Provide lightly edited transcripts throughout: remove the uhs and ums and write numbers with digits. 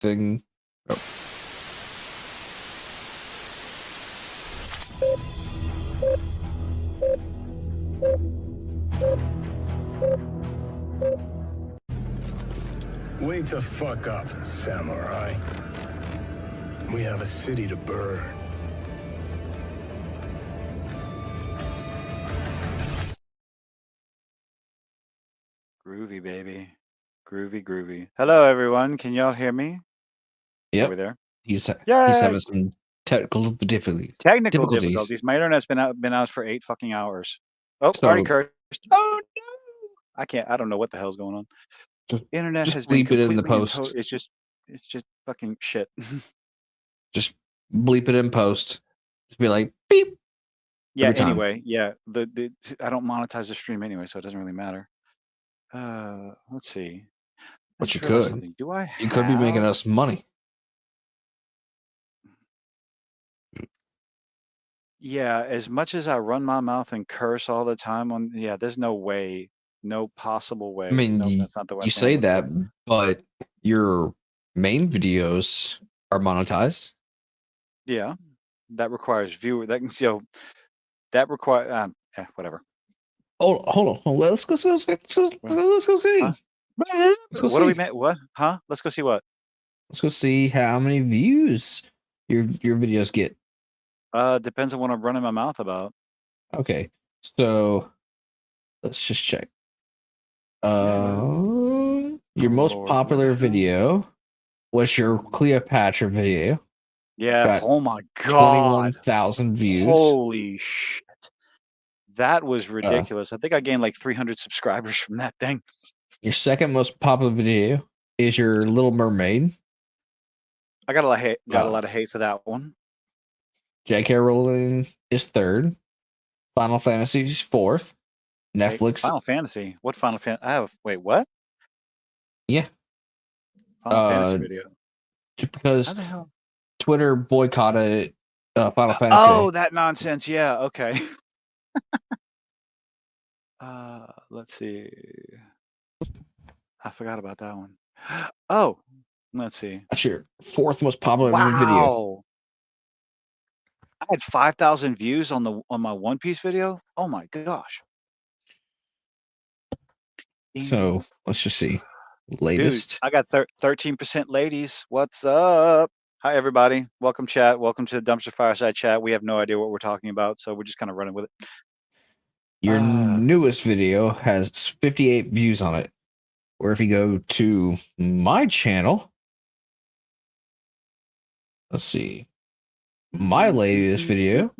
thing. Oh. Wake the fuck up, samurai. We have a city to burn. Groovy, baby. Groovy, groovy. Hello, everyone. Can y'all hear me? Yep. Over there. He's Yay! having some technical difficulties. Technical difficulties. My internet's been out for 8 fucking hours. Oh, So- already cursed. Oh no! I don't know what the hell's going on. Internet has been bleep it in the completely post. it's just fucking shit. Just bleep it in post. Just be like beep. Yeah. Every time. Anyway, yeah. The I don't monetize the stream anyway, so it doesn't really matter. Let's see. But I you just realized could. something. Do I? You could be making have- us money. Yeah, as much as I run my mouth and curse all the time on, yeah, there's no way, no possible way. I mean, Nope, that's not the way. you say that, but your main videos are monetized. Yeah, that requires viewer. That that require. Yeah, whatever. Oh, hold on. Let's go see. Let's go see. Huh? Let's go What do we see. make? What? Huh? Let's go see what. Let's go see how many views your videos get. Depends on what I'm running my mouth about. Okay, so let's just check. Your most Lord, popular what the hell? video was your Cleopatra video. Yeah. Got Oh my god. 21,000 views. Holy shit. That was ridiculous. I think I gained like 300 subscribers from that thing. Your second most popular video is your Little Mermaid. I got a lot of hate. Got a lot of hate for that one. J.K. Rowling is third. Final Fantasy is fourth. Netflix. Final Fantasy. What Final Fantasy? I have. Wait, what? Yeah. Final Fantasy video. Just because How the hell? Twitter boycotted Final Fantasy. Oh, that nonsense. Yeah. Okay. Let's see. I forgot about that one. Oh, let's see. That's your fourth most popular video. Wow. I had 5,000 views on my One Piece video. Oh my gosh. So let's just see. Latest. Dude, I got 13% ladies. What's up? Hi, everybody. Welcome, chat. Welcome to the Dumpster-Fireside chat. We have no idea what we're talking about, so we're just kind of running with it. Your newest video has 58 views on it. Or if you go to my channel, let's see. My latest video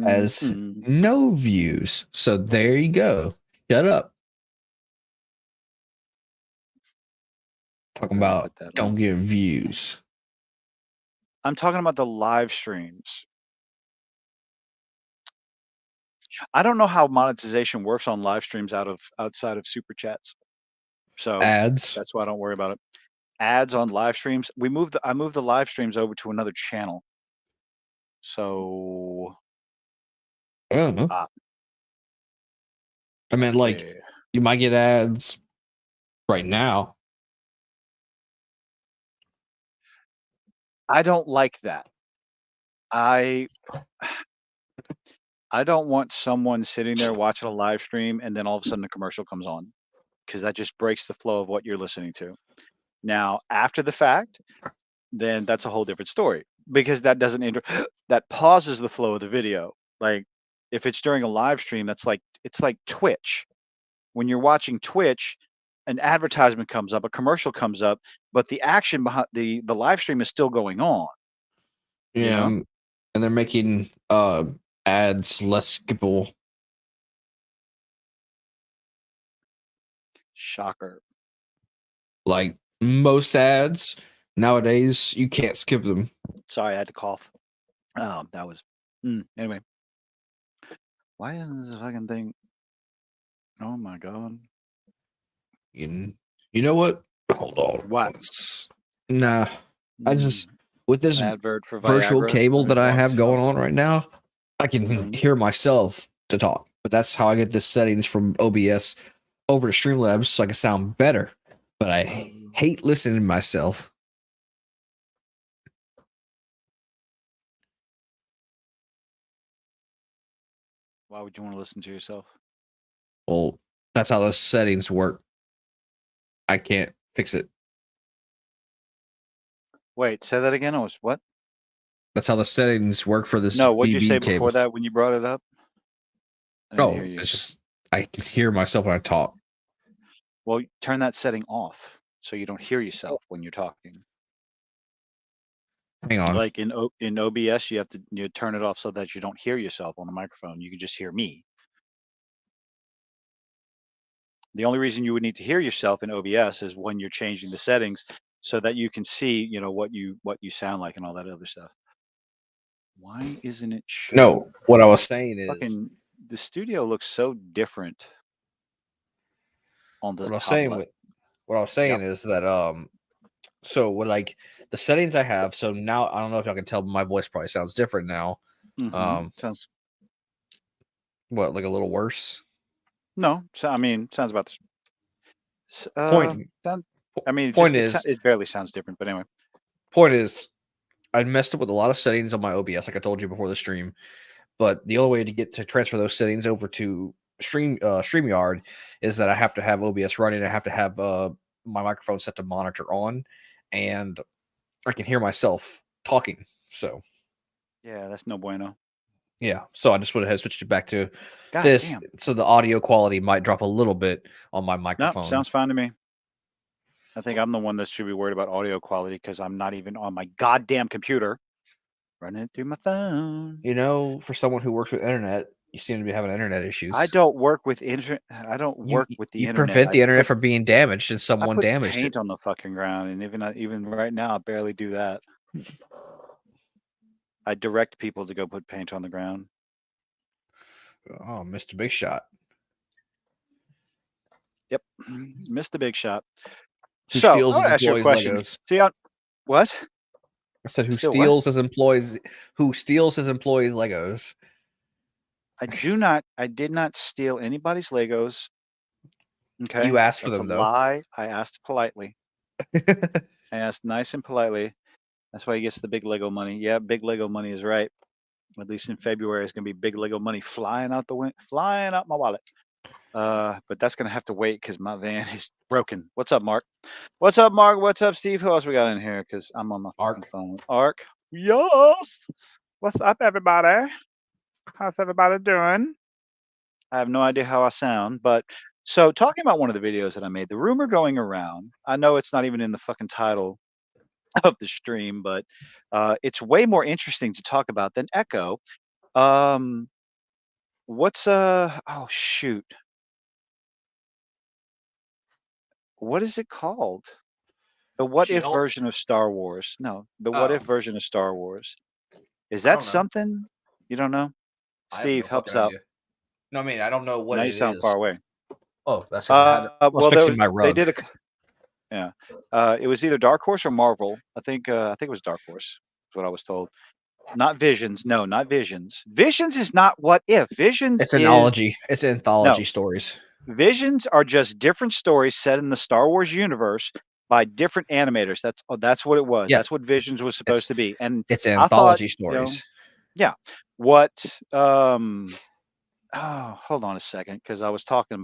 has no views. So there you go. Shut up. Talking about don't get views. I'm talking about the live streams. I don't know how monetization works on live streams outside of super chats. So Ads. that's why I don't worry about it. Ads on live streams. I moved the live streams over to another channel. So I don't know. I mean, like, you might get ads right now. I don't like that. I don't want someone sitting there watching a live stream and then all of a sudden a commercial comes on, because that just breaks the flow of what you're listening to. Now, after the fact, then that's a whole different story, because that doesn't that pauses the flow of the video. Like if it's during a live stream, it's like Twitch. When you're watching Twitch, an advertisement comes up, a commercial comes up, but the action behind the live stream is still going on. Yeah, you know? And they're making ads less skippable. Shocker. Like most ads nowadays, you can't skip them. Sorry, I had to cough. That was anyway. Why isn't this fucking thing? Oh my god. You know what? Hold on. What? Nah. I just with this virtual cable that I have going on right now, I can hear myself to talk. But that's how I get the settings from OBS over to Streamlabs so I can sound better. But I hate listening to myself. Why would you want to listen to yourself? Well, that's how those settings work. I can't fix it. Wait, say that again. What? That's how the settings work for this No, what'd you say cable. before that when you brought it up? I didn't hear you. It's just I can hear myself when I talk. Well, turn that setting off so you don't hear yourself when you're talking. Hang on. Like in OBS, you have to turn it off so that you don't hear yourself on the microphone. You can just hear me. The only reason you would need to hear yourself in OBS is when you're changing the settings so that you can see, what you sound like and all that other stuff. Why isn't it showing? No, what I was saying is fucking the studio looks so different on the what I was saying is that so what like the settings I have, so now I don't know if y'all can tell, but my voice probably sounds different now. Sounds what, like a little worse? No, so I mean, sounds about the Point I mean, point is it barely sounds different, but anyway. Point is, I messed up with a lot of settings on my OBS, like I told you before the stream. But the only way to get to transfer those settings over to StreamYard is that I have to have OBS running. I have to have my microphone set to monitor on, and I can hear myself talking. So yeah, that's no bueno. Yeah, so I just went ahead and switched it back to God this, damn. so the audio quality might drop a little bit on my No, microphone. sounds fine to me. I think I'm the one that should be worried about audio quality because I'm not even on my goddamn computer. Running it through my phone. For someone who works with internet, you seem to be having internet issues. I don't work with internet. I don't work with the internet. You prevent the internet from being damaged, and someone damaged it. I put paint on the fucking ground, and even right now, I barely do that. I direct people to go put paint on the ground. Oh, Mr. Big Shot. Yep, Mr. Big Shot. Who steals his employees' Legos? See, what? I said, who steals his employees' Legos? I did not steal anybody's Legos. Okay. You asked for them, though. Lie. I asked politely. I asked nice and politely. That's why he gets the big Lego money. Yeah, big Lego money is right. At least in February, it's gonna be big Lego money flying out my wallet. But that's gonna have to wait because my van is broken. What's up, Mark? What's up, Mark? What's up, Steve? Who else we got in here? Because I'm on my phone. Ark. Yes. What's up, everybody? How's everybody doing? I have no idea how I sound, but so talking about one of the videos that I made, the rumor going around, I know it's not even in the fucking title of the stream, but it's way more interesting to talk about than Echo. What's oh shoot. What is it called? The what if version of Star Wars. No, the what if version of Star Wars. Is that something? You don't know? Steve, help us out. No, I mean, I don't know what it is. Now you sound far away. Oh, that's because I was fixing my rug. They did it was either Dark Horse or Marvel. I think it was Dark Horse, is what I was told. Not Visions. No, not Visions. Visions is not what if. Visions It's anthology. It's anthology stories. Visions are just different stories set in the Star Wars universe by different animators. That's what it was. Yeah. That's what Visions was supposed to be. And it's anthology stories. Yeah. What oh, hold on a second, because I was talking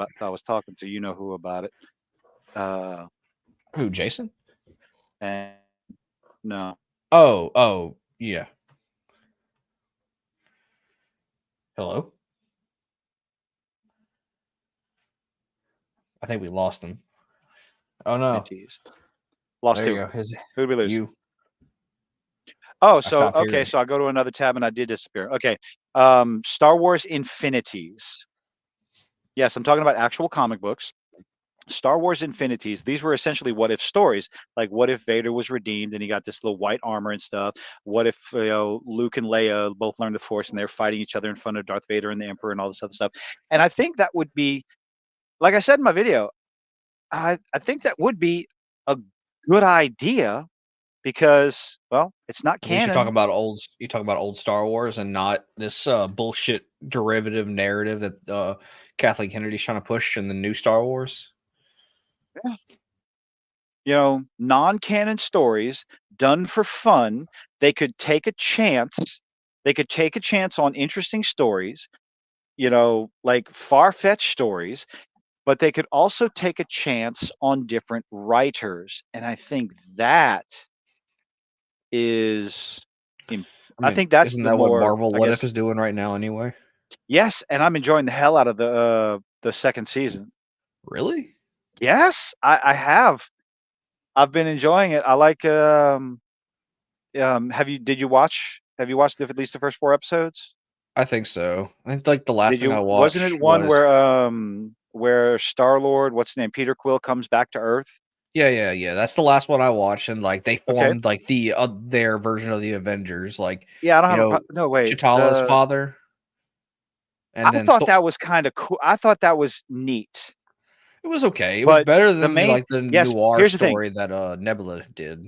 to you know who about it. Who, Jason? And no. Oh, yeah. Hello? I think we lost him. Oh no. Lost who? Who did we lose? You. Oh, so okay, so I go to another tab and I did disappear. Okay. Star Wars Infinities. Yes, I'm talking about actual comic books. Star Wars Infinities, these were essentially what if stories. Like, what if Vader was redeemed and he got this little white armor and stuff? What if Luke and Leia both learned the Force and they're fighting each other in front of Darth Vader and the Emperor and all this other stuff? And I think that would be, like I said in my video, I think that would be a good idea because, well, it's not canon. You talk about old Star Wars and not this bullshit derivative narrative that Kathleen Kennedy's trying to push in the new Star Wars. Yeah. Non-canon stories done for fun. They could take a chance. They could take a chance on interesting stories like far-fetched stories, but they could also take a chance on different writers. And I think that is, I think that's isn't the that what more, Marvel I What If guess, is doing right now anyway? yes, and I'm enjoying the hell out of the second season. Really? Yes, I have. I've been enjoying it. I like. Did you watch? Have you watched at least the first 4 episodes? I think so. I think like the last Did thing I you? Wasn't it watched one was where Star-Lord, what's his name, Peter Quill, comes back to Earth? yeah. That's the last one I watched, and like they Okay. formed like their version of the Avengers, like Yeah, I don't have a no. Wait. Chitala's father, and I then thought that was kind of cool. I thought that was neat. it was okay. It was But better the than main, like the yes. noir Here's the thing. story that Nebula did.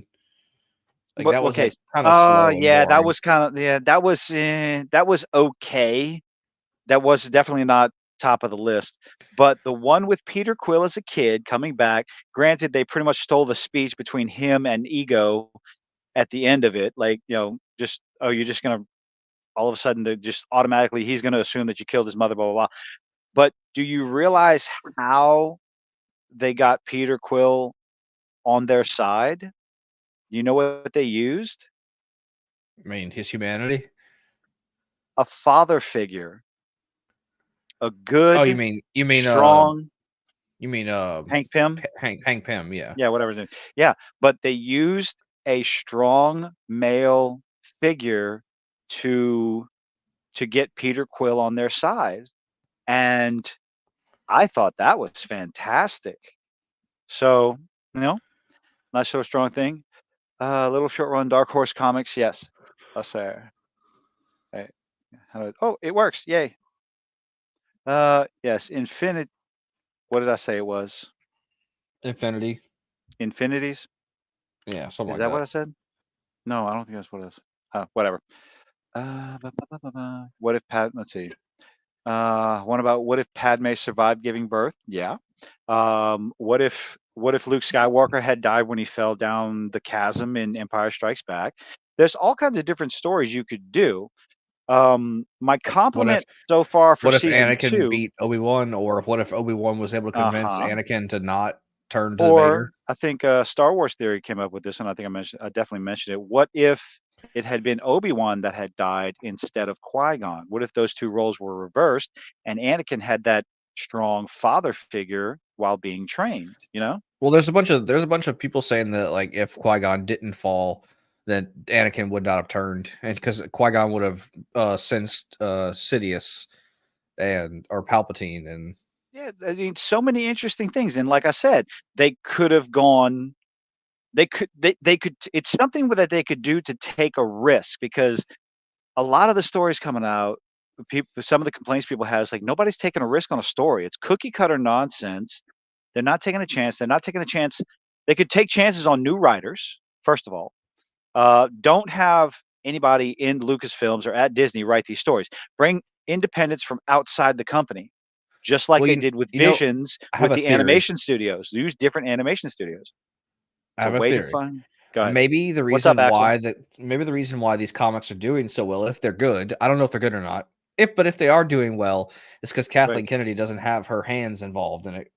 Like But that was okay. like kind of slow and Yeah, boring. that was okay. That was definitely not top of the list. But the one with Peter Quill as a kid coming back, granted, they pretty much stole the speech between him and Ego at the end of it. Like, just, oh, you're just gonna, all of a sudden, they're just automatically, he's gonna assume that you killed his mother, blah blah blah. But do you realize how they got Peter Quill on their side? Do you know what they used? I mean, his humanity. A father figure, a Oh, good, strong you mean Hank Pym. Hank Pym, yeah. Yeah, whatever his name. Yeah, but they used a strong male figure to get Peter Quill on their side, and I thought that was fantastic. So, not so strong thing. Little short run, Dark Horse Comics, yes. I'll say. Hey, oh, it works! Yay. Yes, Infinite. What did I say it was? Infinity. Infinities? Yeah, something Is like that that. what I said? No, I don't think that's what it is. Whatever. What if let's see. What if Padme survived giving birth? Yeah. What if Luke Skywalker had died when he fell down the chasm in Empire Strikes Back? There's all kinds of different stories you could do. My compliment so far for what if season Anakin 2, beat Obi-Wan, or what if Obi-Wan was able to convince Anakin to not turn to or Vader? I think Star Wars Theory came up with this, and I think I definitely mentioned it. What if it had been Obi-Wan that had died instead of Qui-Gon? What if those two roles were reversed and Anakin had that strong father figure while being trained? Well, there's a bunch of people saying that like if Qui-Gon didn't fall, then Anakin would not have turned, and because Qui-Gon would have sensed Sidious or Palpatine, and yeah, I mean, so many interesting things. And like I said, they could have gone. They could. It's something that they could do to take a risk, because a lot of the stories coming out, some of the complaints people have is like nobody's taking a risk on a story. It's cookie cutter nonsense. They're not taking a chance. They're not taking a chance. They could take chances on new writers, first of all. Don't have anybody in Lucasfilms or at Disney write these stories. Bring independents from outside the company, just like they did with Visions with the animation studios. Use different animation studios. I have a way theory. To find. Go ahead. Maybe the reason why these comics are doing so well, if they're good, I don't know if they're good or not. But if they are doing well, it's because Kathleen Kennedy doesn't have her hands involved in it,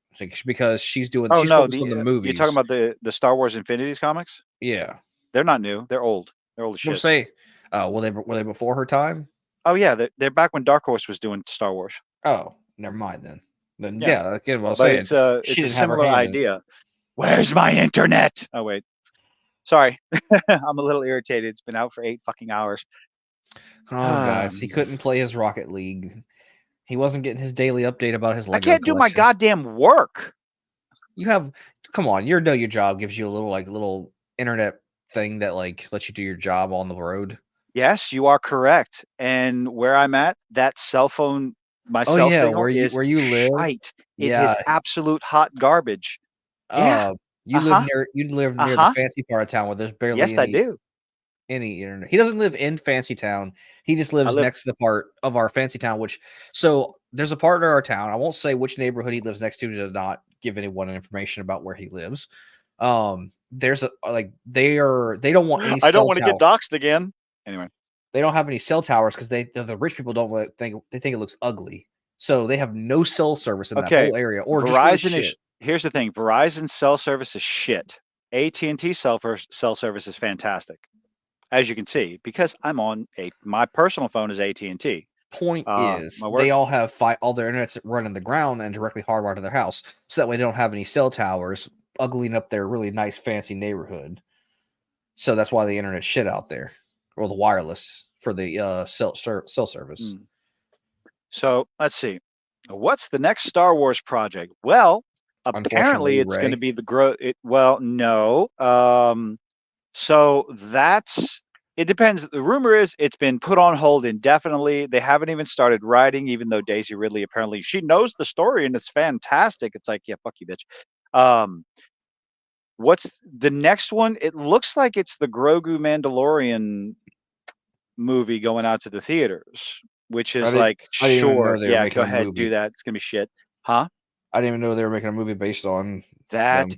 because she's focused on the movies. You're talking about the Star Wars Infinities comics? Yeah, they're not new. They're old. They're old as shit. Say, were they before her time? Oh yeah, they're back when Dark Horse was doing Star Wars. Oh, never mind then. Then again, well, it's a similar idea. Where's my internet? Oh wait, sorry, I'm a little irritated. It's been out for 8 fucking hours. Oh, guys, he couldn't play his Rocket League. He wasn't getting his daily update about his Lego I can't do my goddamn work. Come on, your know your job gives you a little internet thing that like lets you do your job on the road. Yes, you are correct. And where I'm at, that cell phone, my cell signal where you live, shite. It is absolute hot garbage. You live near the fancy part of town where there's barely any internet. He doesn't live in fancy town. He just lives next to the part of our fancy town, so there's a part of our town. I won't say which neighborhood he lives next to not give anyone information about where he lives. There's they don't want any I don't want to get doxxed again. Anyway, they don't have any cell towers because the rich people don't think it looks ugly. So they have no cell service in that Okay, whole area, or just Verizon really is. shit. Here's the thing: Verizon cell service is shit. AT&T cell service is fantastic, as you can see, because I'm on my personal phone is AT&T. Point is, My work. they all have all their internets run in the ground and directly hardwired to their house, so that way they don't have any cell towers uglying up their really nice, fancy neighborhood. So that's why the internet's shit out there, or the wireless for the cell service. So let's see, what's the next Star Wars project? Well, apparently Unfortunately, it's going to Ray. be the growth. Well, no. So that's. It depends. The rumor is it's been put on hold indefinitely. They haven't even started writing, even though Daisy Ridley apparently she knows the story and it's fantastic. It's like, yeah, fuck you, bitch. What's the next one? It looks like it's the Grogu Mandalorian movie going out to the theaters, which is like, I didn't even sure, know they were yeah, making go a ahead, do movie. that. It's gonna be shit, huh? I didn't even know they were making a movie based on That's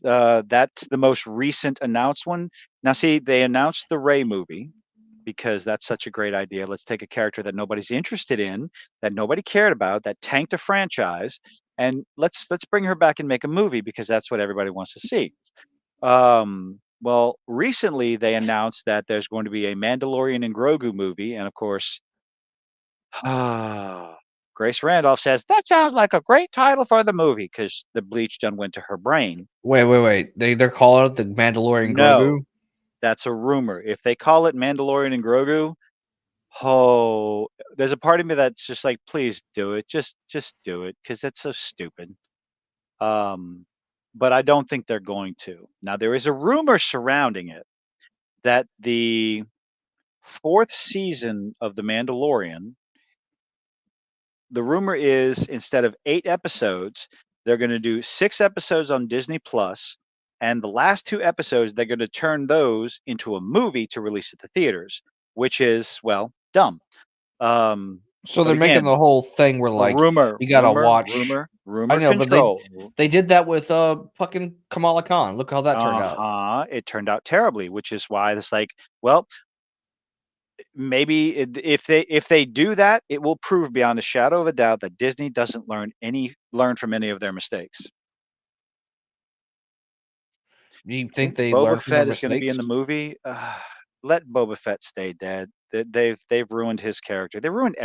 the most recent announced one. Now, see, they announced the Rey movie because that's such a great idea. Let's take a character that nobody's interested in, that nobody cared about, that tanked a franchise, and let's bring her back and make a movie because that's what everybody wants to see. Well, recently they announced that there's going to be a Mandalorian and Grogu movie, and of course, Grace Randolph says that sounds like a great title for the movie because the bleach done went to her brain. Wait. They're calling it the Mandalorian No, Grogu? that's a rumor. If they call it Mandalorian and Grogu, oh, there's a part of me that's just like, please do it. Just do it because that's so stupid. But I don't think they're going to. Now, there is a rumor surrounding it that the fourth season of The Mandalorian, the rumor is instead of 8 episodes, they're going to do 6 episodes on Disney Plus, and the last 2 episodes they're going to turn those into a movie to release at the theaters, which is, well, dumb. So But they're making the again, whole thing where like you gotta watch. I know, but control. they did that with fucking Kamala Khan. Look how that turned out. It turned out terribly, which is why it's like, well, maybe if they do that, it will prove beyond a shadow of a doubt that Disney doesn't learn from any of their mistakes. You think they Boba learned from their Fett is going to be mistakes? in the movie? Let Boba Fett stay dead. They've ruined his character. They've ruined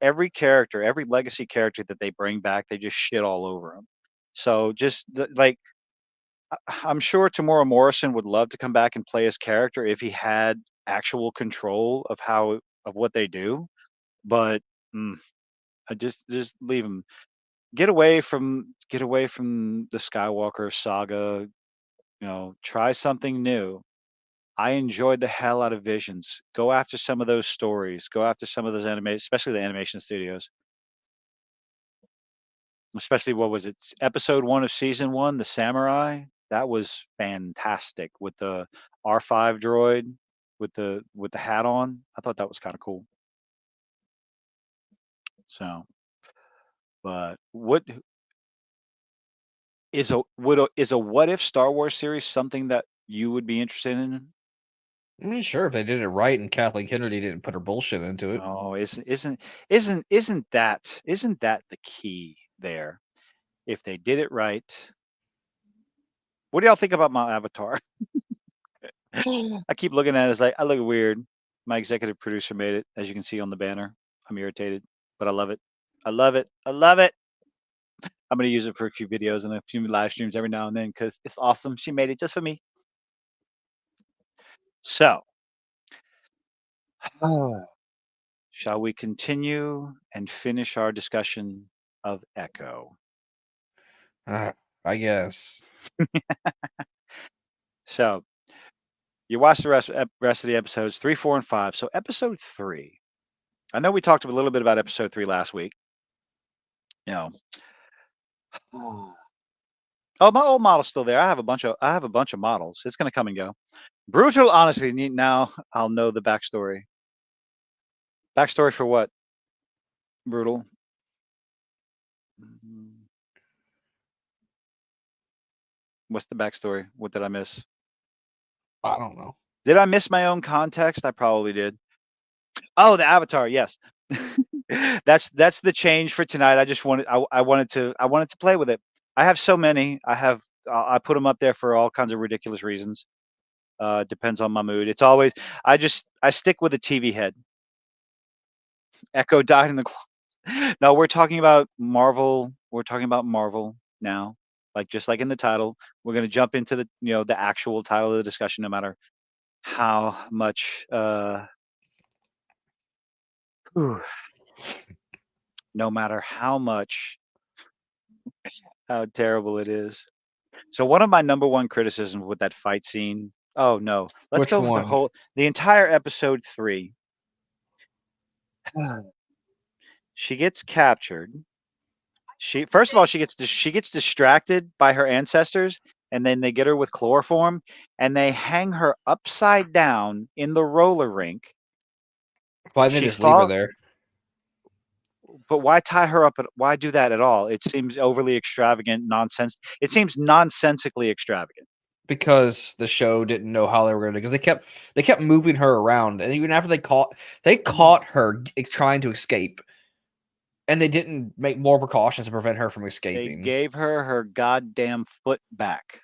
every character, every legacy character that they bring back. They just shit all over him. So just like, I'm sure Tamora Morrison would love to come back and play his character if he had actual control of what they do. But I just leave him. Get away from the Skywalker saga. Try something new. I enjoyed the hell out of Visions. Go after some of those stories. Go after some of those especially the animation studios. Especially what was it? Episode 1 of season 1, the Samurai. That was fantastic with the R5 droid with the hat on. I thought that was kind of cool. So, but what is a what if Star Wars series something that you would be interested in? I mean, sure, if they did it right and Kathleen Kennedy didn't put her bullshit into it. Oh, isn't that the key there? If they did it right. What do y'all think about my avatar? I keep looking at it as like, I look weird. My executive producer made it, as you can see on the banner. I'm irritated, but I love it. I love it. I love it. I'm going to use it for a few videos and a few live streams every now and then because it's awesome. She made it just for me. So, shall we continue and finish our discussion of Echo? I guess. So, you watched the rest of the episodes 3, 4, and 5. So, episode 3. I know we talked a little bit about episode 3 last week. Oh, my old model's still there. I have a bunch of models. It's gonna come and go. Brutal, honestly, now I'll know the backstory. Backstory for what? Brutal. What's the backstory? What did I miss? I don't know. Did I miss my own context? I probably did. Oh, the avatar, yes. That's the change for tonight. I wanted to play with it. I have so many. I put them up there for all kinds of ridiculous reasons. Depends on my mood. It's always I stick with a TV head. Echo died in the No, we're talking about Marvel. We're talking about Marvel now. Like just like in the title, we're gonna jump into the actual title of the discussion, no matter how much whew, no matter how terrible it is. So one of my number one criticisms with that fight scene. Oh no, let's Which go with one? the entire episode 3. She gets captured. First of all, she gets distracted by her ancestors, and then they get her with chloroform, and they hang her upside down in the roller rink. Why didn't they just leave her there? But why tie her up? Why do that at all? It seems overly extravagant, nonsense. It seems nonsensically extravagant. Because the show didn't know how they were going to. Because they kept moving her around, and even after they caught her trying to escape, and they didn't make more precautions to prevent her from escaping. They gave her goddamn foot back.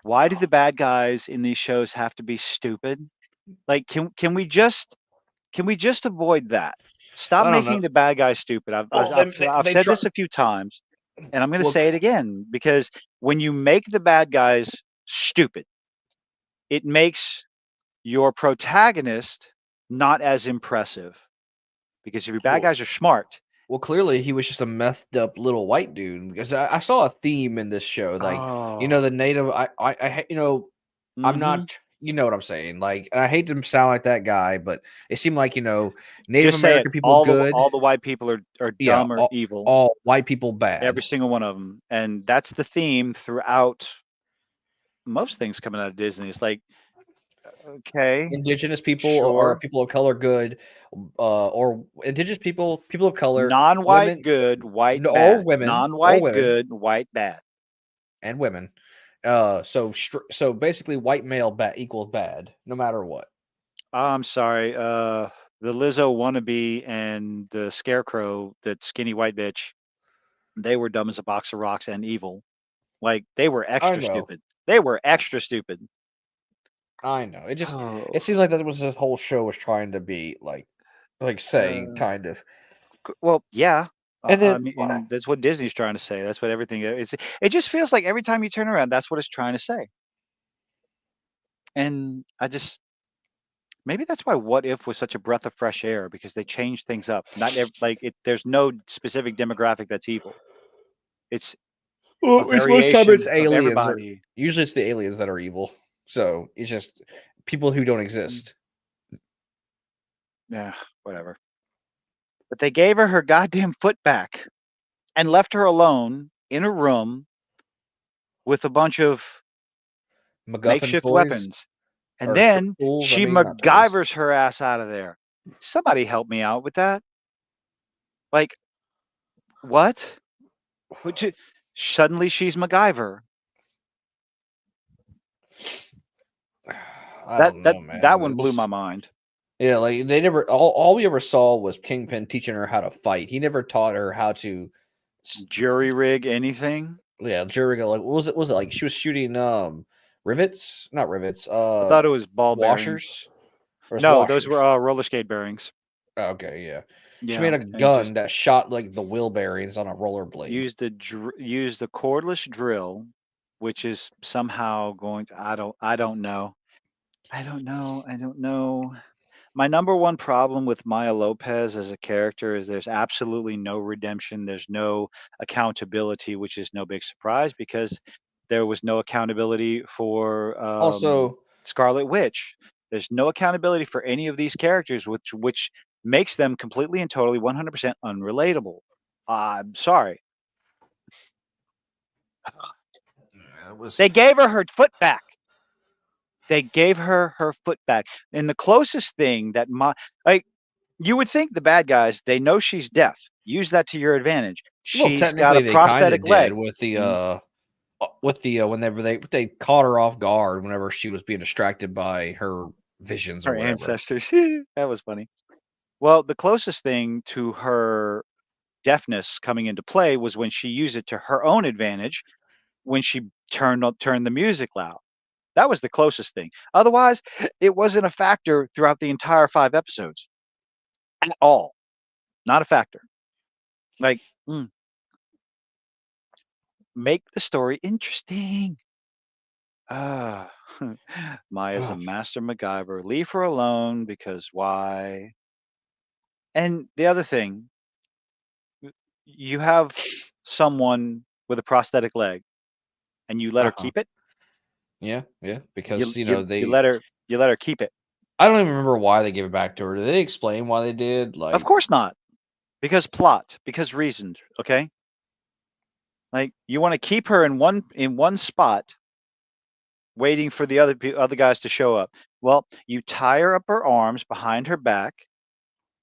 Why do the bad guys in these shows have to be stupid? Like, can we just avoid that? Stop making the bad guys stupid. I've said this a few times, and I'm going to say it again, because when you make the bad guys stupid, it makes your protagonist not as impressive. Because if your bad guys are smart. Well, clearly he was just a methed up little white dude. Because I saw a theme in this show, like the native. I'm not. You know what I'm saying? Like, and I hate to sound like that guy, but it seemed like Native American people all the white people are dumb or evil. All white people bad. Every single one of them, and that's the theme throughout most things coming out of Disney. It's like, okay, indigenous people or people of color good, or indigenous people of color, non-white women, good, white no, bad, or women, non-white good, white bad, and women. So basically, white male bad equals bad, no matter what. I'm sorry. The Lizzo wannabe and the Scarecrow, that skinny white bitch, they were dumb as a box of rocks and evil. Like, they were extra stupid. They were extra stupid. I know. It just it seems like that was this whole show was trying to be like say kind of. Well, yeah. And then, I mean, that's what Disney's trying to say. That's what everything is. It just feels like every time you turn around, that's what it's trying to say. And maybe that's why What If was such a breath of fresh air, because they changed things up. There's no specific demographic that's evil. It's most time it's aliens. Usually it's the aliens that are evil. So it's just people who don't exist. Yeah, whatever. But they gave her goddamn foot back and left her alone in a room with a bunch of makeshift weapons. And then she MacGyvers her ass out of there. Somebody help me out with that. Like, what? Suddenly she's MacGyver. That one blew my mind. Yeah, like they never. All we ever saw was Kingpin teaching her how to fight. He never taught her how to jury rig anything. Yeah, jury rig. Like, what was it? Was it like she was shooting rivets? Not rivets. I thought it was ball washers. No, washers? Those were roller skate bearings. Okay, yeah. She made a gun that shot like the wheel bearings on a roller blade. Used the cordless drill, which is somehow going to. I don't know. My number one problem with Maya Lopez as a character is there's absolutely no redemption. There's no accountability, which is no big surprise because there was no accountability for also Scarlet Witch. There's no accountability for any of these characters, which makes them completely and totally 100% unrelatable. I'm sorry. They gave her foot back. They gave her foot back. And the closest thing that you would think the bad guys, they know she's deaf. Use that to your advantage. She's got a prosthetic leg. With the whenever they caught her off guard whenever she was being distracted by her visions or her whatever. ancestors. That was funny. Well, the closest thing to her deafness coming into play was when she used it to her own advantage when she turned the music loud. That was the closest thing. Otherwise, it wasn't a factor throughout the entire 5 episodes at all. Not a factor. Like, make the story interesting. Ah, Maya's a master MacGyver. Leave her alone because why? And the other thing, you have someone with a prosthetic leg, and you let her keep it. Yeah, because You they let her keep it. I don't even remember why they gave it back to her. Did they explain why they did? Like, Of course not, because plot, because reasons. Okay, like you want to keep her in one spot, waiting for the other guys to show up. Well, you tie her up her arms behind her back.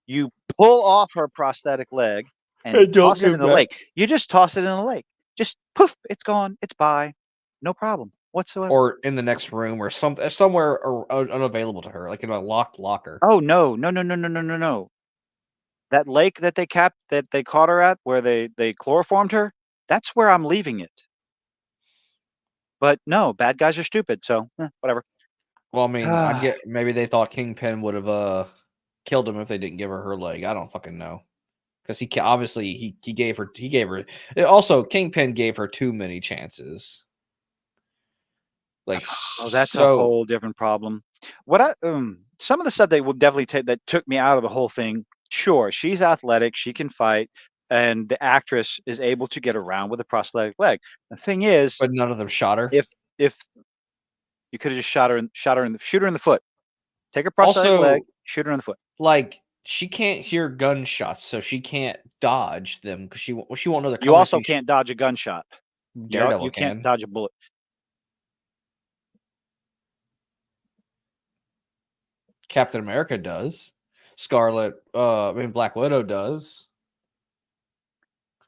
You pull off her prosthetic leg and Hey, don't toss it give in the back. lake. You just toss it in the lake. Just poof, it's gone. It's by. No problem whatsoever. Or in the next room or somewhere unavailable to her, like in a locked locker. Oh no, no, no, no, no, no, no, no. That lake that they caught her at, where they chloroformed her, that's where I'm leaving it. But no, bad guys are stupid, so whatever. Well, I mean, I get maybe they thought Kingpin would have killed him if they didn't give her leg. I don't fucking know, because he obviously he gave her also Kingpin gave her too many chances. Like, oh, that's a whole different problem. What some of the stuff they will definitely take that took me out of the whole thing. Sure, she's athletic, she can fight, and the actress is able to get around with a prosthetic leg. The thing is, but none of them shot her. If you could have just shoot her in the foot. Take her prosthetic Also, leg, shoot her in the foot. Like, she can't hear gunshots, so she can't dodge them because she won't know they're coming. You also can't dodge a gunshot. Daredevil you can't dodge a bullet. Captain America does. Black Widow does.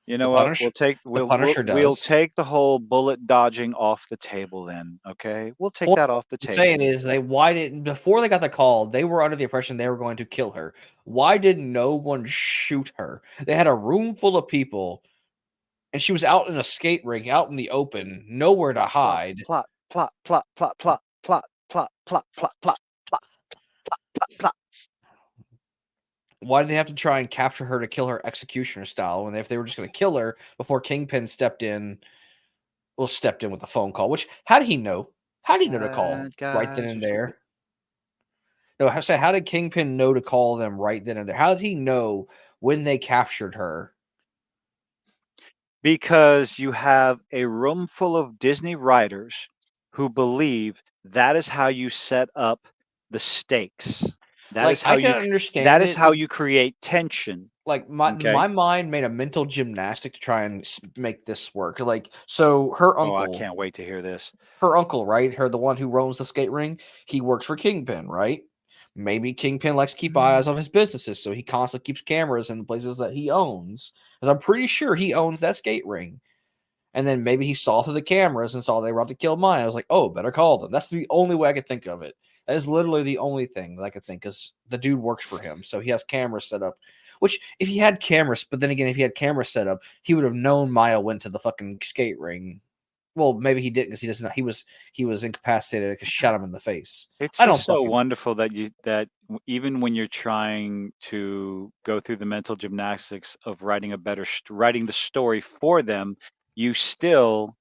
You know what? We'll take the whole bullet dodging off the table then. Okay, we'll take that off the table. What I'm saying is, before they got the call, they were under the impression they were going to kill her. Why did no one shoot her? They had a room full of people, and she was out in a skate rink, out in the open, nowhere to hide. Plot. Why did they have to try and capture her to kill her executioner style when if they were just going to kill her before Kingpin stepped in with the phone call? Which, how did he know? How did he know to call right then and there? No, how did Kingpin know to call them right then and there? How did he know when they captured her? Because you have a room full of Disney writers who believe that is how you set up the stakes. That is how you create tension. Like, my mind made a mental gymnastic to try and make this work. Like, so her uncle. Oh, I can't wait to hear this. Her uncle, right? The one who owns the skate ring. He works for Kingpin, right? Maybe Kingpin likes to keep eyes on his businesses, so he constantly keeps cameras in the places that he owns. Because I'm pretty sure he owns that skate ring. And then maybe he saw through the cameras and saw they were about to kill Maya. I was like, oh, better call them. That's the only way I could think of it. That is literally the only thing that I could think, because the dude works for him. So he has cameras set up. Which, if he had cameras, but then again, if he had cameras set up, he would have known Maya went to the fucking skate ring. Well, maybe he didn't, because he doesn't know. He was incapacitated because shot him in the face. It's just so wonderful that even when you're trying to go through the mental gymnastics of writing the story for them, there's still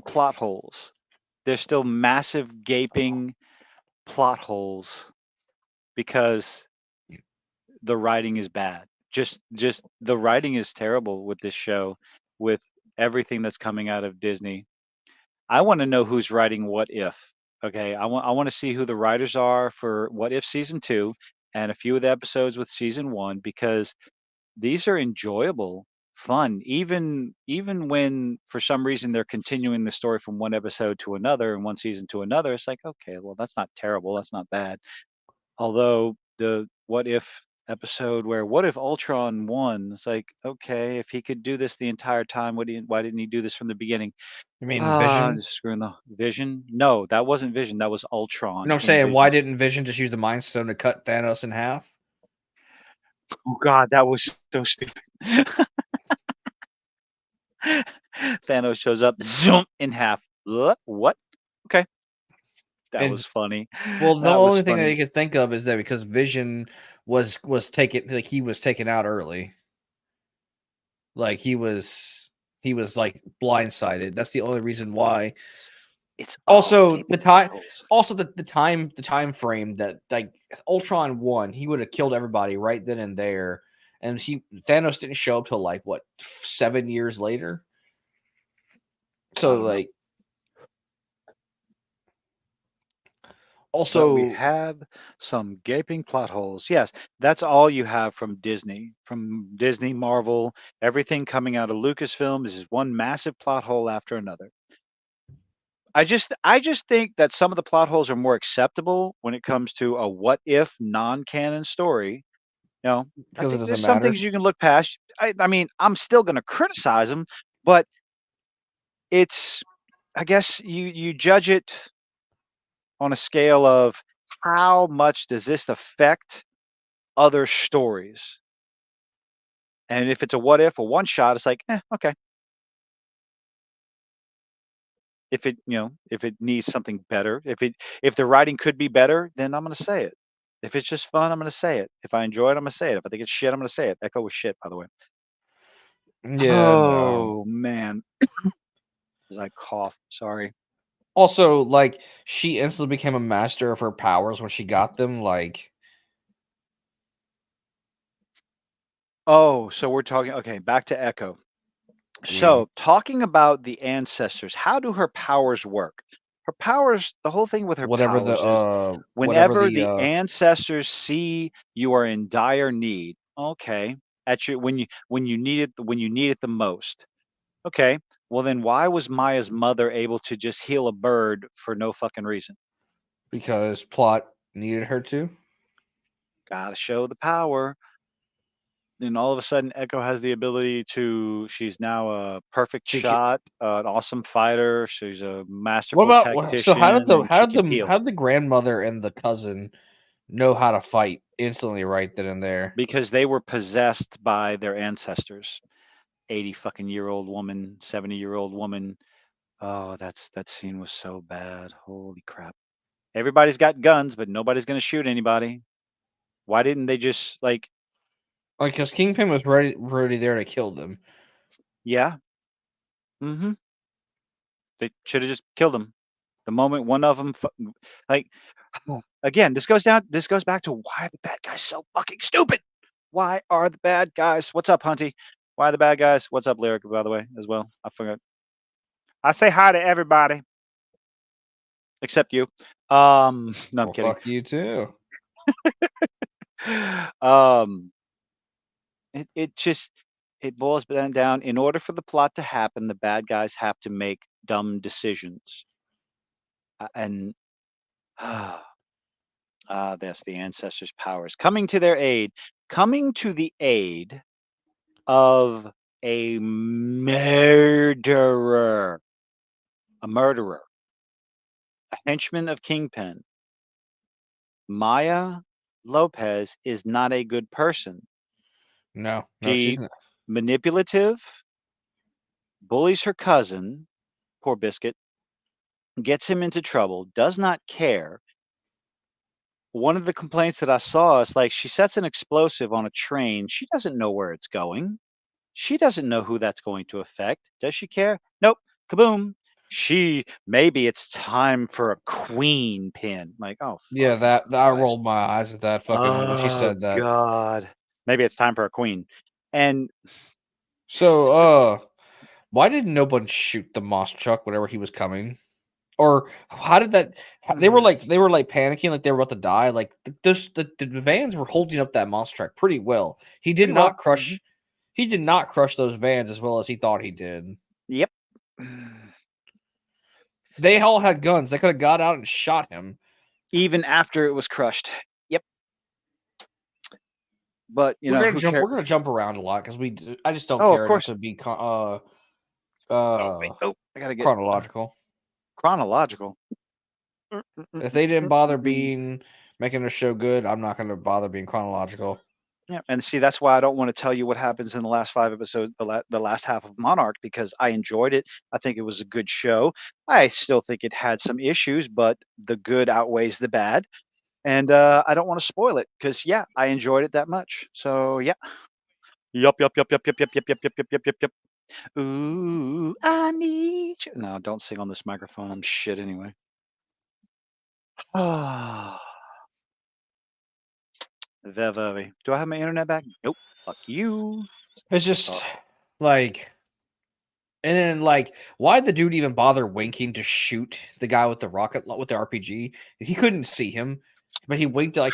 plot holes. There's still massive gaping plot holes because the writing is bad. Just the writing is terrible with this show, with everything that's coming out of Disney. I want to know who's writing What If. Okay, I want to see who the writers are for What If season 2 and a few of the episodes with season 1, because these are enjoyable, fun, even when for some reason they're continuing the story from one episode to another and one season to another. It's like, okay, well, that's not terrible, that's not bad. Although the What If episode where what if Ultron won? It's like, okay, if he could do this the entire time, why didn't he do this from the beginning? You mean Vision? Screwing the Vision? No, that wasn't Vision. That was Ultron. You know what I'm saying? Why didn't Vision just use the Mind Stone to cut Thanos in half? Oh God, that was so stupid. Thanos shows up, zoom, in half. What? Okay. That was funny. Well, the only thing that you could think of is that because Vision was taken, like he was taken out early. Like he was like blindsided. That's the only reason why. It's also the time. Also the time frame that like Ultron won, he would have killed everybody right then and there, and Thanos didn't show up till like what 7 years later. So like. Also, but we have some gaping plot holes. Yes, that's all you have from Disney, Marvel, everything coming out of Lucasfilm is one massive plot hole after another. I just think that some of the plot holes are more acceptable when it comes to a what if non-canon story. You know, I think there's some things you can look past. I mean, I'm still going to criticize them, but it's, I guess you judge it on a scale of how much does this affect other stories? And if it's a what if, a one shot, it's like, okay. If it, if it needs something better, if the writing could be better, then I'm going to say it. If it's just fun, I'm going to say it. If I enjoy it, I'm going to say it. If I think it's shit, I'm going to say it. Echo was shit, by the way. Yeah. Oh, man. As I cough, sorry. Also, like, she instantly became a master of her powers when she got them, like... Oh, so we're talking... Okay, back to Echo. So, talking about the ancestors, how do her powers work? Her powers, the whole thing with her powers is whenever the ancestors see you are in dire need, okay, when you need it the most. Okay, well then why was Maya's mother able to just heal a bird for no fucking reason? Because plot needed her to. Gotta show the power. And all of a sudden, Echo has the ability to. She's now a perfect shot, an awesome fighter. She's a masterful tactician. So how did the grandmother and the cousin know how to fight instantly right then and there? Because they were possessed by their ancestors. 80-fucking-year-old woman, 70-year-old woman. Oh, that scene was so bad. Holy crap! Everybody's got guns, but nobody's gonna shoot anybody. Why didn't they just like? Like, because Kingpin was ready there to kill them. Yeah. Mm-hmm. They should have just killed him. The moment one of them, like, again, this goes back to why are the bad guys so fucking stupid? Why are the bad guys? What's up, Hunty? Why are the bad guys? What's up, Lyric, by the way, as well? I forgot. I say hi to everybody. Except you. No, I'm kidding. Fuck you too. It boils down. In order for the plot to happen, the bad guys have to make dumb decisions. And that's the ancestors' powers coming to their aid, coming to the aid of a murderer, a henchman of Kingpin. Maya Lopez is not a good person. No, she's not. Manipulative, bullies her cousin, poor Biscuit, gets him into trouble, does not care. One of the complaints that I saw is like she sets an explosive on a train. She doesn't know where it's going. She doesn't know who that's going to affect. Does she care? Nope. Kaboom. Maybe it's time for a queen pin. Like, oh, yeah, I rolled my eyes at that fucking when she said that. God. Maybe it's time for a queen. And so why did no one shoot the moss truck whenever he was coming? Or how did that? They were like panicking, like they were about to die. Like the vans were holding up that moss truck pretty well. He did not crush. He did not crush those vans as well as he thought he did. Yep. They all had guns. They could have got out and shot him. Even after it was crushed. Yep. But you know, who cares? We're gonna jump around a lot because I just don't Oh, of care course. to be I gotta get chronological. chronological. If they didn't bother making the show good, I'm not gonna bother being chronological. Yeah, and see, that's why I don't want to tell you what happens in the last 5 episodes, the last half of Monarch, because I enjoyed it. I think it was a good show. I still think it had some issues, but the good outweighs the bad. And I don't want to spoil it because, yeah, I enjoyed it that much. So, yeah. Yup, yup, yup, yup, yup, yup, yup, yup, yup, yup, yup, yup, yup. Ooh, I need you. No, don't sing on this microphone. I'm shit anyway. Ah. Do I have my internet back? Nope. Fuck you. It's just like, and then like, why'd the dude even bother winking to shoot the guy with the RPG? He couldn't see him, but he winked like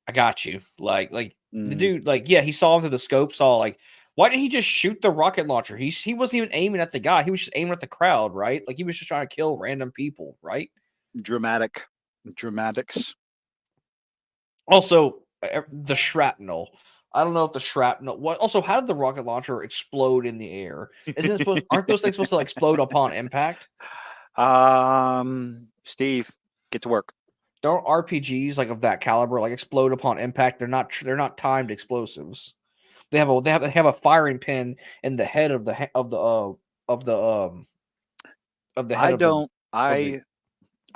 I got you. Like the dude, like, yeah, he saw him through the scope, saw like, why didn't he just shoot the rocket launcher? He wasn't even aiming at the guy. He was just aiming at the crowd, right? Like he was just trying to kill random people, right? Dramatics. Also, the shrapnel. I don't know if the shrapnel. What? Also, how did the rocket launcher explode in the air? Aren't those things supposed to explode upon impact? Steve, get to work. Don't RPGs like of that caliber like explode upon impact? They're not timed explosives. They have a firing pin in the head of the head of the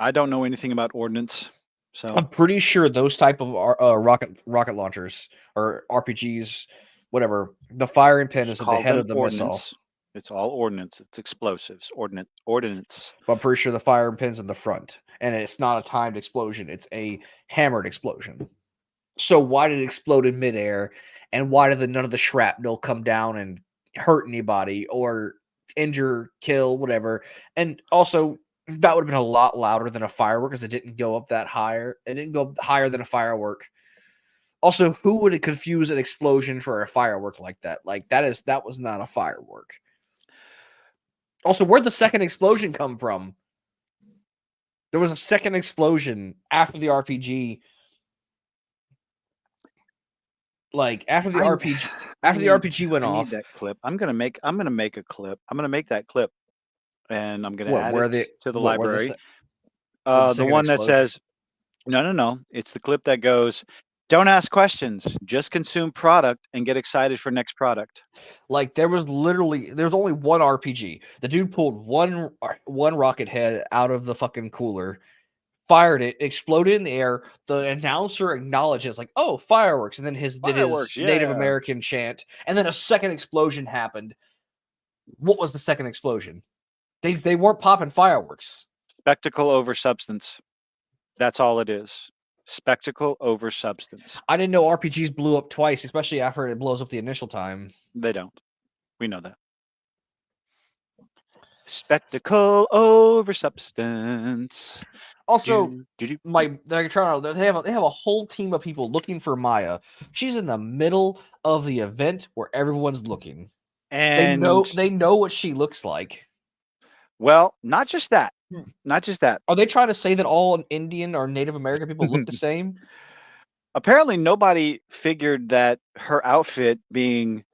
I don't know anything about ordnance. So I'm pretty sure those type of rocket launchers or RPGs, whatever, the firing pin is at the head of the missile. It's all ordnance. It's explosives. Ordnance. But I'm pretty sure the firing pin's in the front, and it's not a timed explosion. It's a hammered explosion. So why did it explode in midair, and why did none of the shrapnel come down and hurt anybody or injure, kill, whatever? And also, that would have been a lot louder than a firework because it didn't go up that higher. It didn't go higher than a firework. Also, who would confuse an explosion for a firework like that? Like that was not a firework. Also, where'd the second explosion come from? There was a second explosion after the RPG. Like after the RPG went off. I need that clip. I'm gonna make a clip. I'm gonna make that clip, and I'm gonna add it to the library. The one that says, no. It's the clip that goes, "Don't ask questions, just consume product and get excited for next product." Like there's only one RPG. The dude pulled one rocket head out of the fucking cooler, fired it, exploded in the air. The announcer acknowledges, like, "Oh, fireworks!" and then did his Native American chant, and then a second explosion happened. What was the second explosion? They weren't popping fireworks. Spectacle over substance. That's all it is. Spectacle over substance. I didn't know RPGs blew up twice, especially after it blows up the initial time. They don't. We know that. Spectacle over substance. Also, they have a whole team of people looking for Maya. She's in the middle of the event where everyone's looking, and they know what she looks like. Well, not just that. Are they trying to say that all Indian or Native American people look the same? Apparently, nobody figured that her outfit being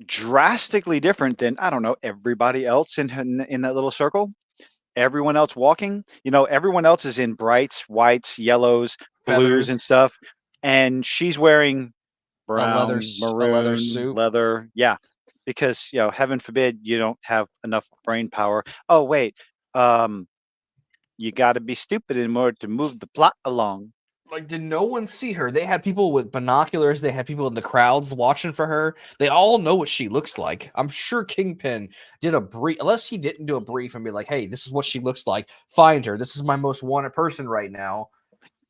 drastically different than, I don't know, everybody else in that little circle. Everyone else walking, everyone else is in brights, whites, yellows, blues, and stuff, and she's wearing brown, maroon, leather. Yeah, because heaven forbid you don't have enough brain power. Oh wait, you got to be stupid in order to move the plot along. Like, did no one see her? They had people with binoculars. They had people in the crowds watching for her. They all know what she looks like. I'm sure Kingpin did a brief, unless he didn't do a brief and be like, "Hey, this is what she looks like. Find her. This is my most wanted person right now."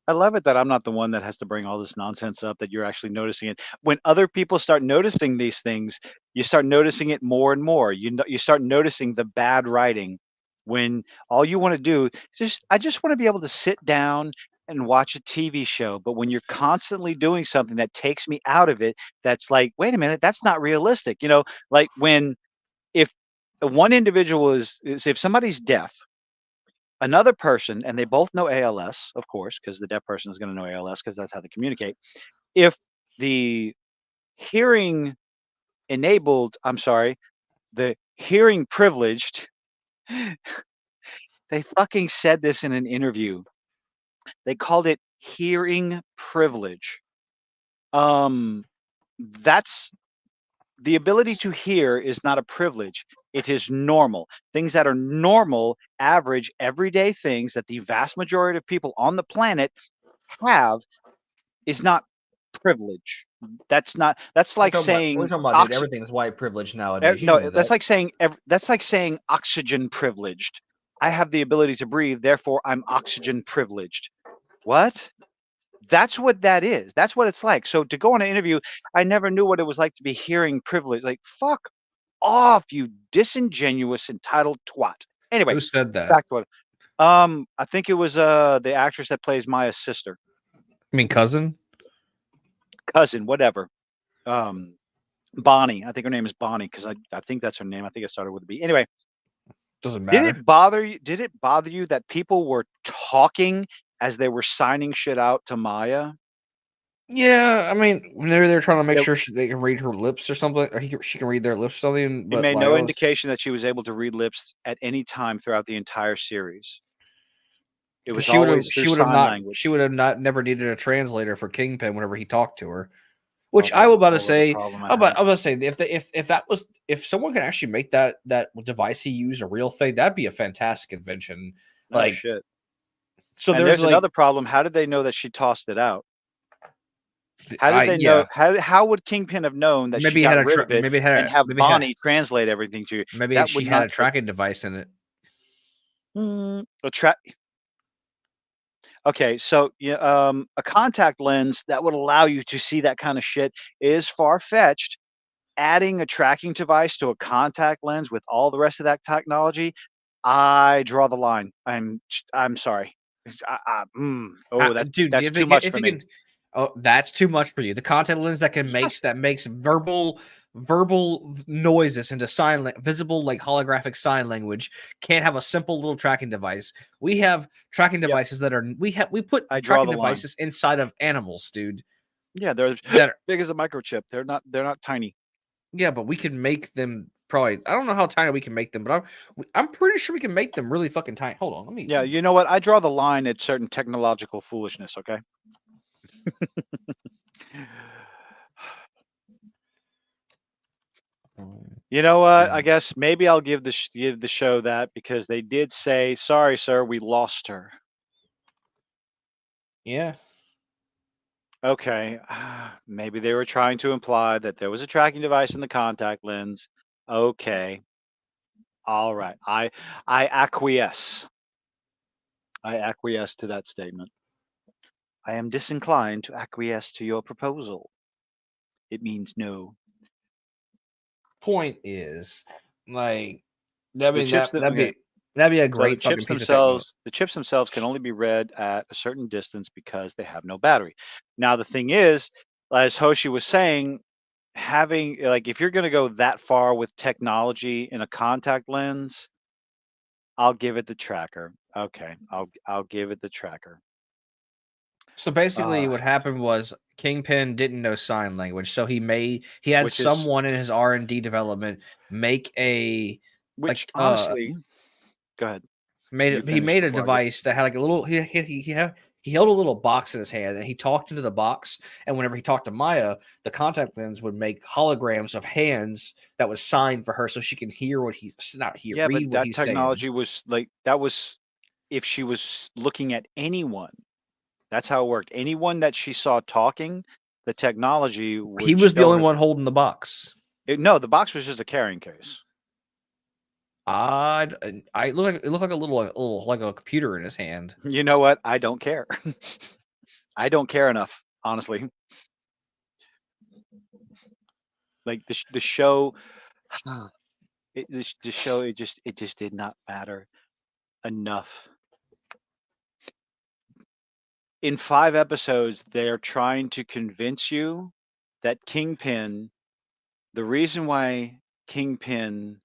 I love it that I'm not the one that has to bring all this nonsense up, that you're actually noticing it. When other people start noticing these things, you start noticing it more and more. You start noticing the bad writing when all you want to do is I just want to be able to sit down and watch a TV show. But when you're constantly doing something that takes me out of it, that's like, wait a minute, that's not realistic. Like if one individual if somebody's deaf, another person, and they both know ALS, of course, because the deaf person is going to know ALS because that's how they communicate. If the hearing enabled, the hearing privileged, they fucking said this in an interview. They called it hearing privilege. That's the ability to hear is not a privilege. It is normal. Things that are normal, average, everyday things that the vast majority of people on the planet have is not privilege. That's like saying we're talking about, dude, everything's white privilege nowadays. You no, know that's that. like saying oxygen privileged. I have the ability to breathe, therefore I'm oxygen privileged. What? That's what that is. That's what it's like. So to go on an interview, I never knew what it was like to be hearing privilege. Like, fuck off, you disingenuous, entitled twat. Anyway, Who said that? back to what. I think it was the actress that plays Maya's sister. I mean, cousin, whatever. Bonnie. I think her name is Bonnie because I think that's her name. I think it started with a B. Anyway, doesn't matter. Did it bother you that people were talking as they were signing shit out to Maya? Yeah, I mean, maybe they're trying to make sure they can read her lips or something, or she can read their lips or something. But it made no indication that she was able to read lips at any time throughout the entire series. It was always through sign language. She would have never needed a translator for Kingpin whenever he talked to her. Which I was about to say, if someone can actually make that device he used a real thing, that'd be a fantastic invention. Like, shit. So there's another problem. How did they know that she tossed it out? How did they know? How would Kingpin have known that she got rid of it and have Bonnie translate everything to you? Maybe she had a tracking device in it. Okay, so a contact lens that would allow you to see that kind of shit is far-fetched. Adding a tracking device to a contact lens with all the rest of that technology, I draw the line. I'm sorry. That's too much for me. Oh, that's too much for you. The contact lens that makes verbal noises into visible, like holographic sign language, can't have a simple little tracking device. We have tracking devices that are we put tracking devices inside of animals, dude. Yeah, they're big as a microchip. They're not tiny. Yeah, but we can make them probably. I don't know how tiny we can make them, but I'm pretty sure we can make them really fucking tiny. Hold on, let me. Yeah, you know what? I draw the line at certain technological foolishness. Okay. You know what? I guess maybe I'll give the show that because they did say, "Sorry, sir, we lost her." Yeah. Okay. Maybe they were trying to imply that there was a tracking device in the contact lens. Okay. All right. I acquiesce. I acquiesce to that statement. I am disinclined to acquiesce to your proposal. It means no. Point is, like, that'd be a great fucking piece of technology. The chips themselves can only be read at a certain distance because they have no battery. Now the thing is, as Hoshi was saying, having if you're going to go that far with technology in a contact lens, I'll give it the tracker. Okay, I'll give it the tracker. So basically, what happened was Kingpin didn't know sign language, so he had someone in his R&D development make a honestly, go ahead. He made a device that had like a little. He held a little box in his hand, and he talked into the box. And whenever he talked to Maya, the contact lens would make holograms of hands that was signed for her, so she can hear what he's not hear. Yeah, read but what he's that technology was that was if she was looking at anyone. That's how it worked. Anyone that she saw talking, the technology. He was the only one holding the box. No, the box was just a carrying case. It looked like a little like a computer in his hand. You know what? I don't care. I don't care enough, honestly. Like the show, it just did not matter enough. In 5 episodes, they're trying to convince you that Kingpin, the reason why Kingpin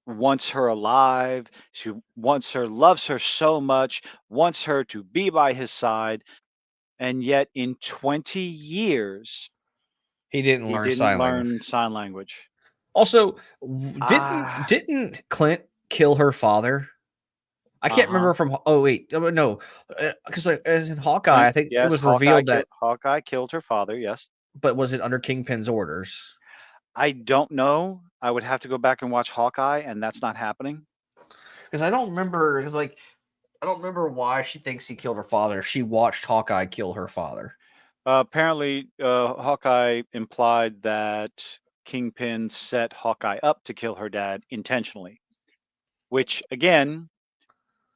wants her alive, she wants her, loves her so much, wants her to be by his side, And yet in 20 years, He didn't he learn didn't sign language. learn sign language. Also, Ah. didn't Clint kill her father? I can't remember from. Oh wait, no, because like in Hawkeye, Clint, I think it yes, was revealed that. Hawkeye killed her father. Yes, But was it under Kingpin's orders? I don't know. I would have to go back and watch Hawkeye, and that's not happening. Because I don't remember. Because like, I don't remember why she thinks he killed her father. She watched Hawkeye kill her father. Apparently, Hawkeye implied that Kingpin set Hawkeye up to kill her dad intentionally. Which, again,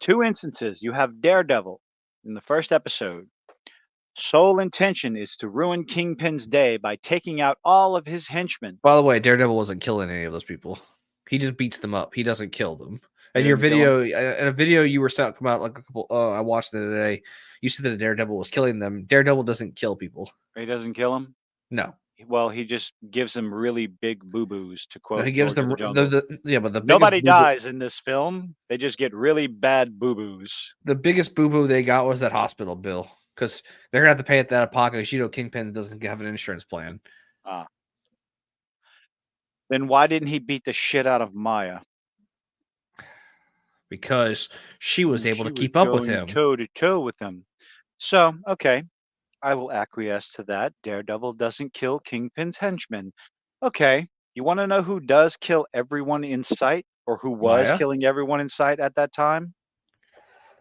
2 instances. You have Daredevil in the first episode. Sole intention is to ruin Kingpin's day by taking out all of his henchmen. By the way, Daredevil wasn't killing any of those people. He just beats them up. He doesn't kill them. And your video, in a video you were come out like a couple. I watched it today. You said that Daredevil was killing them. Daredevil doesn't kill people. He doesn't kill them. No. Well, he just gives them really big boo-boos, to quote. No, he gives them Nobody dies in this film. They just get really bad boo-boos. The biggest boo-boo they got was that hospital bill, because they're gonna have to pay it out of pocket. You know, Kingpin doesn't have an insurance plan. Then why didn't he beat the shit out of Maya? Because she was able to keep up with him, toe to toe with him. So, okay, I will acquiesce to that. Daredevil doesn't kill Kingpin's henchmen. Okay, you want to know who does kill everyone in sight, or who was killing everyone in sight at that time?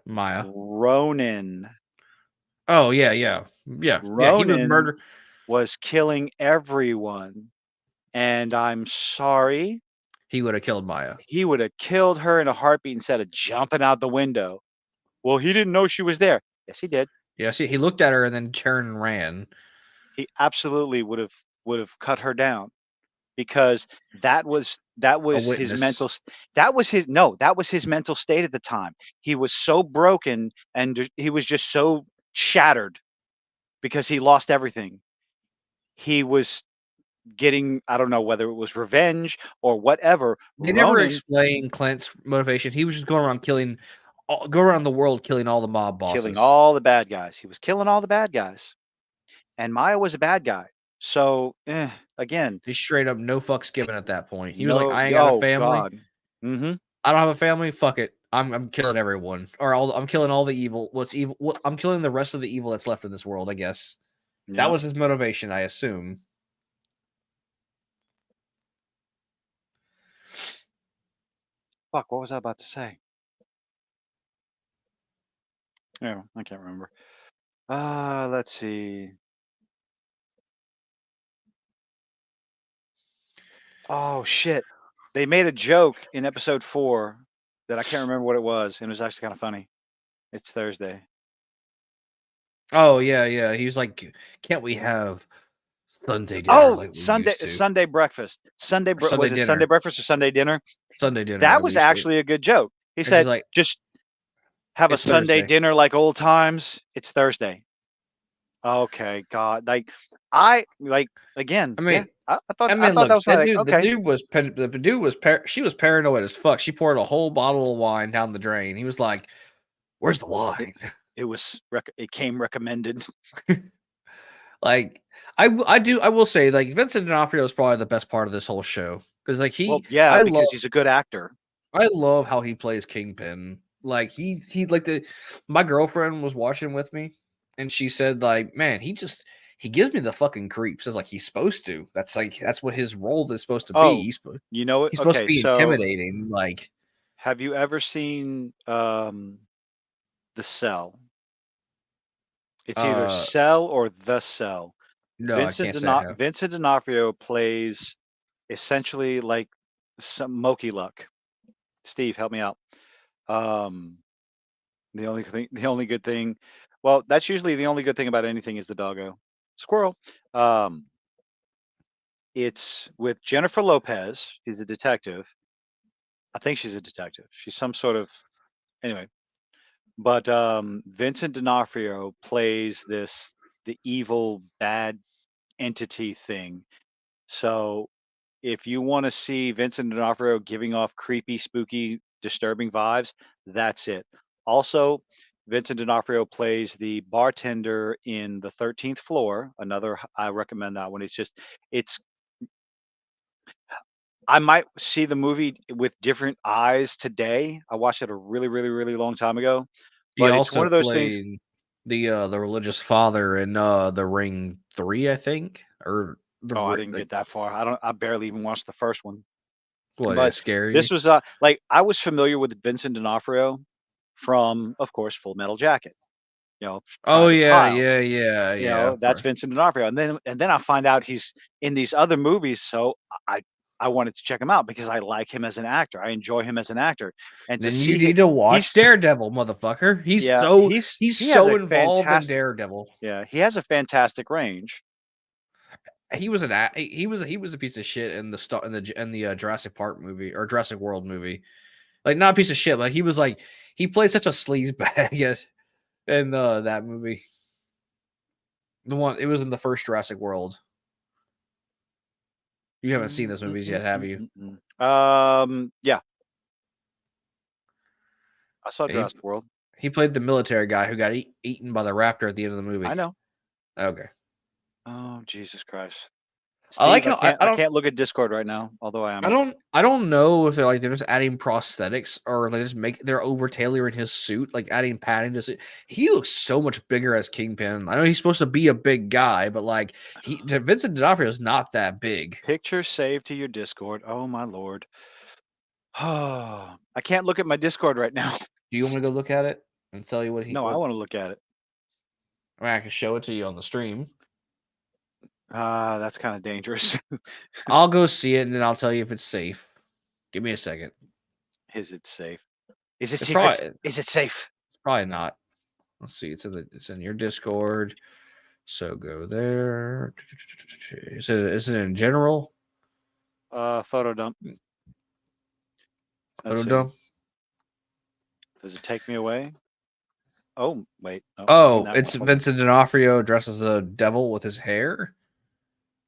Maya. Ronin. Oh yeah. Ronin was killing everyone, and I'm sorry. He would have killed Maya. He would have killed her in a heartbeat instead of jumping out the window. Well, he didn't know she was there. Yes, he did. Yeah, see, he looked at her and then turned and ran. He absolutely would have cut her down, because that was his mental. That was his mental state at the time. He was so broken, and he was just so shattered because he lost everything. He was getting, I don't know whether it was revenge or whatever. They never explained Clint's motivation. He was just going around the world killing all the mob bosses. Killing all the bad guys. He was killing all the bad guys. And Maya was a bad guy. So, again. He's straight up no fucks given at that point. He was like, I ain't got a family. I don't have a family. Fuck it. I'm killing everyone. Or I'm killing all the evil. What's evil? I'm killing the rest of the evil that's left in this world, I guess. Yep. That was his motivation, I assume. Fuck, what was I about to say? Oh, I can't remember. Let's see. Oh shit. They made a joke in episode 4 that I can't remember what it was, and it was actually kind of funny. It's Thursday. Oh yeah. He was like, "Can't we have Sunday dinner?" Oh, Sunday breakfast. Sunday breakfast or Sunday dinner? Sunday dinner. That was actually a good joke. He said, like, just have a Sunday dinner like old times. It's Thursday. Okay, God, again. I mean, I thought that was like, okay. The dude she was paranoid as fuck. She poured a whole bottle of wine down the drain. He was like, "Where's the wine?" It came recommended. Like, I will say, like, Vincent D'Onofrio is probably the best part of this whole show, because like because he's a good actor. I love how he plays Kingpin. Like he my girlfriend was watching with me, and she said, like, man, he gives me the fucking creeps. It's like he's supposed to. That's what his role is supposed to be. He's supposed to be intimidating. Like, have you ever seen The Cell? It's either Cell or The Cell. No, Vincent D'Onofrio plays essentially like some Moki Luck. Steve, help me out. The only good thing. Well, that's usually the only good thing about anything is the doggo. Squirrel. It's with Jennifer Lopez. She's a detective. I think she's a detective. She's some sort of, anyway. But Vincent D'Onofrio plays the evil bad entity thing. So if you want to see Vincent D'Onofrio giving off creepy, spooky, disturbing vibes, that's it. Also, Vincent D'Onofrio plays the bartender in The 13th Floor. I recommend that one. I might see the movie with different eyes today. I watched it a really, really, really long time ago. He But it's one also of those things. played the religious father in The Ring 3, I think, or I didn't get that far. I barely even watched the first one. What But is scary? this was like I was familiar with Vincent D'Onofrio from, of course, Full Metal Jacket. Oh Private yeah, Pile. yeah. That's Vincent D'Onofrio, and then I find out he's in these other movies. So I wanted to check him out because I like him as an actor. I enjoy him as an actor, and then you need to watch Daredevil, motherfucker. He's so involved in Daredevil. Yeah, he has a fantastic range. He was he was a piece of shit in the Jurassic Park movie or Jurassic World movie. Like, not a piece of shit, but he played such a sleazebag in that movie. The one, it was in the first Jurassic World. You haven't seen those movies yet, have you? Yeah. I saw Jurassic World. He played the military guy who got eaten by the raptor at the end of the movie. I know. Okay. Oh, Jesus Christ. Steve, I like how I can't look at Discord right now, although I am. I don't know if they're just adding prosthetics or they're over tailoring his suit, like adding padding to suit. He looks so much bigger as Kingpin. I know he's supposed to be a big guy, but like Vincent D'Onofrio is not that big. Picture saved to your Discord. Oh my lord. Oh, I can't look at my Discord right now. Do you want to go look at it and tell you what he? No, I want to look at it. I mean, I can show it to you on the stream. That's kind of dangerous. I'll go see it and then I'll tell you if it's safe. Give me a second. Is it safe? Is it secret? Is it safe? It's probably not. Let's see. It's in your Discord. So go there. Is it in general? Photo dump. Photo dump. Does it take me away? Oh wait. Oh, it's Vincent D'Onofrio dressed as a devil with his hair.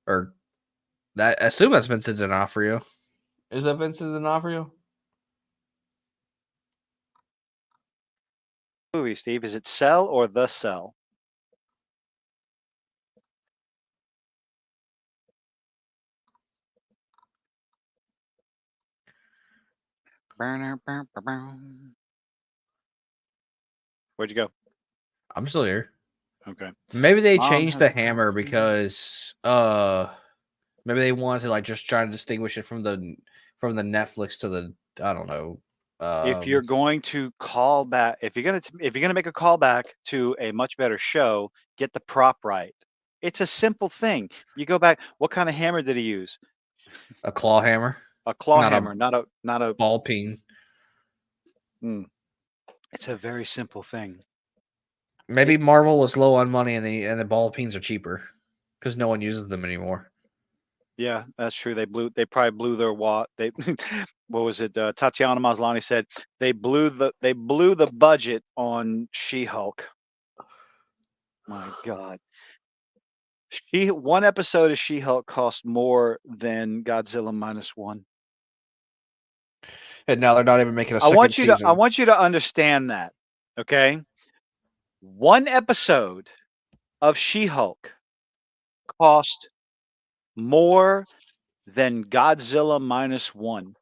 Or that, I assume that's Vincent D'Onofrio. Is that Vincent D'Onofrio? Movie, Steve. Is it Cell or The Cell? Where'd you go? I'm still here. Okay. Maybe they changed the hammer because maybe they wanted to just try to distinguish it from the Netflix to the, I don't know. If you're going to call back, if you're gonna make a callback to a much better show, get the prop right. It's a simple thing. You go back. What kind of hammer did he use? A claw hammer. A claw hammer, not a ball peen. It's a very simple thing. Maybe Marvel was low on money and the ball peens are cheaper because no one uses them anymore. Yeah, that's true. They probably blew their what was it? Tatiana Maslany said they blew the budget on She-Hulk. My God. One episode of She-Hulk cost more than Godzilla -1. And now they're not even making a second season. I want you to understand that, okay? One episode of She-Hulk cost more than Godzilla -1.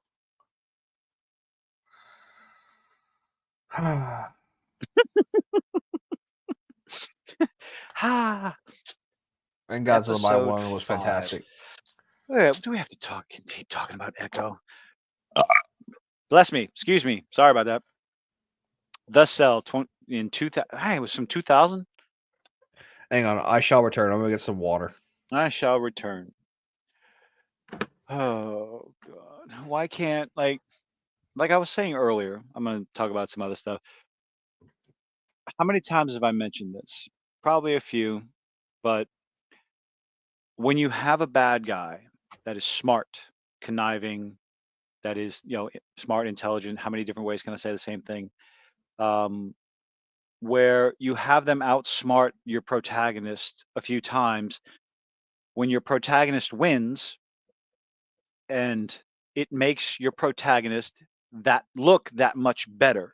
And Godzilla -1 was fantastic. Do we have to keep talking about Echo? Bless me. Excuse me. Sorry about that. The Cell in 2000. Hey, it was from 2000. Hang on. I shall return. I'm gonna get some water. I shall return. Oh God. Why can't like I was saying earlier? I'm gonna talk about some other stuff. How many times have I mentioned this? Probably a few, but when you have a bad guy that is smart, conniving, that is, smart, intelligent, how many different ways can I say the same thing? Where you have them outsmart your protagonist a few times, when your protagonist wins and it makes your protagonist look that much better.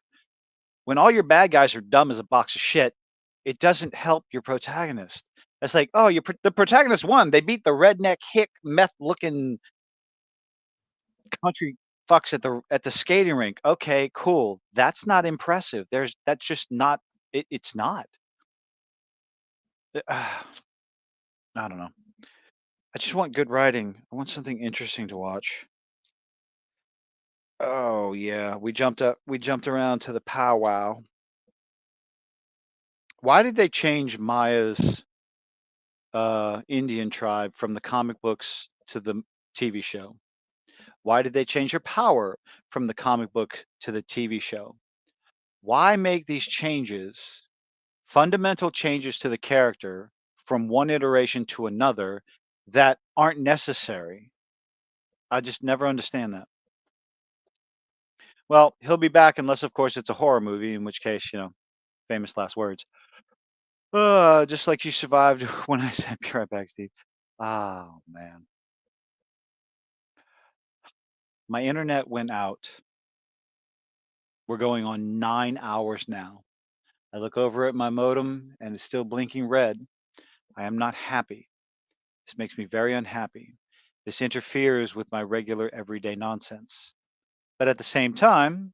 when all your bad guys are dumb as a box of shit, it doesn't help your protagonist. It's like, oh, the protagonist won. They beat the redneck hick meth looking country fucks at the skating rink. Okay, cool. That's not impressive. That's just not. It's not. I don't know. I just want good writing. I want something interesting to watch. Oh yeah, we jumped around to the powwow. Why did they change Maya's Indian tribe from the comic books to the TV show? Why did they change her power from the comic book to the TV show? Why make these changes, fundamental changes to the character from one iteration to another that aren't necessary? I just never understand that. Well, he'll be back unless, of course, it's a horror movie, in which case, famous last words. Just like you survived when I said, be right back, Steve. Oh, man. My internet went out. We're going on 9 hours now. I look over at my modem and it's still blinking red. I am not happy. This makes me very unhappy. This interferes with my regular everyday nonsense. But at the same time,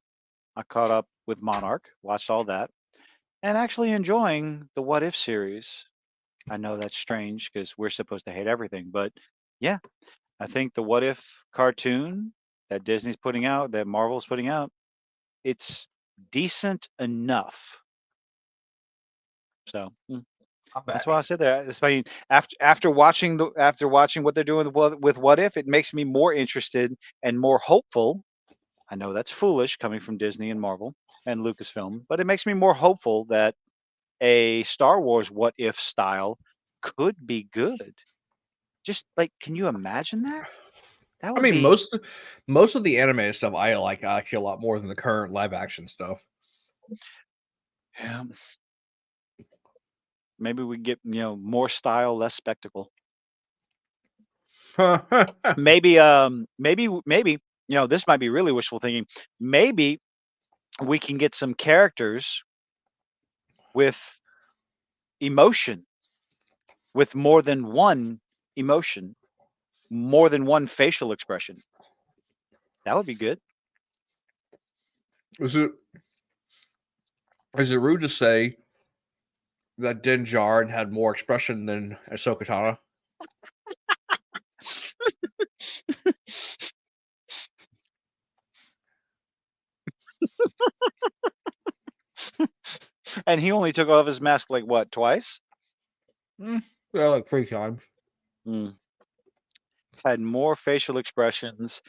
I caught up with Monarch, watched all that, and actually enjoying the What If series. I know that's strange because we're supposed to hate everything, but yeah, I think the What If cartoon that Disney's putting out, that Marvel's putting out, it's decent enough. So that's why I said that. It's funny. After watching what they're doing with What If, it makes me more interested and more hopeful. I know that's foolish coming from Disney and Marvel and Lucasfilm, but it makes me more hopeful that a Star Wars What If style could be good. Just like, can you imagine that? That would be. Most of the animated stuff I like actually a lot more than the current live action stuff. Yeah. Maybe we get more style, less spectacle. maybe this might be really wishful thinking. Maybe we can get some characters with emotion, with more than one emotion, more than one facial expression. That would be good. Is it rude to say that Din Djarin had more expression than Ahsoka Tano? And he only took off his mask like what, twice? Yeah, like 3 times. Had more facial expressions.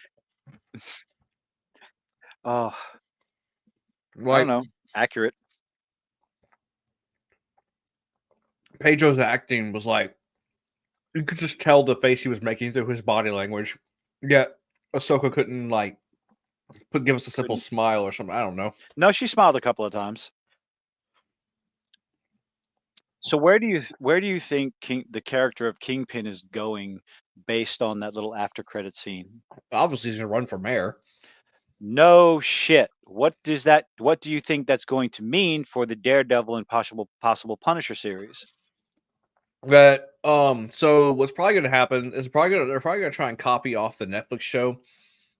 Oh, I don't know. Accurate. Pedro's acting was like, you could just tell the face he was making through his body language. Yet Ahsoka couldn't give us a simple smile or something. I don't know. No, she smiled a couple of times. So where do you think the character of Kingpin is going based on that little after credit scene? Obviously, he's gonna run for mayor. No shit. What do you think that's going to mean for the Daredevil and possible Punisher series? That so what's probably gonna happen is they're probably gonna try and copy off the Netflix show.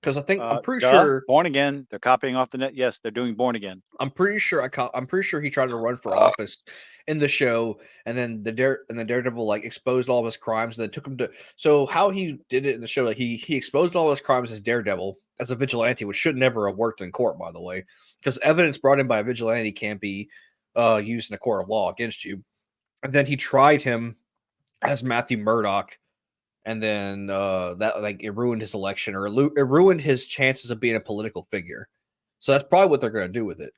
Because I think I'm pretty sure Born Again. They're copying off the net. Yes, they're doing Born Again. I'm pretty sure he tried to run for office in the show, and then the Daredevil exposed all of his crimes, and then took him to. So how he did it in the show, he exposed all his crimes as Daredevil as a vigilante, which should never have worked in court, by the way, because evidence brought in by a vigilante can't be used in a court of law against you. And then he tried him as Matthew Murdock. And then it ruined his election, or it ruined his chances of being a political figure. So that's probably what they're going to do with it.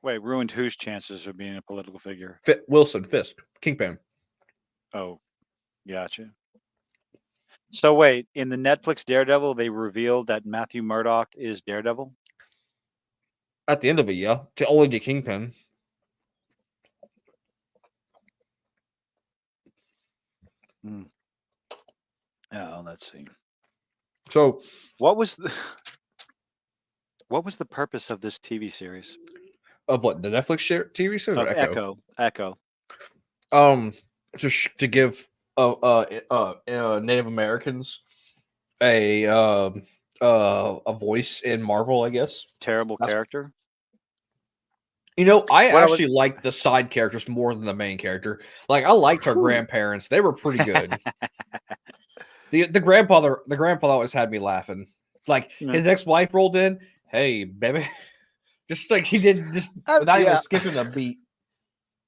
Wait, ruined whose chances of being a political figure? Wilson Fisk, Kingpin. Oh, gotcha. So wait, in the Netflix Daredevil, they revealed that Matthew Murdock is Daredevil? At the end of it, yeah. Only the Kingpin. Oh, let's see. So what was the What was the purpose of this TV series? Of what, the Netflix TV series or Echo? Echo. To give Native Americans a voice in Marvel, I guess. Terrible character. You know, I actually like the side characters more than the main character. Like, I liked our grandparents; they were pretty good. the grandfather always had me laughing. Like, his ex-wife rolled in, "Hey, baby," just like he did, just without even skipping a beat.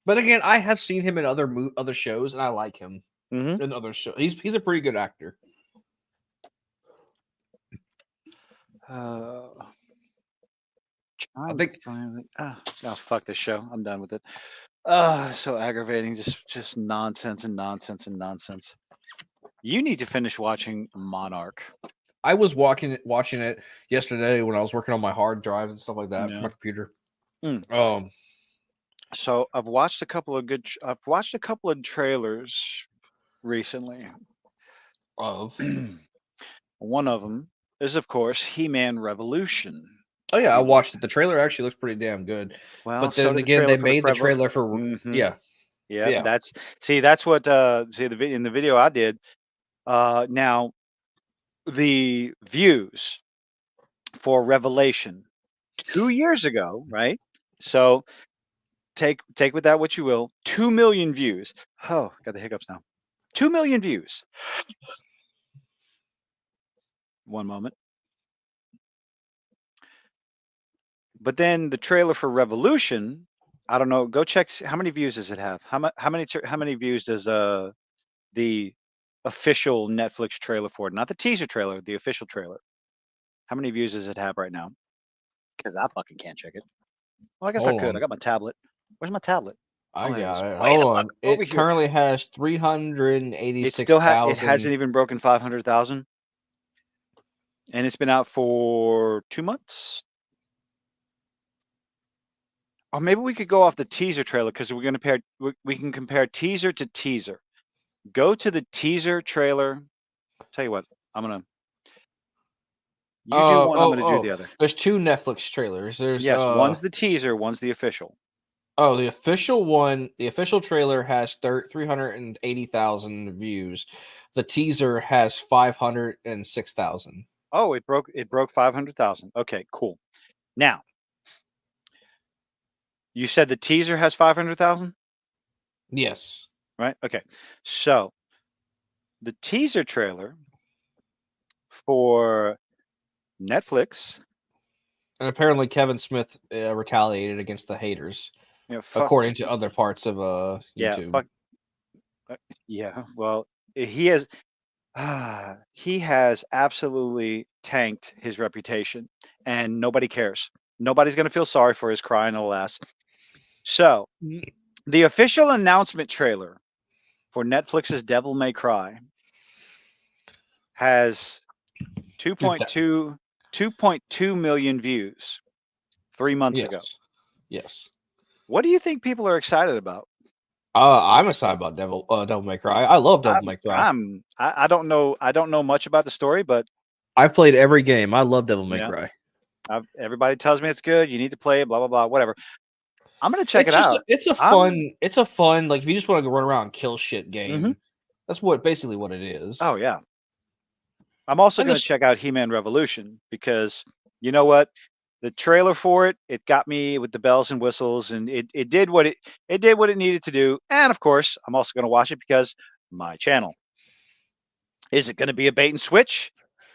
But again, I have seen him in other shows, and I like him in other shows. He's a pretty good actor. I think. No, fuck this show. I'm done with it. So aggravating. Just nonsense and nonsense and nonsense. You need to finish watching Monarch. I was watching it yesterday when I was working on my hard drive and stuff like that, my computer. So I've watched a couple of trailers recently. One of them is, of course, He-Man Revolution. Oh yeah, I watched it. The trailer actually looks pretty damn good. Well, but then again, they made the trailer for yeah. That's what in the video I did. Now the views for Revelation 2 years ago, right? So take with that what you will. 2 million views. Oh, got the hiccups now. 2 million views. One moment. But then the trailer for Revolution, I don't know. Go check. How many views does it have? How many views does the official Netflix trailer for it? Not the teaser trailer, the official trailer. How many views does it have right now? Because I fucking can't check it. Well, I guess I could. I got my tablet. Where's my tablet? I got it. Hold on. It currently has 386,000. It hasn't even broken 500,000. And it's been out for 2 months. Or maybe we could go off the teaser trailer because we can compare teaser to teaser. Go to the teaser trailer. I'll tell you what, I'm gonna. You do one, I'm gonna do the other. There's 2 Netflix trailers. There's one's the teaser, one's the official. Oh, the official one, the official trailer has 380,000 views. The teaser has 506,000. Oh, it broke 500,000. Okay, cool. Now, you said the teaser has 500,000? Yes. Right? Okay. So, the teaser trailer for Netflix. And apparently Kevin Smith retaliated against the haters. According to other parts of YouTube. Well, he has absolutely tanked his reputation, and nobody cares. Nobody's going to feel sorry for his crying, alas. So, the official announcement trailer for Netflix's Devil May Cry has 2.2 million views 3 months ago. Yes. What do you think people are excited about? I'm excited about Devil May Cry. I love Devil May Cry. I don't know much about the story, but I've played every game. I love Devil May Cry. Everybody tells me it's good. You need to play it. Blah blah blah. Whatever. I'm gonna check it out. It's a fun. Like if you just want to go run around and kill shit game, that's basically what it is. Oh yeah. I'm also gonna check out He-Man Revolution because you know what. The trailer for it got me with the bells and whistles, and it did what it needed to do. And of course, I'm also going to watch it because my channel. Is it going to be a bait and switch?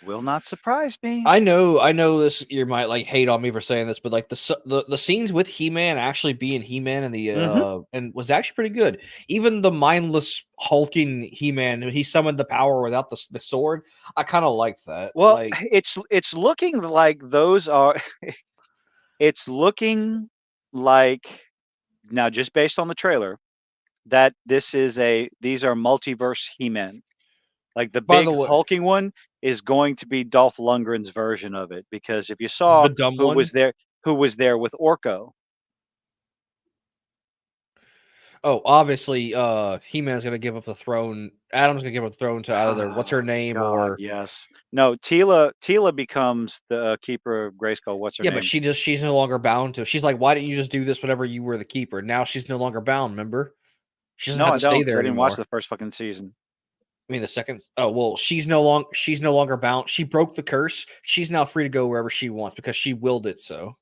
Will not surprise me. I know this. You might like hate on me for saying this, but like the scenes with He-Man actually being He-Man and the and was actually pretty good. Even the mindless hulking He-Man, he summoned the power without the sword. I kind of liked that. Well, it's looking like those are. It's looking like now, just based on the trailer, that these are multiverse He-Man. Like the big hulking one is going to be Dolph Lundgren's version of it, because if you saw who was there with Orko. Oh, obviously, He-Man's gonna give up the throne. Adam's gonna give up the throne to either what's her name God, or yes. No, Tila becomes the keeper of Grayskull. What's her yeah, name? but she's no longer bound to. She's like, why didn't you just do this whenever you were the keeper? Now she's no longer bound. Remember, she doesn't No, have I to stay don't, because there I didn't watch anymore. the first fucking season. I mean, the second. Oh well, she's no longer bound. She broke the curse. She's now free to go wherever she wants because she willed it so.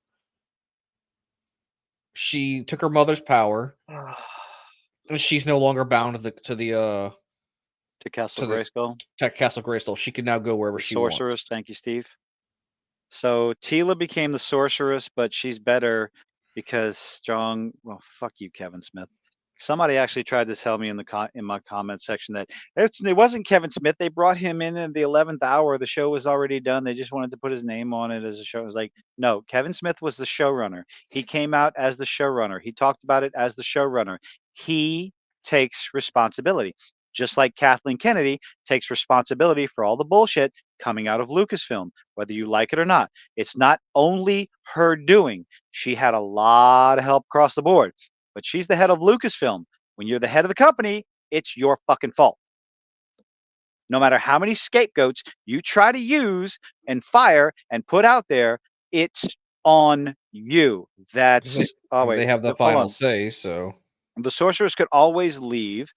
She took her mother's power, and she's no longer bound To Castle to the Grayskull. Castle Grayskull. She can now go wherever The she sorceress. wants. Thank you, Steve. So Tila became the sorceress, but she's better because Strong. Well, fuck you, Kevin Smith. Somebody actually tried to tell me in my comment section that it wasn't Kevin Smith. They brought him in the 11th hour. The show was already done. They just wanted to put his name on it as a show. It was like, no, Kevin Smith was the showrunner. He came out as the showrunner. He talked about it as the showrunner. He takes responsibility, just like Kathleen Kennedy takes responsibility for all the bullshit coming out of Lucasfilm, whether you like it or not. It's not only her doing. She had a lot of help across the board. But she's the head of Lucasfilm. When you're the head of the company, it's your fucking fault. No matter how many scapegoats you try to use and fire and put out there, it's on you. That's They have the final say. So the sorceress could always leave.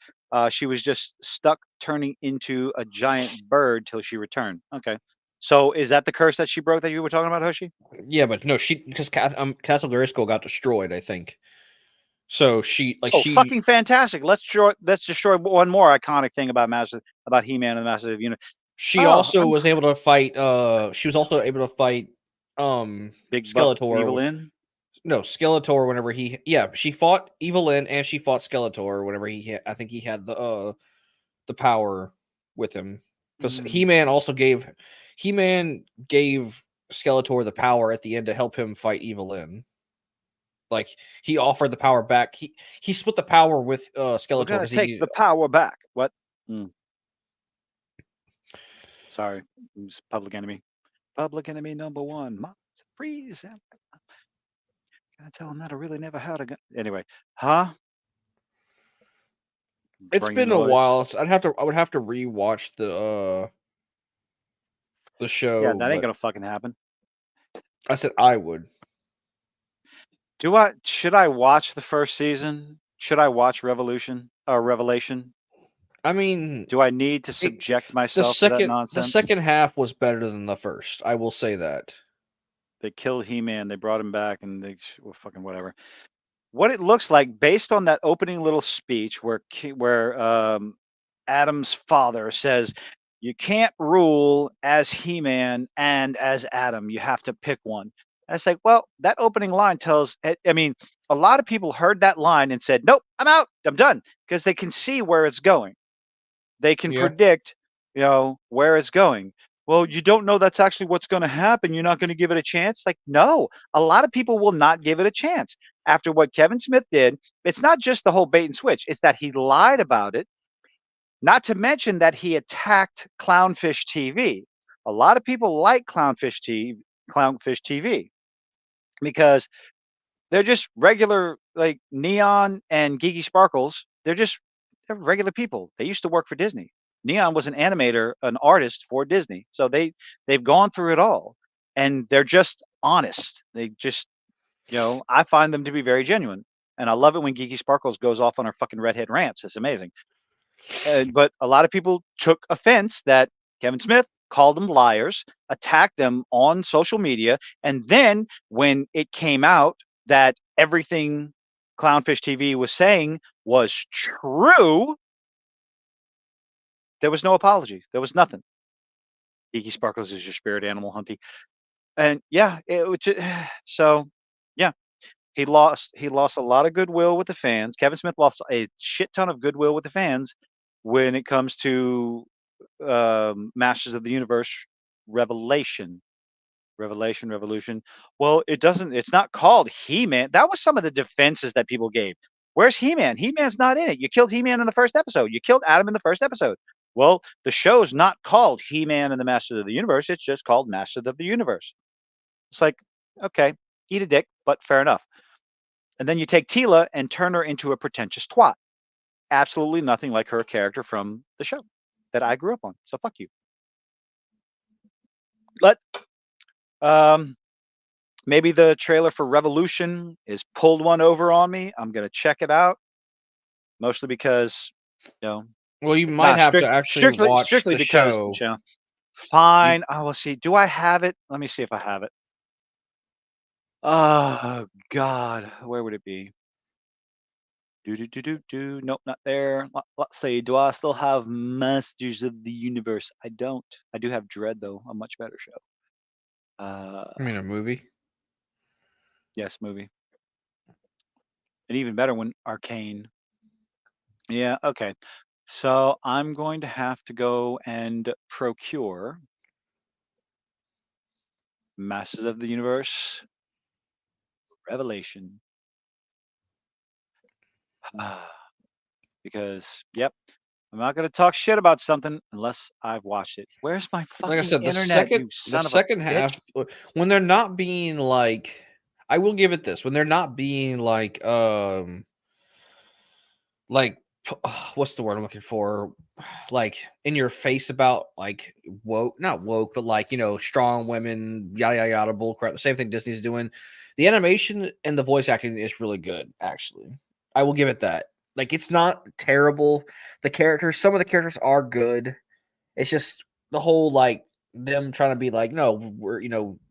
She was just stuck turning into a giant bird till she returned. Okay. So is that the curse that she broke that you were talking about, Hoshi? Yeah, but no, because Castle Grayskull got destroyed, I think. So she fucking fantastic. Let's destroy one more iconic thing about He-Man and the Masters of the Universe. She also was able to fight. She was also able to fight. Big Skeletor. Evil Lyn? No, Skeletor. Whenever she fought Evil Lyn and she fought Skeletor. Whenever I think he had the power with him because He-Man gave Skeletor the power at the end to help him fight Evil Lyn. Like he offered the power back. He split the power with Skeletor. We're gonna take the power back. What? Sorry, it's Public Enemy. Public Enemy #1. Freeze. Gotta tell him that I really never had a gun. Anyway, huh? It's been a while. So I would have to rewatch the show. Yeah, that ain't gonna fucking happen. I said I would. Should I watch the first season? Should I watch Revelation? I mean, do I need to subject myself to that nonsense? The second half was better than the first. I will say that. They killed He-Man. They brought him back, and well, fucking whatever. What it looks like, based on that opening little speech where Adam's father says, "You can't rule as He-Man and as Adam. You have to pick one." And it's like, well, that opening line tells. I mean, a lot of people heard that line and said, "Nope, I'm out. I'm done," because they can see where it's going. They can predict, where it's going. Well, you don't know that's actually what's going to happen. You're not going to give it a chance. Like, no, a lot of people will not give it a chance. After what Kevin Smith did, it's not just the whole bait and switch. It's that he lied about it. Not to mention that he attacked Clownfish TV. A lot of people like Clownfish TV because they're just regular, like Neon and Geeky Sparkles. They're regular people. They used to work for Disney. Neon was an animator, an artist for Disney. So they've gone through it all, and they're just honest. They just, I find them to be very genuine. And I love it when Geeky Sparkles goes off on her fucking redhead rants. It's amazing. But a lot of people took offense that Kevin Smith called them liars, attacked them on social media, and then when it came out that everything Clownfish TV was saying was true, there was no apology. There was nothing. Geeky Sparkles is your spirit animal, Hunty. And yeah, so yeah, he lost a lot of goodwill with the fans. Kevin Smith lost a shit ton of goodwill with the fans when it comes to Masters of the Universe Revolution. Well, it's not called He-Man. That was some of the defenses that people gave. Where's He-Man? He-Man's not in it. You killed He-Man in the first episode. You killed Adam in the first episode. Well, the show's not called He-Man and the Masters of the Universe. It's just called Masters of the Universe. It's like, okay, eat a dick, but fair enough. And then you take Tila and turn her into a pretentious twat. Absolutely nothing like her character from the show that I grew up on. So fuck you. Maybe the trailer for Revolution is pulled one over on me. I'm gonna check it out, mostly because, well, you might have to actually watch the show. Fine. I will see. Do I have it? Let me see if I have it. Oh God, where would it be? Nope, not there. Let's see. Do I still have Masters of the Universe? I don't. I do have Dread though, a much better show. I mean, a movie. Yes, movie. An even better one, Arcane. Yeah, okay. So I'm going to have to go and procure Masters of the Universe Revelation. Because, yep, I'm not going to talk shit about something unless I've watched it. Where's my fucking like I said, internet, the second half, when they're not being like, I will give it this, when they're not being like what's the word I'm looking for? Like in your face about like not woke, but like, strong women, yada, yada, yada, bullcrap. The same thing Disney's doing. The animation and the voice acting is really good, actually. I will give it that. Like, it's not terrible. Some of the characters are good. It's just the whole, like, them trying to be like, no, we're,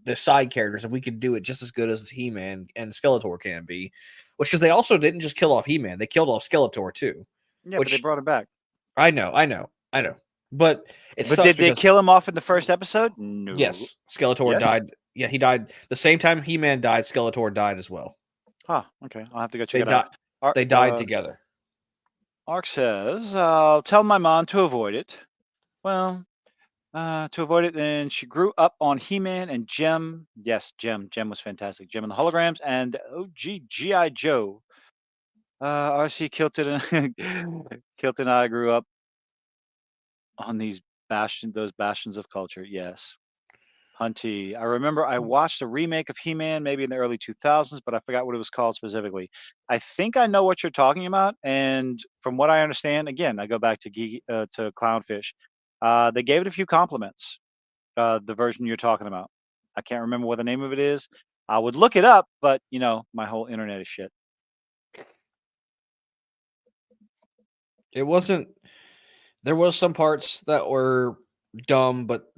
the side characters, and we could do it just as good as He-Man and Skeletor can be. Which, because they also didn't just kill off He-Man, they killed off Skeletor, too. Yeah, but they brought him back. I know. But did they kill him off in the first episode? No. Yes, Skeletor died. Yeah, he died the same time He-Man died. Skeletor died as well. Huh. Okay, I'll have to go check it out. They died together. Ark says, "I'll tell my mom to avoid it." Well, to avoid it, then she grew up on He-Man and Gem. Yes, Gem. Gem was fantastic. Gem and the Holograms and OG G.I. Joe. RC Kilton and I grew up on those bastions of culture. Yes. Hunty. I remember I watched a remake of He-Man maybe in the early 2000s, but I forgot what it was called specifically. I think I know what you're talking about, and from what I understand, again, I go back to Clownfish. They gave it a few compliments. The version you're talking about. I can't remember what the name of it is. I would look it up, but my whole internet is shit. It wasn't. There was some parts that were dumb, but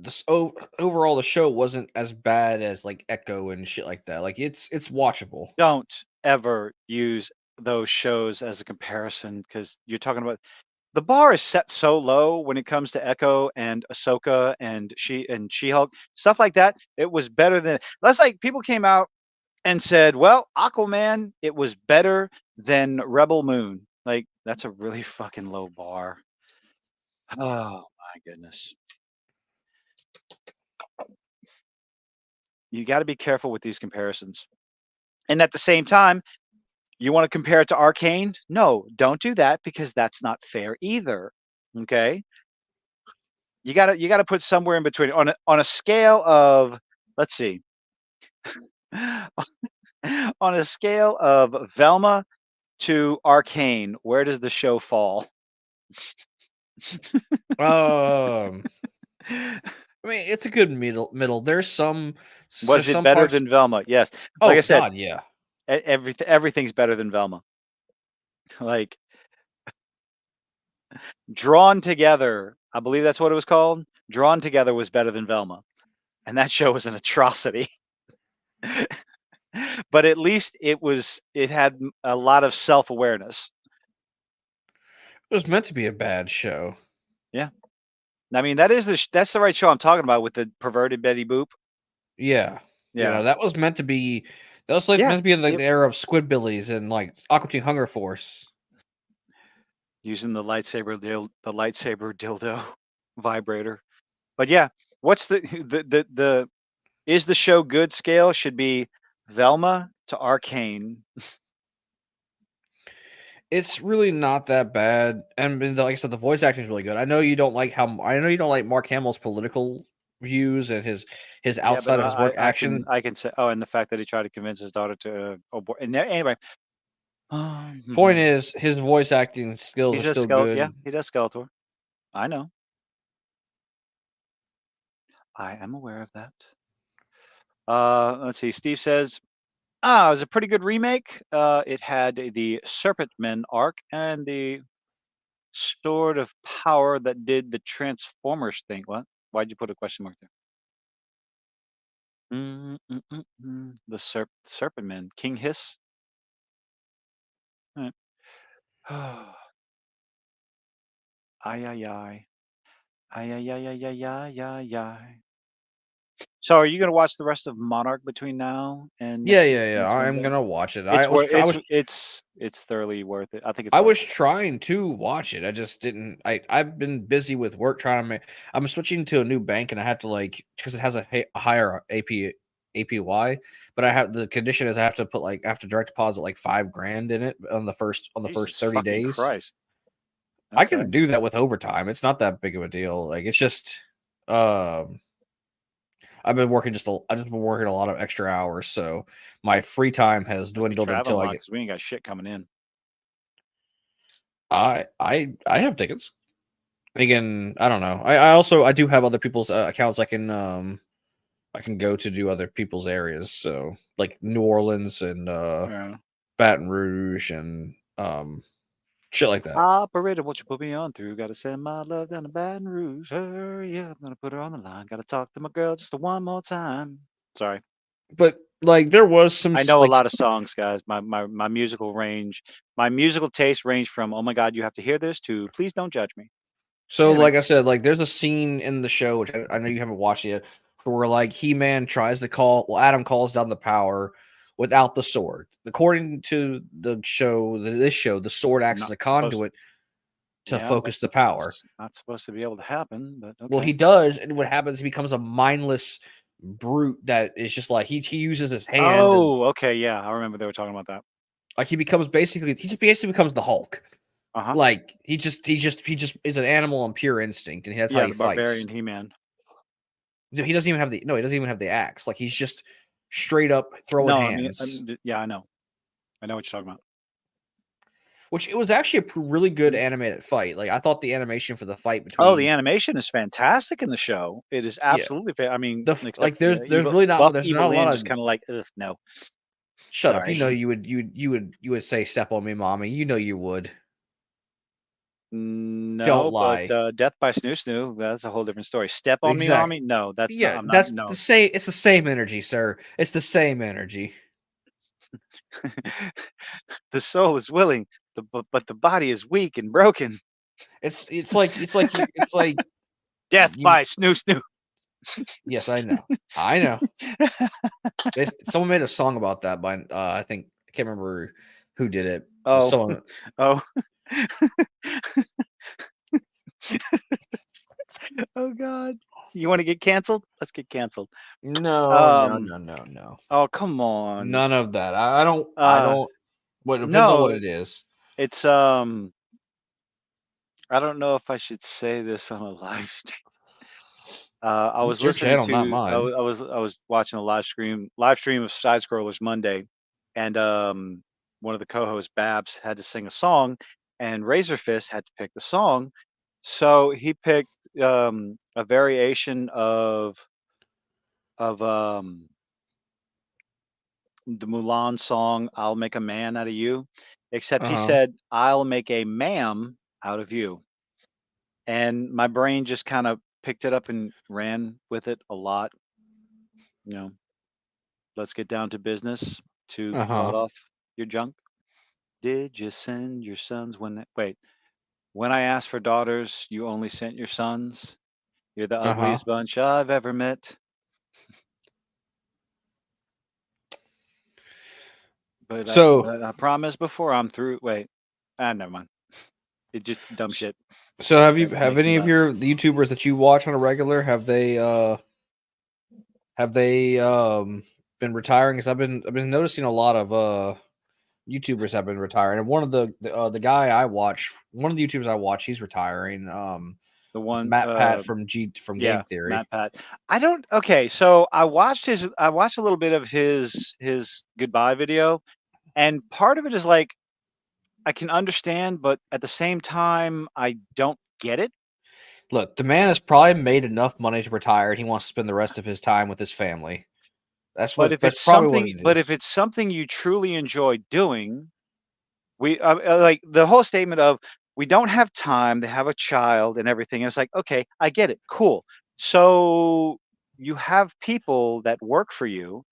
overall the show wasn't as bad as like Echo and shit like that. Like it's watchable. Don't ever use those shows as a comparison, because you're talking about the bar is set so low when it comes to Echo and Ahsoka and She-Hulk, stuff like that. It was better than that's like people came out and said, well, Aquaman, it was better than Rebel Moon. Like, that's a really fucking low bar. Oh my goodness. You got to be careful with these comparisons. And at the same time, you want to compare it to Arcane? No, don't do that, because that's not fair either. Okay? You got to put somewhere in between on a scale of, let's see. On a scale of Velma to Arcane, where does the show fall? I mean, it's a good middle. There's some. Was it better than Velma? Yes. Like I said, God, yeah. Everything's better than Velma. Like, Drawn Together, I believe that's what it was called. Drawn Together was better than Velma, and that show was an atrocity. But at least it had a lot of self-awareness. It was meant to be a bad show. Yeah. I mean, that's the right show I'm talking about, with the perverted Betty Boop. Yeah. That was meant to be. That was meant to be in the era of Squidbillies and like Aqua Teen Hunger Force. Using the lightsaber dildo vibrator. But yeah, what's the is the show good scale should be Velma to Arcane. It's really not that bad, and like I said, the voice acting is really good. I know you don't like Mark Hamill's political views and his outside of his work action. I can say, and the fact that he tried to convince his daughter to abort. And anyway, Point is, his voice acting skills are still good. Yeah, he does Skeletor. I know. I am aware of that. Let's see. Steve says, it was a pretty good remake. It had the Serpent Men arc and the Sword of Power that did the Transformers thing. What? Why'd you put a question mark there? The Serpent Men. King Hiss. Right. Ay, ay, ay. Ay, ay, ay, ay, ay, ay, ay, ay. So are you gonna watch the rest of Monarch between now and Yeah, next I'm Wednesday? gonna watch it. It's thoroughly worth it. I think it's. I was trying to watch it. I just didn't. I've been busy with work trying to make. I'm switching to a new bank, and I have to because it has a higher APY. But I have the condition is I have to put I have to direct deposit like $5,000 in it on the first Jesus 30 days. Christ. Okay. I can do that with overtime. It's not that big of a deal. Like it's just, I've been working I've just been working a lot of extra hours, so my free time has dwindled until I get. We ain't got shit coming in. I have tickets. Again, I don't know. I do have other people's accounts I can go to do other people's areas. So like New Orleans and Baton Rouge and shit like that. Operator, what you put me on through? Gotta send my love down to Baton Rouge. Hurry up, I'm gonna put her on the line. Gotta talk to my girl just one more time. Sorry. But like there was some. I know a lot of songs, guys. My musical range, my musical taste range from "Oh my God, you have to hear this" to "Please don't judge me." So like I said, like there's a scene in the show which I know you haven't watched yet, where like He-Man tries to Adam calls down the power without the sword. According to the show, the sword acts as a conduit to focus the power. Not supposed to be able to happen, but okay. Well, he does, and what happens? He becomes a mindless brute that is just like he uses his hands. Oh, okay, yeah, I remember they were talking about that. Like he just basically becomes the Hulk. Like he just is an animal on pure instinct, and that's how he fights. Barbarian He-Man. He doesn't even have the axe. Like he's just straight up throwing hands. I know what you're talking about. Which it was actually a really good animated fight. Like I thought the animation for the fight between. The animation is fantastic in the show. It is absolutely. I mean, there's really not. There's not a lot of just kind of like, ugh, no. Shut up! You know you would say "Step on me, mommy." You know you would. No, don't lie. But Death by Snoo Snoo, that's a whole different story. Step on me, mommy. No, that's not. That's the same. It's the same energy, sir. It's the same energy. The soul is willing, but the body is weak and broken. It's like Death by Snoo Snoo. Yes, I know. Someone made a song about that, by I think I can't remember who did it. Oh. Oh God! You want to get canceled? Let's get canceled. No. Oh, come on! None of that. I don't. What depends on what it is. It's I don't know if I should say this on a live stream. I was listening to. I was watching a live stream of Side Scrollers Monday, and one of the co-hosts, Babs, had to sing a song, and Razorfist had to pick the song. So he picked a variation of the Mulan song "I'll Make a Man Out of You," except he said "I'll make a ma'am out of you," and my brain just kind of picked it up and ran with it a lot. You know, let's get down to business to cut off your junk. Did you send your sons when I asked for daughters, you only sent your sons? You're the ugliest bunch I've ever met. But I promised before I'm through. Wait, never mind. It just dumb shit. So have any of your the YouTubers that you watch on a regular have they been retiring? Because I've been noticing a lot of YouTubers have been retiring, and one of the guy I watch, one of the YouTubers I watch, he's retiring. The one Matt Pat from Game Theory. Matt Pat. Okay, so I watched a little bit of his goodbye video, and part of it is like I can understand, but at the same time, I don't get it. Look, the man has probably made enough money to retire, and he wants to spend the rest of his time with his family. That's probably what it But is. if it's something you truly enjoy doing, like the whole statement of we don't have time to have a child and everything. It's like, okay, I get it. Cool. So you have people that work for you.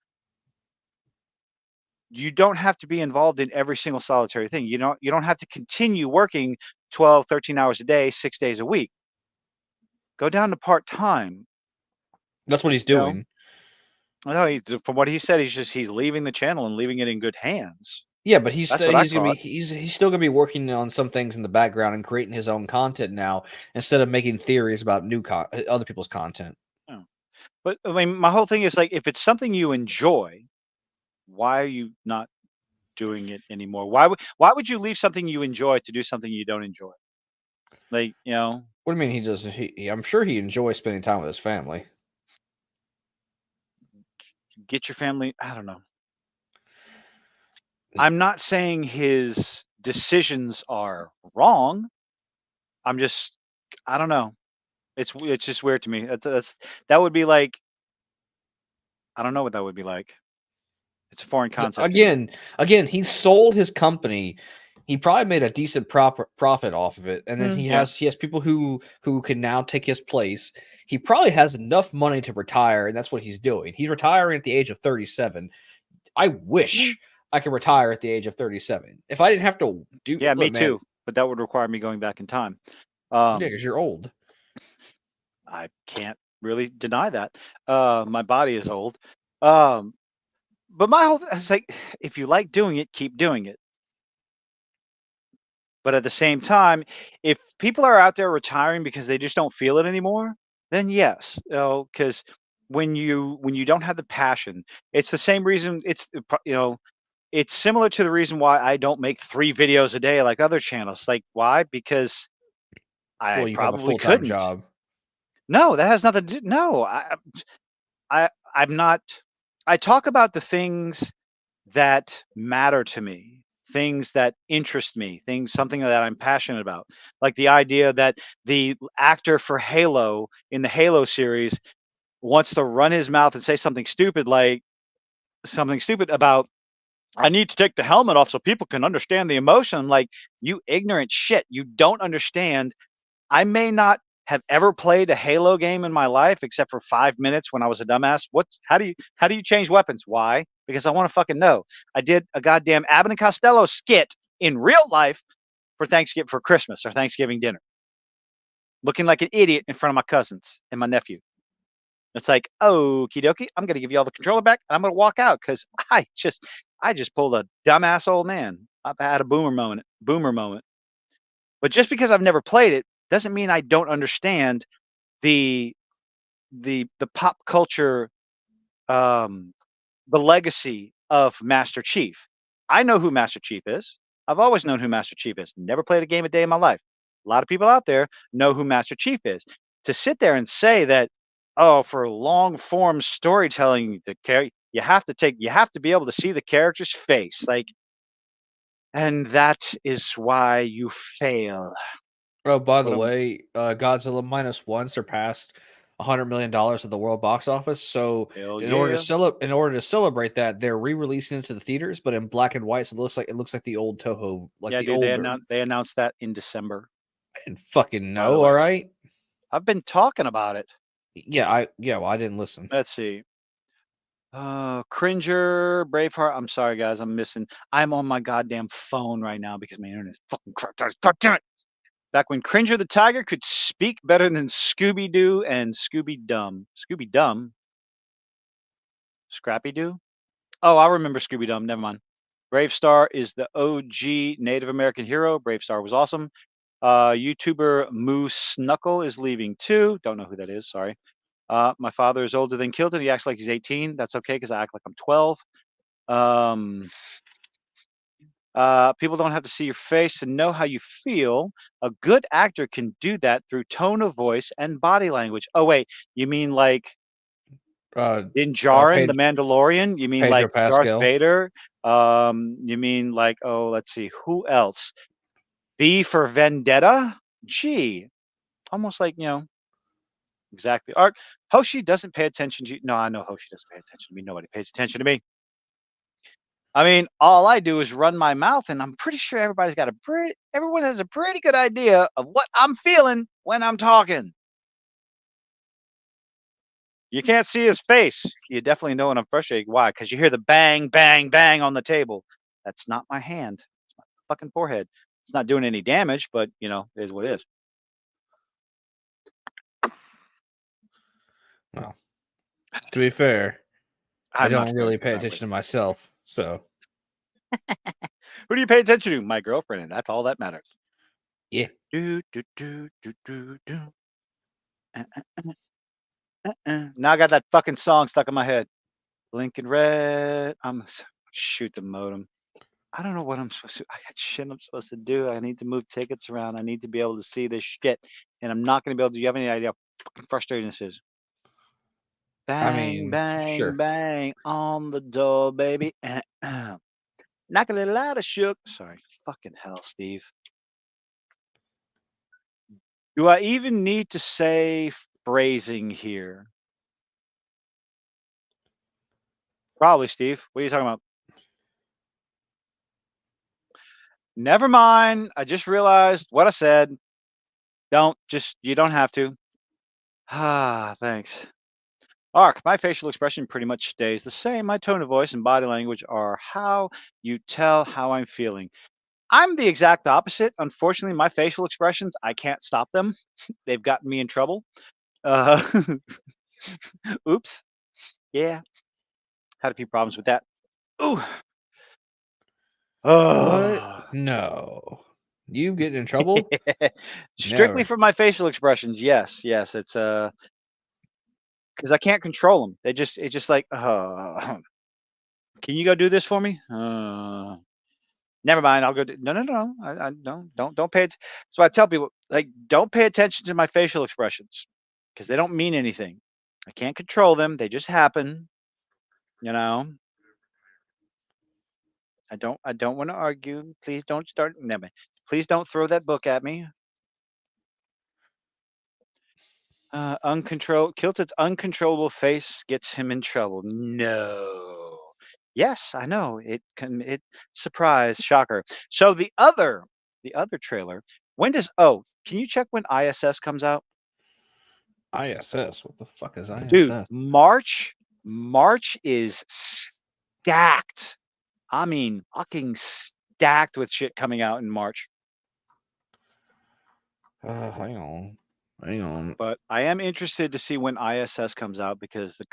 You don't have to be involved in every single solitary thing. You don't have to continue working 12, 13 hours a day, 6 days a week. Go down to part-time. That's what he's You know? doing. No, from what he said, he's leaving the channel and leaving it in good hands. Yeah, but he's That's what I he's gonna be thought. he's still gonna be working on some things in the background and creating his own content now instead of making theories about other people's content. Oh. But I mean, my whole thing is like, if it's something you enjoy, why are you not doing it anymore? Why would you leave something you enjoy to do something you don't enjoy? Like, What do you mean he doesn't? I'm sure he enjoys spending time with his family. get your family. I don't know. I'm not saying his decisions are wrong. I don't know. It's just weird to me. That would be like, I don't know what that would be like. It's a foreign concept to me. Again, he sold his company. He probably made a decent profit off of it, and then he has people who can now take his place. He probably has enough money to retire, and that's what he's doing. He's retiring at the age of 37. I wish I could retire at the age of 37. If I didn't have to do, yeah, me too. But that would require me going back in time. Yeah, because you're old. I can't really deny that. My body is old. But my whole it's like, if you like doing it, keep doing it. But at the same time, if people are out there retiring because they just don't feel it anymore, then yes, because when you don't have the passion, it's the same reason. It's similar to the reason why I don't make 3 videos a day like other channels. Like, why? Because I Well, you have a probably full-time couldn't. job. No, that has nothing to do. No, I'm not. I talk about the things that matter to me, things that interest me, something that I'm passionate about. Like the idea that the actor for Halo in the Halo series wants to run his mouth and say something stupid, like something stupid about, I need to take the helmet off so people can understand the emotion. I'm like, you ignorant shit. You don't understand. I may not have ever played a Halo game in my life except for 5 minutes when I was a dumbass. How do you change weapons? Why? Because I want to fucking know. I did a goddamn Abbott and Costello skit in real life for Christmas or Thanksgiving dinner, looking like an idiot in front of my cousins and my nephew. It's like, okie dokie, I'm gonna give you all the controller back and I'm gonna walk out because I just pulled a dumbass old man. I've had a boomer moment. But just because I've never played it doesn't mean I don't understand the pop culture, the legacy of Master Chief. I know who Master Chief is. I've always known who Master Chief is. Never played a game a day in my life. A lot of people out there know who Master Chief is. To sit there and say that, oh, for long form storytelling, you have to be able to see the character's face, like, and that is why you fail. Oh, by the way, Godzilla -1 surpassed $100 million at the world box office. So in order to celebrate that, they're re-releasing it to the theaters, but in black and white. So it looks like the old Toho, like Yeah, the dude, older. they announced that in December. I didn't fucking know. All right. I've been talking about it. Yeah, well, I didn't listen. Let's see. Cringer, Braveheart. I'm sorry, guys. I'm on my goddamn phone right now because my internet is fucking crap. God damn it. Back when Cringer the Tiger could speak better than Scooby-Doo and Scooby-Dum. Scooby-Dum? Scrappy-Doo? Oh, I remember Scooby-Dum. Never mind. Bravestar is the OG Native American hero. Bravestar was awesome. YouTuber Moose Snuckle is leaving too. Don't know who that is. Sorry. My father is older than Kilton. He acts like he's 18. That's okay because I act like I'm 12. People don't have to see your face to know how you feel. A good actor can do that through tone of voice and body language. Oh, wait. You mean like Din Djarin, the Mandalorian? You mean Pedro like Darth Pascal. Vader? You mean like, oh, let's see, who else? V for Vendetta? Gee, almost like, exactly. Ark, Hoshi doesn't pay attention to you. No, I know Hoshi doesn't pay attention to me. Nobody pays attention to me. I mean, all I do is run my mouth, and I'm pretty sure everyone has a pretty good idea of what I'm feeling when I'm talking. You can't see his face. You definitely know when I'm frustrated. Why? Because you hear the bang, bang, bang on the table. That's not my hand. It's my fucking forehead. It's not doing any damage, but it is what it is. Well, to be fair, I don't really pay attention to myself. So, who do you pay attention to? My girlfriend, and that's all that matters. Yeah. Do do do do do do. Now I got that fucking song stuck in my head. Blinking red. I'm shoot the modem. I don't know what I'm supposed to. I got shit I'm supposed to do. I need to move tickets around. I need to be able to see this shit, and I'm not going to be able to. Do you have any idea how fucking frustrating this is? Bang, bang, sure. bang on the door, baby. Knock a little out of shook. Sorry, fucking hell, Steve. Do I even need to say phrasing here? Probably, Steve. What are you talking about? Never mind. I just realized what I said. You don't have to. Ah, thanks. Ark, my facial expression pretty much stays the same. My tone of voice and body language are how you tell how I'm feeling. I'm the exact opposite. Unfortunately, my facial expressions, I can't stop them. They've gotten me in trouble. Oops. Yeah. Had a few problems with that. Ooh. What? No. You get in trouble? Strictly for my facial expressions. Yes. It's because I can't control them. It's just like, can you go do this for me? Never mind. I'll go. No. I don't pay attention. So I tell people, like, don't pay attention to my facial expressions because they don't mean anything. I can't control them. They just happen. I don't want to argue. Please don't start. Never. Please don't throw that book at me. Kilted's uncontrollable face gets him in trouble. No. Yes, I know. It surprise, shocker. So the other trailer, can you check when ISS comes out? ISS? What the fuck is ISS? Dude, March is stacked. I mean, fucking stacked with shit coming out in March. Hang on. But I am interested to see when ISS comes out because the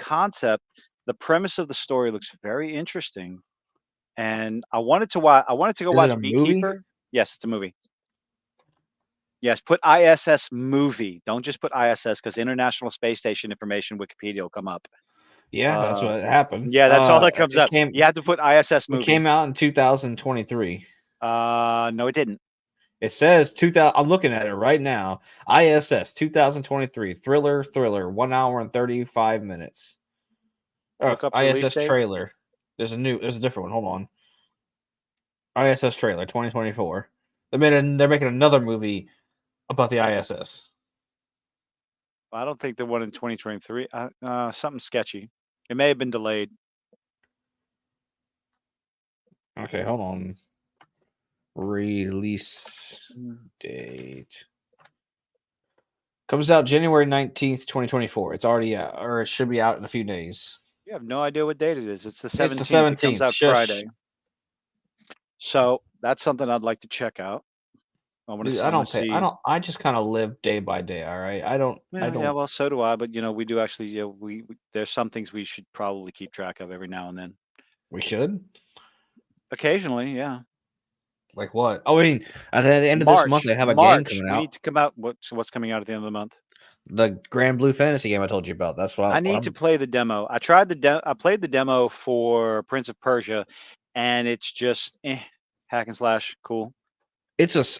premise of the story looks very interesting. And I wanted to go watch Beekeeper. Movie? Yes, it's a movie. Yes, put ISS movie. Don't just put ISS because International Space Station information Wikipedia will come up. Yeah, that's what happened. Yeah, that's all that comes up. You have to put ISS movie. It came out in 2023. No, it didn't. It says 2000. I'm looking at it right now. ISS 2023 thriller 1 hour and 35 minutes. ISS trailer. There's a different one. Hold on. ISS trailer 2024. They're making another movie about the ISS. I don't think the one in 2023. Something sketchy. It may have been delayed. Okay, hold on. Release date comes out January 19th, 2024. It's already out, or it should be out in a few days. You have no idea what date it is. It's the 17th. It's the 17th. It comes out Friday. So that's something I'd like to check out. I just kind of live day by day. All right. I don't. Yeah, well, so do I. But we do actually. There's some things we should probably keep track of every now and then. We should. Occasionally, yeah. Like what? I mean, at the end of this month, they have a game coming out. We need to come out. What's coming out at the end of the month? The Grand Blue Fantasy game I told you about. That's what I need to play the demo. I played the demo for Prince of Persia, and it's just hack and slash, cool.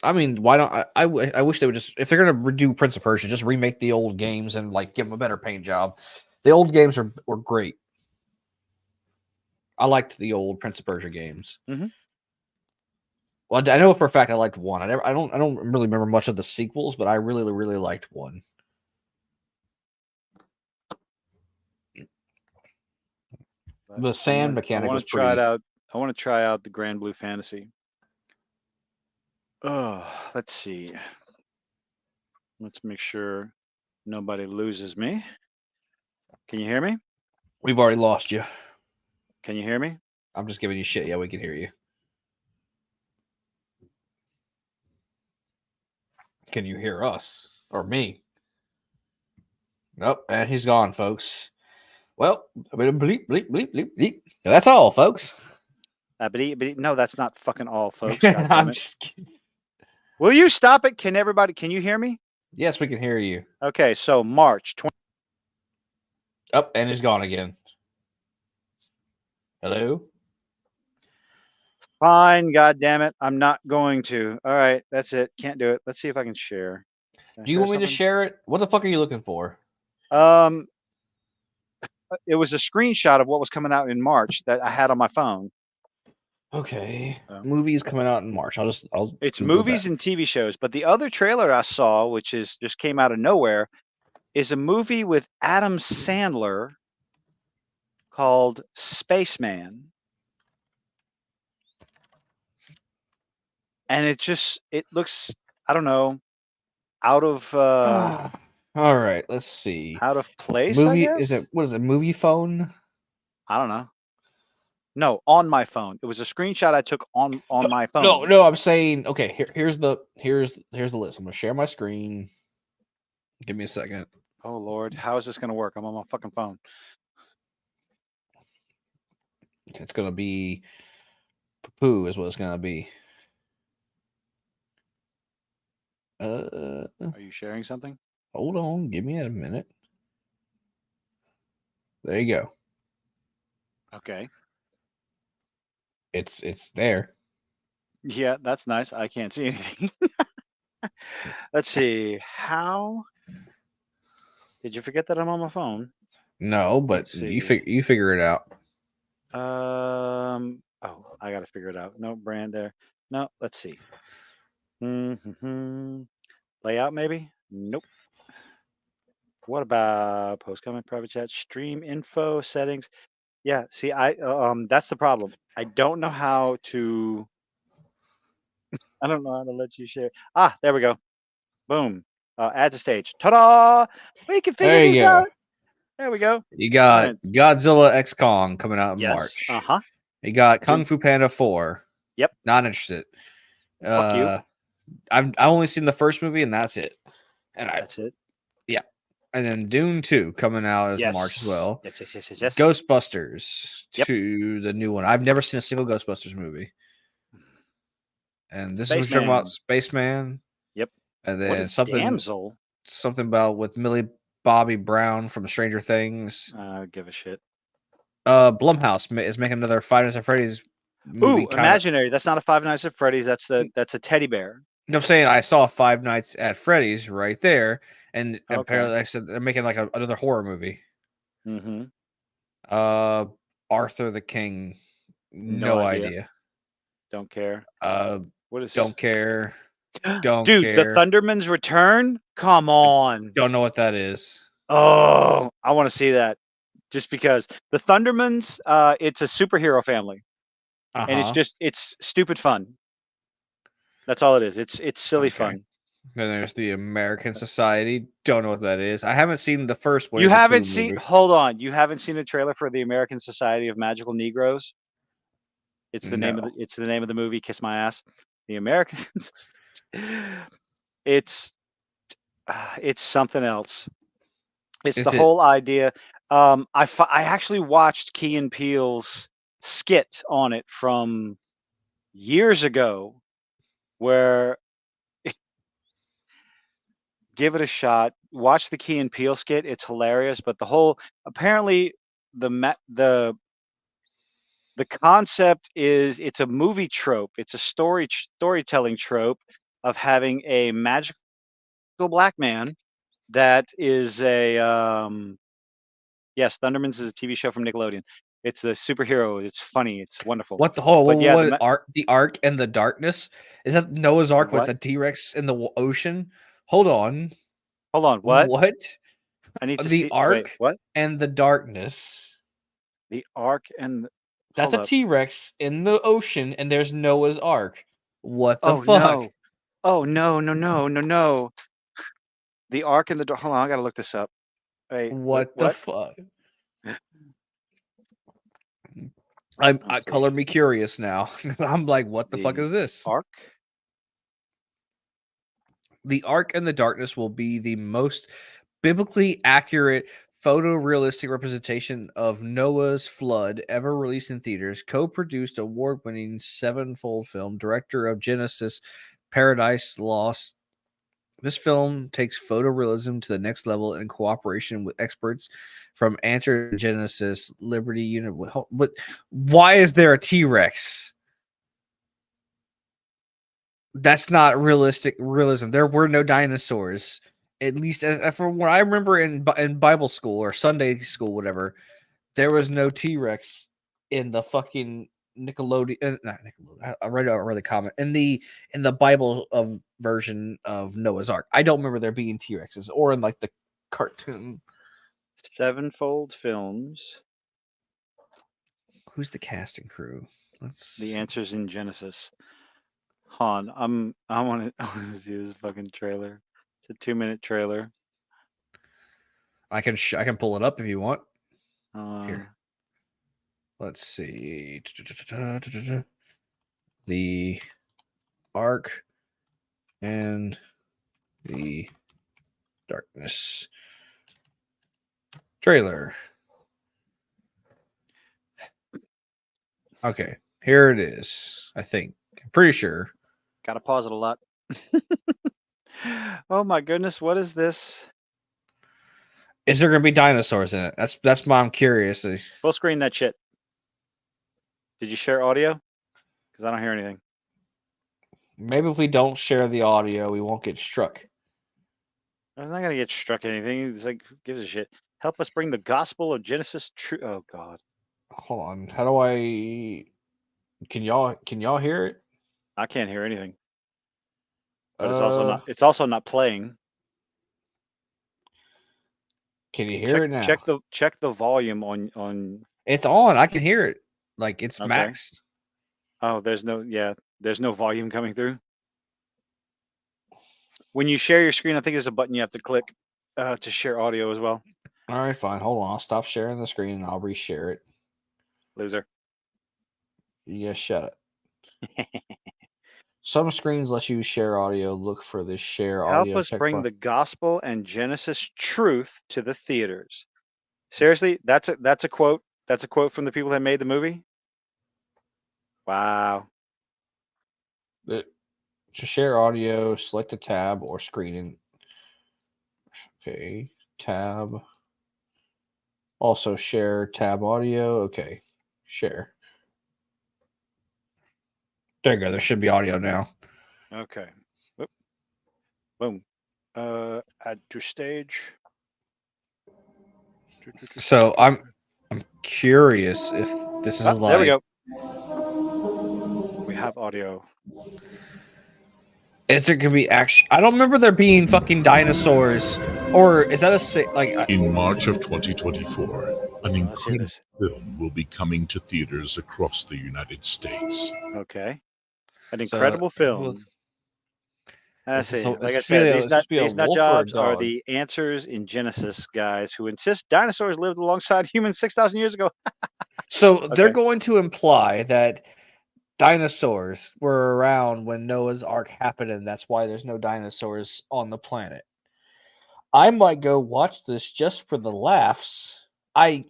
I mean, why don't I wish they would just, if they're gonna redo Prince of Persia, just remake the old games and like give them a better paint job. The old games were great. I liked the old Prince of Persia games. Mhm. Well, I know for a fact I liked one. I don't really remember much of the sequels, but I really, really liked one. The sand mechanic was pretty. I want to try out the Grand Blue Fantasy. Oh, let's see. Let's make sure nobody loses me. Can you hear me? We've already lost you. Can you hear me? I'm just giving you shit. Yeah, we can hear you. Can you hear us or me? Nope, and he's gone, folks. Well, bleep, bleep, bleep, bleep, bleep. That's all, folks. No, that's not fucking all, folks. I'm just kidding. Will you stop it? Can you hear me? Yes, we can hear you. Okay, so March 20. Oh, and he's gone again. Hello? Fine, God damn it. I'm not going to. All right, that's it. Can't do it. Let's see if I can share. Do you want me to share it? What the fuck are you looking for? It was a screenshot of what was coming out in March that I had on my phone. Okay. Movies coming out in March. It's movies and TV shows, but the other trailer I saw, which is just came out of nowhere, is a movie with Adam Sandler called Spaceman. And it looks, I don't know, out of all right, let's see. Out of place, movie, I guess? What is it, movie phone? I don't know. No, on my phone. It was a screenshot I took on my phone. No, I'm saying, okay, here's the list. I'm gonna share my screen. Give me a second. Oh Lord, how is this gonna work? I'm on my fucking phone. It's gonna be poo is what it's gonna be. Are you sharing something? Hold on, give me a minute. There you go. Okay. It's there. Yeah, that's nice. I can't see anything. Let's see. How did you forget that I'm on my phone? No, but you figure it out. Oh, I gotta figure it out. No brand there. No, let's see. Layout maybe? Nope. What about post comment, private chat, stream info, settings? Yeah, see, that's the problem. I don't know how to I don't know how to let you share. Ah, there we go. Boom. Add to stage. Ta-da! We can figure this out. There we go. You got Godzilla X Kong coming out in March. Uh-huh. You got Kung Fu Panda 4. Yep. Not interested. Fuck you. I've only seen the first movie and that's it. That's it. Yeah. And then Dune 2 coming out as March as well. Yes. Ghostbusters to the new one. I've never seen a single Ghostbusters movie. And this is what you're talking about, Spaceman. Yep. And then Damsel? Something about with Millie Bobby Brown from Stranger Things. Give a shit. Blumhouse is making another Five Nights at Freddy's movie. Ooh, imaginary. That's not a Five Nights at Freddy's. That's a teddy bear. You know what I'm saying? I saw Five Nights at Freddy's right there, and apparently I said they're making like another horror movie. Mm-hmm. Arthur the King. No idea. Don't care. What is? Don't care. Dude, the Thunderman's Return? Come on. Don't know what that is. Oh, I want to see that. Just because the Thundermans, it's a superhero family. And it's stupid fun. That's all it is. It's silly fun. Then there's the American Society. Don't know what that is. I haven't seen the first one. You haven't seen? Hold on. You haven't seen a trailer for the American Society of Magical Negroes? It's the name of it's the name of the movie. Kiss my ass. The Americans. It's something else. It's the whole idea. I actually watched Key and Peele's skit on it from years ago, where give it a shot. Watch the Key and Peele skit. It's hilarious. But apparently the concept is it's a movie trope. It's a storytelling trope of having a magical black man that is a yes, Thundermans is a TV show from Nickelodeon. It's the superhero. It's funny. It's wonderful. What the whole? But yeah, What ark? The Ark and the Darkness? Is that Noah's Ark with what? the T-Rex in the ocean? Hold on. Hold on. What? What? I need to The see. Ark Wait, what? and the Darkness. The Ark and That's a hold up. T-Rex in the ocean, and there's Noah's Ark. What the Oh fuck? no! Oh no! The Ark and the hold on. I gotta look this up. Wait, What the fuck? I Let's see. color me curious now. I'm like, what the fuck is this? Ark? The Ark and the Darkness will be the most biblically accurate photorealistic representation of Noah's flood ever released in theaters. Co-produced award-winning sevenfold film, director of Genesis, Paradise Lost. This film takes photorealism to the next level in cooperation with experts from Answer Genesis, Liberty Unit. But why is there a T-Rex? That's not realism. There were no dinosaurs. At least from what I remember in Bible school or Sunday school, whatever, there was no T-Rex in the fucking Nickelodeon. Not Nickelodeon. I read the comment in the Bible of version of Noah's Ark. I don't remember there being T-Rexes or in like the cartoon. Sevenfold Films. Who's the casting crew? The Answers in Genesis. Han, I want to see this fucking trailer. It's a 2-minute trailer. I can pull it up if you want. Here. Let's see. The Ark and the Darkness trailer. Okay, here it is. I think. I'm pretty sure. Gotta pause it a lot. Oh my goodness, what is this? Is there gonna be dinosaurs in it? That's why I'm curious. Full screen that shit. Did you share audio? Because I don't hear anything. Maybe if we don't share the audio, we won't get struck. I'm not gonna get struck anything. It's like, who gives a shit? Help us bring the gospel of Genesis true. Oh God. Hold on. How do I? Can y'all hear it? I can't hear anything. But it's also not playing. Can you hear it now? Check the volume on. It's on. I can hear it. Like it's Okay. maxed. Oh, there's no volume coming through. When you share your screen, I think there's a button you have to click to share audio as well. All right, fine. Hold on. I'll stop sharing the screen and I'll reshare it. Loser. Yeah, shut it. Some screens let you share audio. Look for this share audio. Help us bring the gospel and Genesis truth to the theaters. Seriously, that's a quote. That's a quote from the people that made the movie. Wow. To share audio, select a tab or screening. Okay, tab. Also share tab audio. Okay, share. There you go. There should be audio now. Okay. Whoop. Boom. Add to stage. So I'm curious if this is like. There we go. We have audio. Is there gonna be action? I don't remember there being fucking dinosaurs, or is that like? In March of 2024, an incredible film will be coming to theaters across the United States. Okay, an incredible film. I see. Like I said, these nut jobs are the Answers in Genesis guys who insist dinosaurs lived alongside humans 6,000 years ago. So they're going to imply that dinosaurs were around when Noah's Ark happened, and that's why there's no dinosaurs on the planet. I might go watch this just for the laughs. They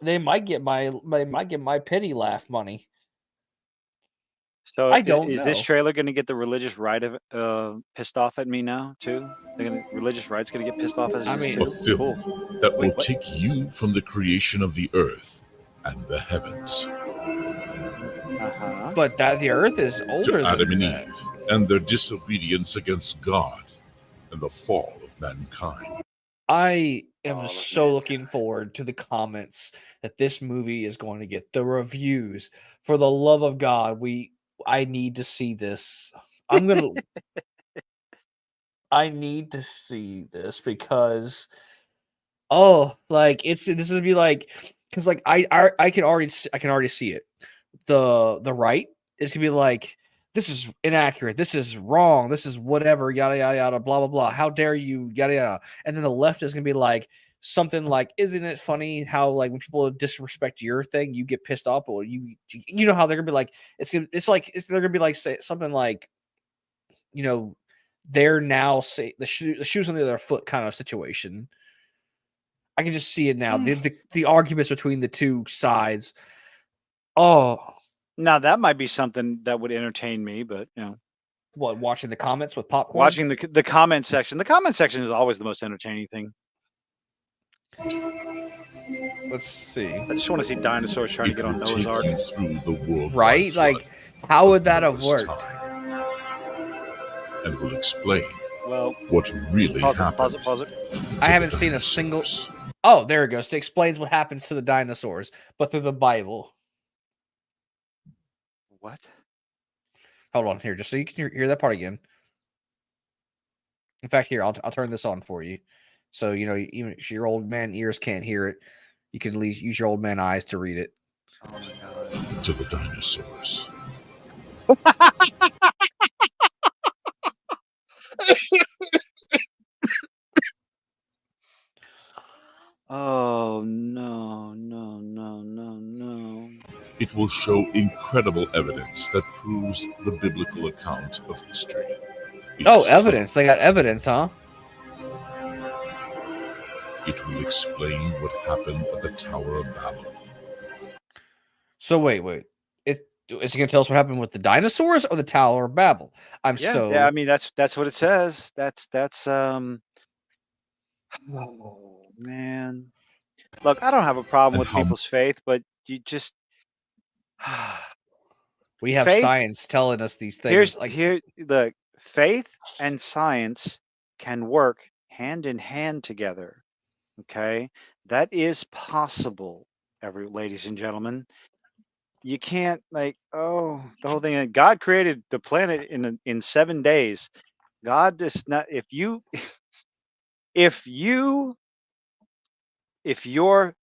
might get my pity laugh money. So I don't know. Is this trailer going to get the religious right of pissed off at me now too? Religious right's going to get pissed off at us too? A film that will take you from the creation of the earth and the heavens. But the earth is older to Adam than and Eve and their disobedience against God and the fall of mankind. I am so looking forward to the comments that this movie is going to get. The reviews. For the love of God, I need to see this. I need to see this because this would be like, because like I can already see it. The right is gonna be like, this is inaccurate, this is wrong, this is whatever, yada yada yada, blah blah blah. How dare you, yada yada. And then the left is gonna be like something like, isn't it funny how like when people disrespect your thing, you get pissed off, or you know how they're gonna be like, they're gonna be like say something like, they're now say the shoes on the other foot kind of situation. I can just see it now. The arguments between the two sides. Oh, now that might be something that would entertain me, but what, watching the comments with popcorn? Watching the comment section. The comment section is always the most entertaining thing. Let's see. I just want to see dinosaurs trying to get on Noah's Ark. Through the world, right? Like, how would that have worked? And will explain what really happened. Pause it. I haven't seen a single. Oh, there it goes. It explains what happens to the dinosaurs, but through the Bible. What? Hold on here, just so you can hear that part again. In fact, here, I'll turn this on for you. So, even if your old man ears can't hear it, you can at least use your old man eyes to read it. Oh my God. To the dinosaurs. Oh, no. It will show incredible evidence that proves the biblical account of history. Evidence. They got evidence, huh? It will explain what happened at the Tower of Babel. So wait. Is it going to tell us what happened with the dinosaurs or the Tower of Babel? Yeah, I mean, that's what it says. That's oh man. Look, I don't have a problem with people's faith, but you just we have science telling us these things. The faith and science can work hand in hand together. Okay, that is possible. Ladies and gentlemen, you can't the whole thing. God created the planet in 7 days. God does not. If your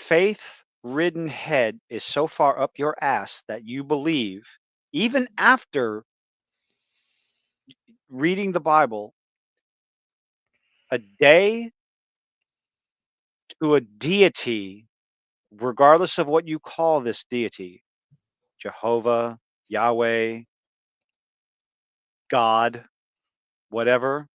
faith-ridden head is so far up your ass that you believe, even after reading the Bible, a day to a deity, regardless of what you call this deity, Jehovah, Yahweh, God, whatever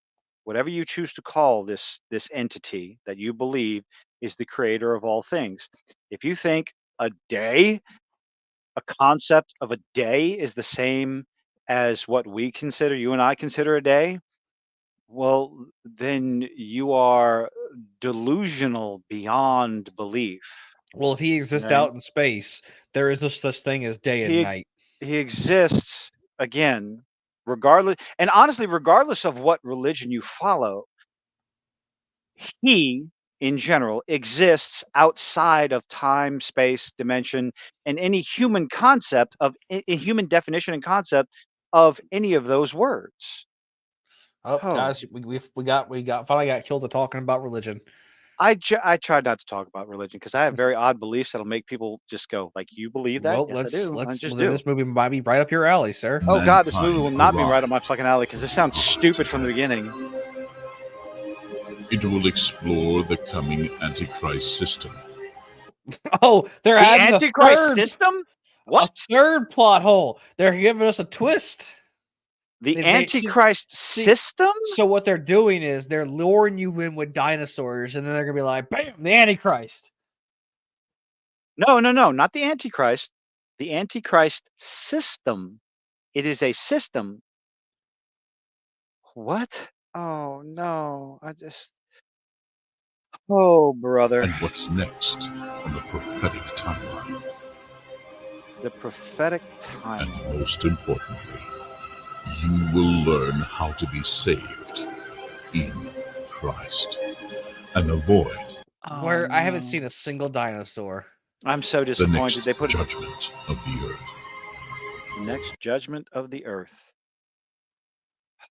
you choose to call this entity that you believe is the creator of all things. If you think a concept of a day is the same as what you and I consider a day, well, then you are delusional beyond belief. Well, if he exists out in space, there is no such thing as day and night. He exists, again, regardless of what religion you follow. He, in general, exists outside of time, space, dimension, and any human concept human definition and concept of any of those words. Guys, we finally got killed to talking about religion. I tried not to talk about religion because I have very odd beliefs that'll make people just go like, "You believe that?" Well, yes, I do. This movie might be right up your alley, sir. Oh God, this movie will not be right up my fucking alley because this sounds stupid from the beginning. It will explore the coming Antichrist system. Oh, they're adding Antichrist system? What? A third plot hole. They're giving us a twist. The Antichrist system? So what they're doing is they're luring you in with dinosaurs, and then they're going to be like, bam, the Antichrist. No, not the Antichrist. The Antichrist system. It is a system. What? Oh, no. Oh, brother. And what's next on the prophetic timeline? The prophetic timeline. And most importantly, you will learn how to be saved in Christ and avoid Oh, Where I haven't no. seen a single dinosaur. I'm so The disappointed. next They put judgment of the earth. next judgment of the earth.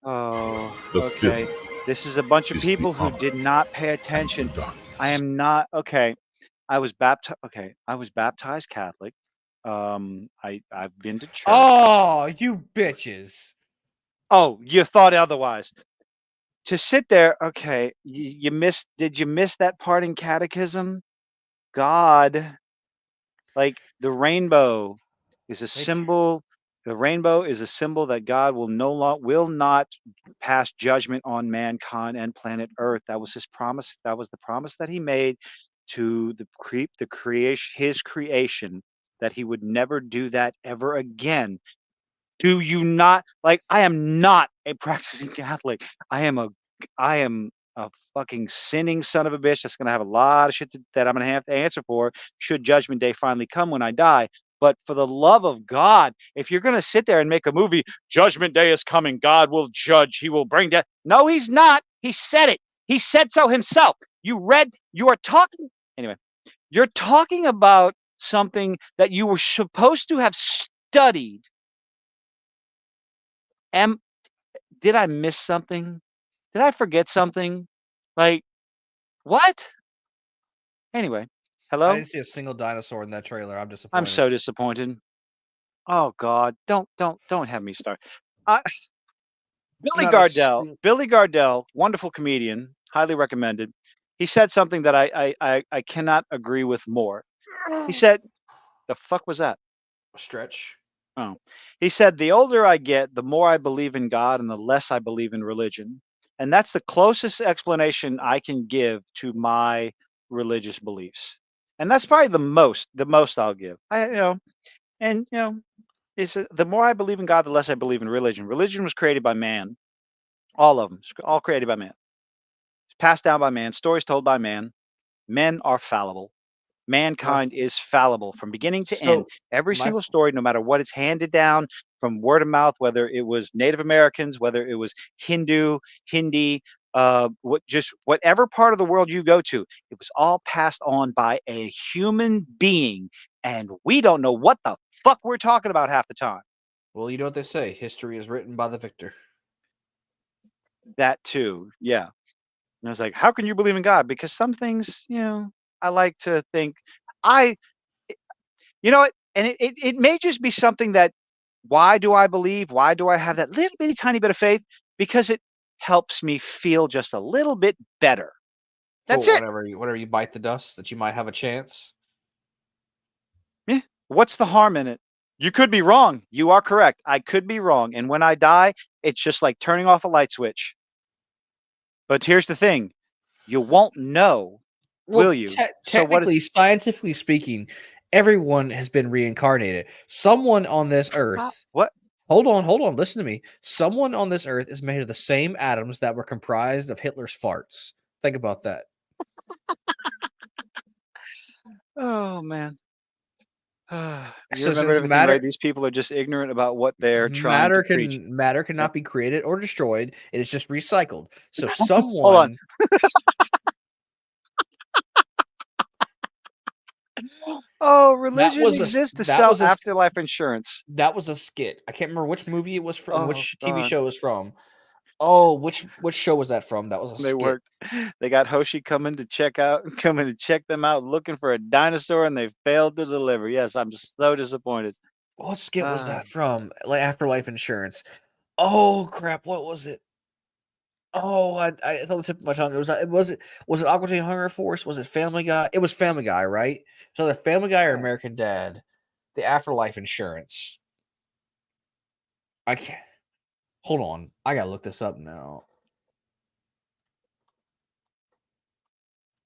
Oh, The okay. film This is a bunch of is the people who honor did not pay and attention. the darkness. I am not okay. I was baptized. Okay, I was baptized Catholic. I've been to church. Oh, you bitches! Oh, you thought otherwise. To sit there, okay, you missed. Did you miss that part in Catechism? God, like the rainbow, is a symbol. The rainbow is a symbol that God will not pass judgment on mankind and planet Earth. That was his promise. That was the promise that he made to the creation, his creation, that he would never do that ever again. Do you not like? I am not a practicing Catholic. I am a fucking sinning son of a bitch that's gonna have a lot of shit that I'm gonna have to answer for should Judgment Day finally come when I die. But for the love of God, if you're gonna sit there and make a movie, Judgment Day is coming, God will judge, he will bring death. No, he's not. He said it. He said so himself. You are talking anyway. You're talking about something that you were supposed to have studied. Did I miss something? Did I forget something? Like, what? Anyway, I hello? didn't see a single dinosaur in that trailer. I'm I'm disappointed. so disappointed. Oh God, don't have me start. Billy Not a Gardell, sing- Billy Gardell, wonderful comedian, highly recommended. He said something that I cannot agree with more. He said, "The fuck was that?" stretch. Oh, he said, "The older I get, the more I believe in God and the less I believe in religion." And that's the closest explanation I can give to my religious beliefs. And that's probably the most I'll give. And it's the more I believe in God, the less I believe in religion. Religion was created by man, all of them, all created by man. It's passed down by man, stories told by man. Men are fallible. Mankind is fallible from beginning to end. So Every my single story, no matter what is handed down from word of mouth, whether it was Native Americans, whether it was Hindi, whatever part of the world you go to, it was all passed on by a human being, and we don't know what the fuck we're talking about half the time. well, you know what they say: history is written by the victor. That too, yeah. And I was like, how can you believe in God? Because some things, I like to think I You know what? And it may just be something that why do I believe? Why do I have that little bitty tiny bit of faith? Because it helps me feel just a little bit better. That's For it. whenever you bite the dust, that you might have a chance. Yeah. What's the harm in it? You could be wrong. You are correct. I could be wrong. And when I die, it's just like turning off a light switch. But here's the thing. You won't know, will you? So what Technically, is scientifically speaking, everyone has been reincarnated. Someone on this earth. what? Hold on. Listen to me. Someone on this earth is made of the same atoms that were comprised of Hitler's farts. Think about that. Oh man. You So remember since everything, right? These people are just ignorant about what they're trying to preach. matter cannot be created or destroyed. It is just recycled. So Hold on. someone Oh, religion exists to that sell was a afterlife insurance. that was a skit. I can't remember which movie it was from, Oh which TV God, show it was from. Oh, which show was that from? That was a they skit. worked. They got Hoshi coming to check them out, looking for a dinosaur, and they failed to deliver. Yes, I'm just so disappointed. What skit was Ah, that from? Like Afterlife Insurance. Oh crap! What was it? Oh, I thought the tip of my tongue. Was it Aqua Teen Hunger Force? Was it Family Guy? It was Family Guy, right? So the Family Guy or American Dad, the Afterlife Insurance. I can't. Hold on, I gotta look this up now.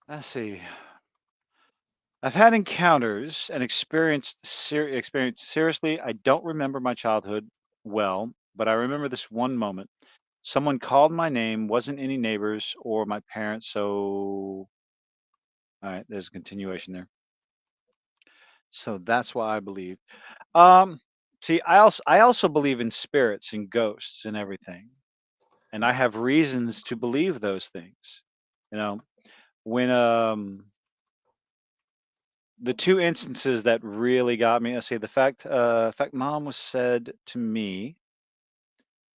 let's see. I've had encounters and experienced seriously. I don't remember my childhood well, but I remember this one moment. Someone called my name, wasn't any neighbors or my parents, so all right, there's a continuation there. So that's why I believe. Um, See, I also believe in spirits and ghosts and everything, and I have reasons to believe those things. You know, when the two instances that really got me. Let's see. The fact mom was said to me.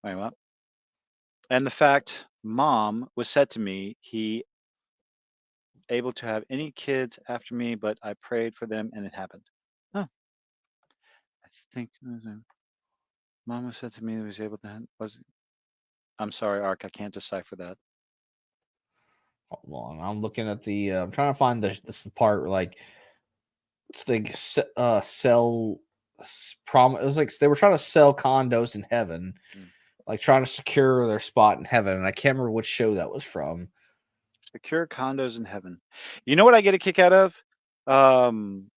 Wait, what? And the fact mom was said to me, he able to have any kids after me, but I prayed for them and it happened. Huh. I think mom was said to me he was able to was. I'm sorry, Ark. I can't decipher that. Hold on, I'm looking at the. I'm trying to find this part like they sell It was like they were trying to sell condos in heaven, like trying to secure their spot in heaven, and I can't remember which show that was from. Secure condos in heaven. You know what I get a kick out of? I'm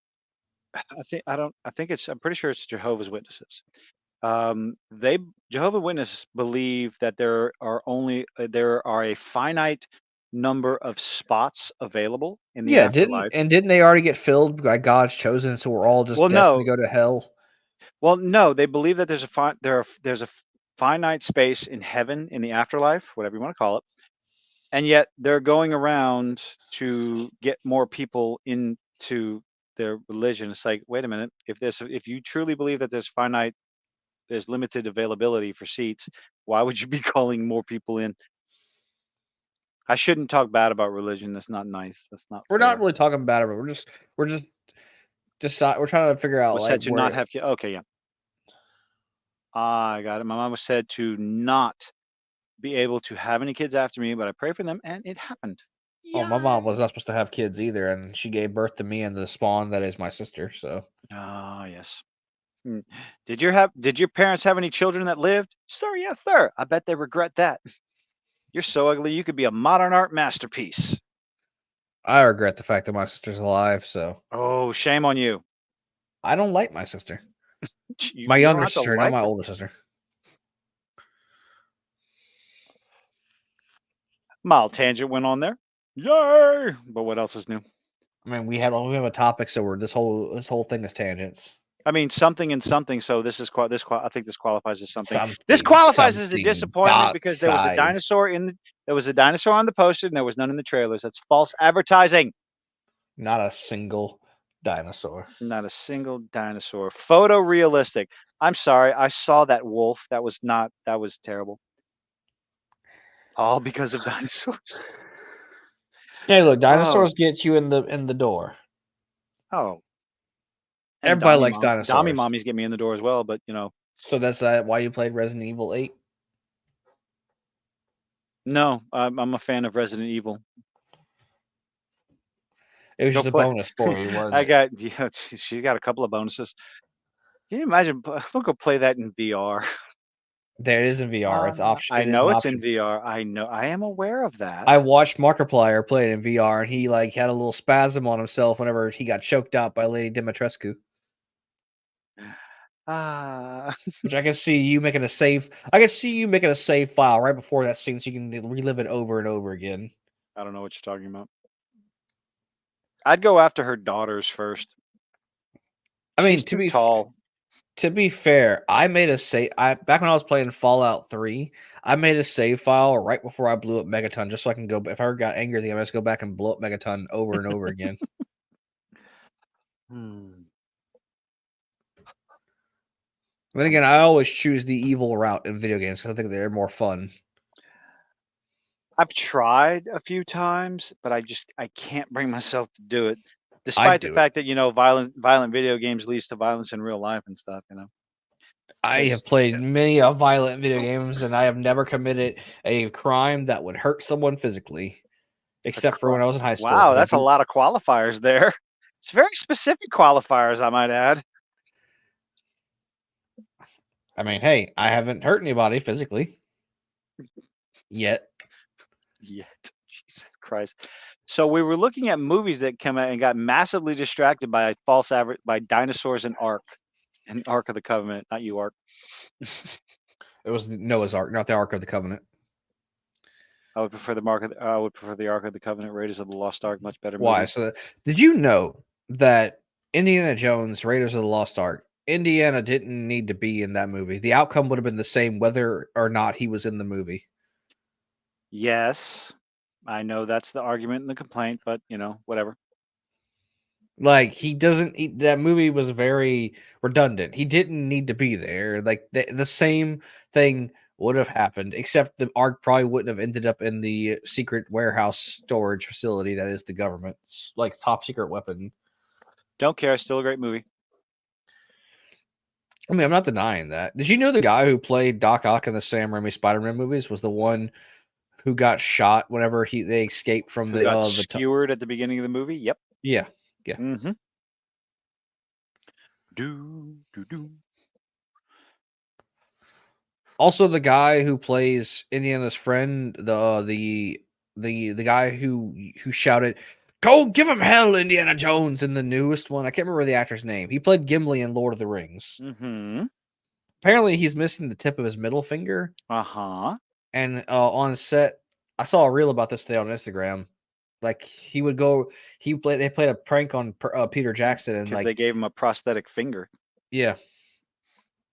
pretty sure it's Jehovah's Witnesses. Jehovah's Witnesses believe that there are a finite number of spots available in the afterlife. Didn't they already get filled by God's chosen, so we're all just destined to go to hell? Well, no, they believe that there's a finite space in heaven, in the afterlife, whatever you want to call it, and yet they're going around to get more people into their religion. It's like, wait a minute, if you truly believe that there's limited availability for seats, why would you be calling more people in? I shouldn't talk bad about religion. That's not nice. That's not. We're not really talking bad about it. We're trying to figure out said to not have kids. Okay, yeah. I got it. My mom was said to not be able to have any kids after me, but I prayed for them and it happened. Oh, my mom was not supposed to have kids either, and she gave birth to me and the spawn that is my sister. So. Ah, yes. Did your parents have any children that lived? Sir, yes, sir. I bet they regret that. You're so ugly. You could be a modern art masterpiece. I regret the fact that my sister's alive. So. Oh, shame on you. I don't like my sister. My younger sister, not my older sister. Mild tangent went on there. Yay! But what else is new? I mean, we have a topic, so this whole thing is tangents. I mean, something and something. So I think this qualifies as something. This qualifies as a disappointment because there was a dinosaur there was a dinosaur on the poster and there was none in the trailers. That's false advertising. Not a single dinosaur. Not a single dinosaur. Photorealistic. I'm sorry. I saw that wolf. That was terrible. All because of dinosaurs. Hey, look, dinosaurs get you in the door. Oh. And everybody likes dinosaurs. Dommy mommies get me in the door as well, but you know. So that's why you played Resident Evil 8? No, I'm a fan of Resident Evil. It was just a bonus for you, wasn't it? She got a couple of bonuses. Can you imagine? I'll go play that in VR. There is in VR. It's option. I know it's in VR. I know. I am aware of that. I watched Markiplier play it in VR, and he had a little spasm on himself whenever he got choked out by Lady Dimitrescu. Which I can see you making a save. I can see you making a save file right before that scene, so you can relive it over and over again. I don't know what you're talking about. I'd go after her daughters first. I mean, to be fair, I made a save. Back when I was playing Fallout 3, I made a save file right before I blew up Megaton, just so I can go. If I ever got angry, then I just go back and blow up Megaton over and over again. But again, I always choose the evil route in video games because I think they're more fun. I've tried a few times, but I can't bring myself to do it. Despite the fact that, violent video games leads to violence in real life and stuff, I have played many violent video games, and I have never committed a crime that would hurt someone physically, except for when I was in high school. Wow, that's a lot of qualifiers there. It's very specific qualifiers, I might add. I mean, hey, I haven't hurt anybody physically yet. Jesus Christ. So we were looking at movies that came out and got massively distracted by by dinosaurs and Ark of the Covenant. Not you, Ark. It was Noah's Ark, not the Ark of the Covenant. I would prefer the Ark of the Covenant. Raiders of the Lost Ark, much better. Why? Movie. So, did you know that Indiana Jones, Raiders of the Lost Ark, Indiana didn't need to be in that movie? The outcome would have been the same whether or not he was in the movie. Yes, I know that's the argument and the complaint, but whatever. Like he doesn't. That movie was very redundant. He didn't need to be there. Like the same thing would have happened, except the arc probably wouldn't have ended up in the secret warehouse storage facility that is the government's like top secret weapon. Don't care. Still a great movie. I mean, I'm not denying that. Did you know the guy who played Doc Ock in the Sam Raimi Spider-Man movies was the one who got shot whenever they escaped from the skewered at the beginning of the movie? Yep. Yeah. Mm-hmm. Do. Also, the guy who plays Indiana's friend, the guy who shouted, "Go give him hell, Indiana Jones!" in the newest one. I can't remember the actor's name. He played Gimli in Lord of the Rings. Mm-hmm. Apparently, he's missing the tip of his middle finger. And on set, I saw a reel about this today on Instagram. Like he would go, they played a prank on Peter Jackson, and like they gave him a prosthetic finger. Yeah.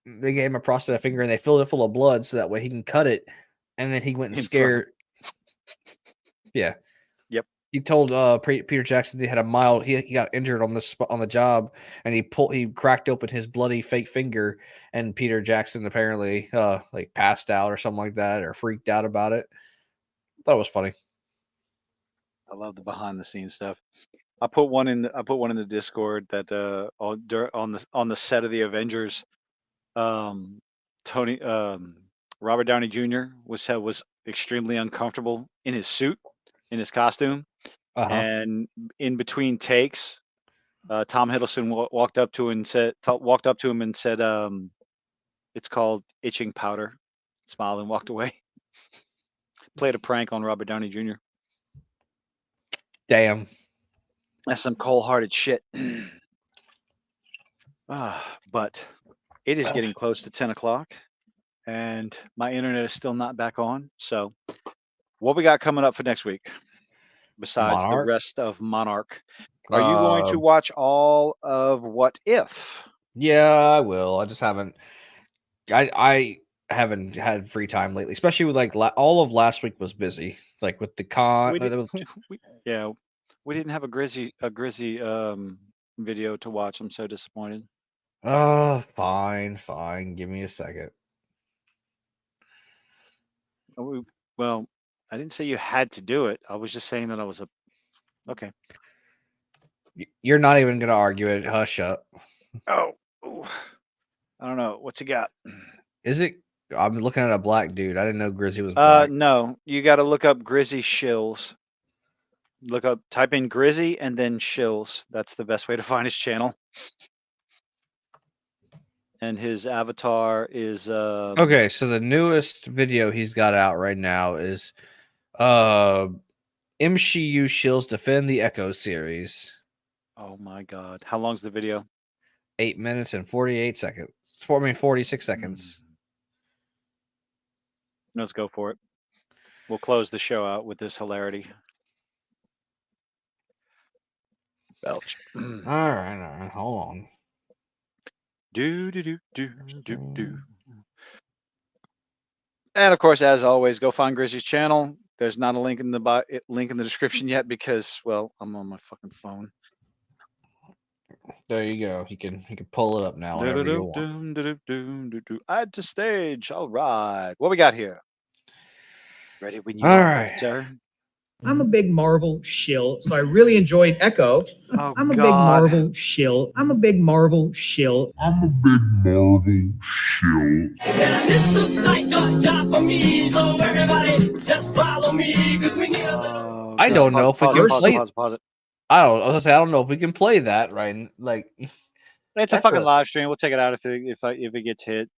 They gave him a prosthetic finger and they filled it full of blood so that way he can cut it. And then he went and scared. Yeah. Yep. He told Peter Jackson he had a mild. He got injured on the job, and he cracked open his bloody fake finger, and Peter Jackson apparently like passed out or something like that, or freaked out about it. I thought it was funny. I love the behind the scenes stuff. I put one in the Discord that on the set of the Avengers, Robert Downey Jr. was extremely uncomfortable in his suit, in his costume, and in between takes, Tom Hiddleston walked up to him and said, "It's called itching powder." Smiled and walked away. Played a prank on Robert Downey Jr. Damn. That's some cold-hearted shit. But it is getting close to 10 o'clock, and my internet is still not back on. So what we got coming up for next week, besides the rest of Monarch? Are you going to watch all of What If? Yeah, I will. I just haven't. I haven't had free time lately, especially with like all of last week was busy, like with the con. We didn't have a Grizzy video to watch. I'm so disappointed. Oh, fine. Give me a second. Well, I didn't say you had to do it. I was just saying that I was okay. You're not even gonna argue it. Hush up. Oh, I don't know. What's he got? Is it? I'm looking at a black dude. I didn't know Grizzy was black. No, you got to look up Grizzy Shills. Type in Grizzy and then Shills. That's the best way to find his channel. And his avatar is okay. So the newest video he's got out right now is MCU Shills Defend the Echo series. Oh my god. How long's the video? 8 minutes and 48 seconds. 46 seconds. Let's go for it. We'll close the show out with this hilarity. Belch. All right. Hold on. Do. And of course, as always, go find Grizzy's channel. There's not a link in the description yet because, well, I'm on my fucking phone. There you go. He can pull it up now. Add to stage. All right. What we got here? Ready when you are, right, sir. I'm a big Marvel shill, so I really enjoyed Echo. I'm a big Marvel shill. And this looks like a job for me, so everybody just follow me, because we need a I don't know if we can play. Pause it. I don't know if we can play that right. Like, it's a fucking live stream. We'll take it out if it gets hit.